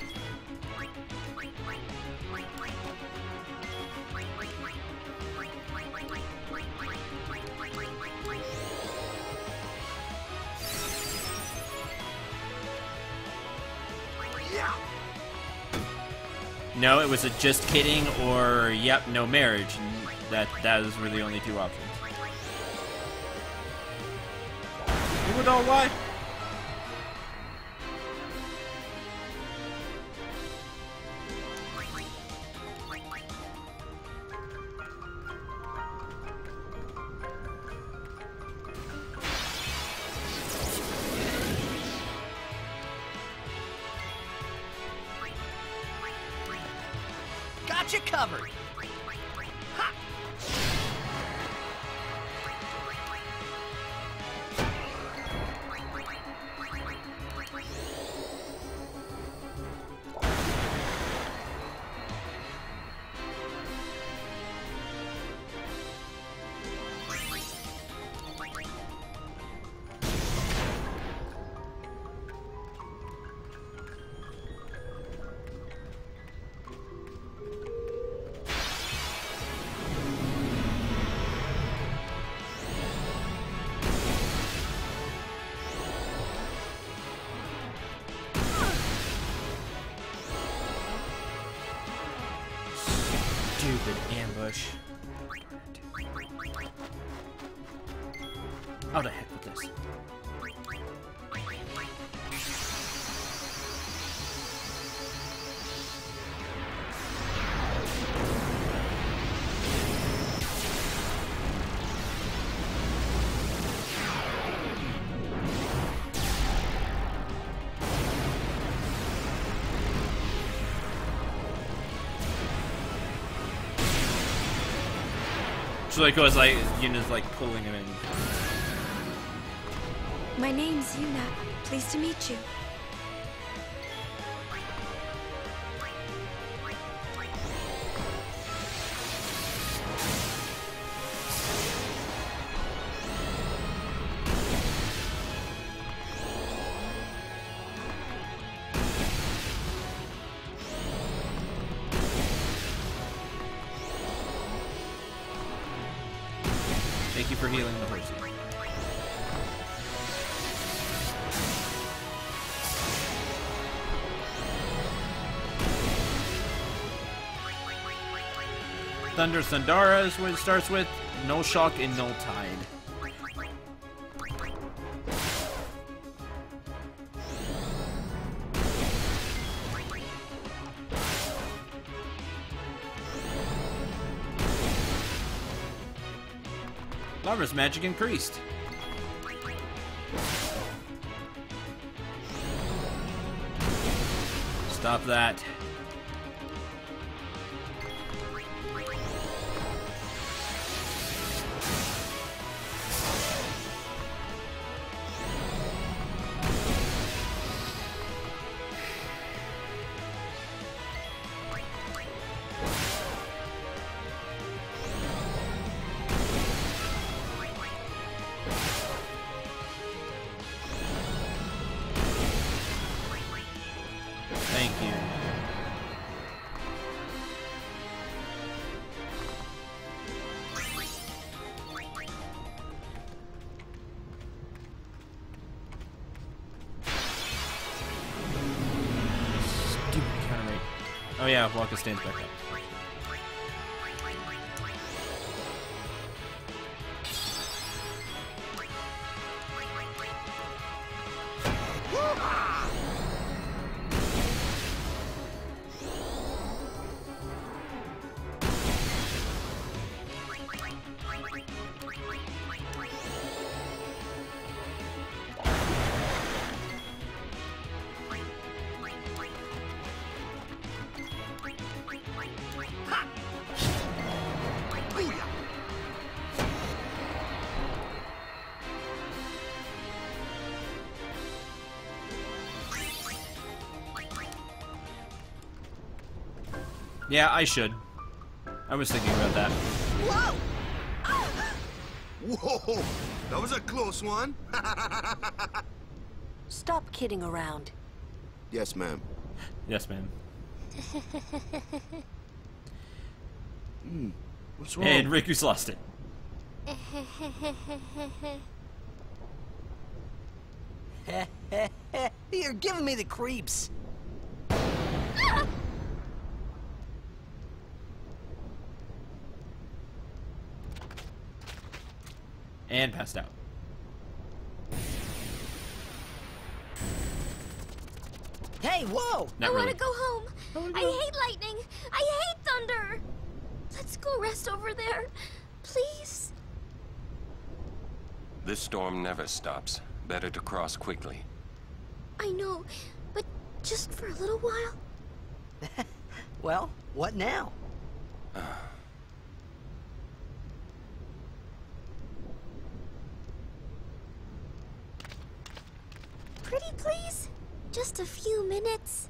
No, it was a just kidding or yep, no marriage. Those were the only two options. You would all why? Got you covered. Ha! Stupid ambush. How the heck with this? It's really cool, it's like Yuna's like pulling him in. My name's Yuna. Pleased to meet you. Thank you for healing the horsey. Thunder Sundara is what it starts with. No shock and no tide. Lava's magic increased. Stop that. Thank you. Stupid counter rate. Oh yeah, Waka stands back up. Yeah, I should. I was thinking about that. Whoa! Whoa! That was a close one. Stop kidding around. Yes, ma'am. Yes, ma'am. What's wrong? And Riku's lost it. You're giving me the creeps. And passed out. Hey, whoa! Not I really. want to go home. I hate lightning. I hate thunder. Let's go rest over there. Please. This storm never stops. Better to cross quickly. I know, but just for a little while. Well, what now? Pretty please? Just a few minutes.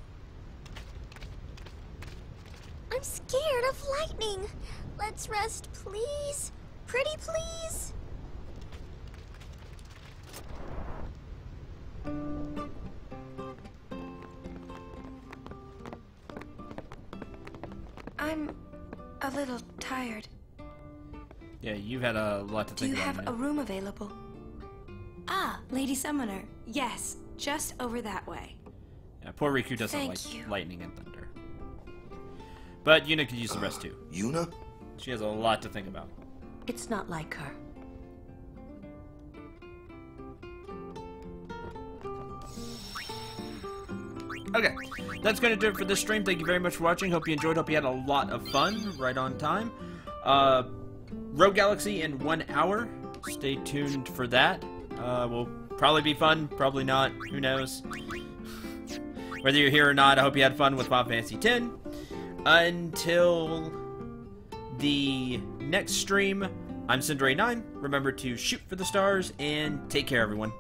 I'm scared of lightning. Let's rest, please. Pretty please. I'm a little tired. Yeah, you've had a lot to Do think you about. have man. a room available? Ah, Lady Summoner. Yes, just over that way. Yeah, poor Riku doesn't Thank like you. lightning and thunder. But Yuna could use the rest too. Yuna? She has a lot to think about. It's not like her. Okay, that's going to do it for this stream. Thank you very much for watching. Hope you enjoyed. Hope you had a lot of fun. Right on time. Rogue Galaxy in 1 hour. Stay tuned for that. Will probably be fun. Probably not. Who knows? Whether you're here or not, I hope you had fun with Final Fantasy X. Until the next stream, I'm Cendril 9. Remember to shoot for the stars and take care, everyone.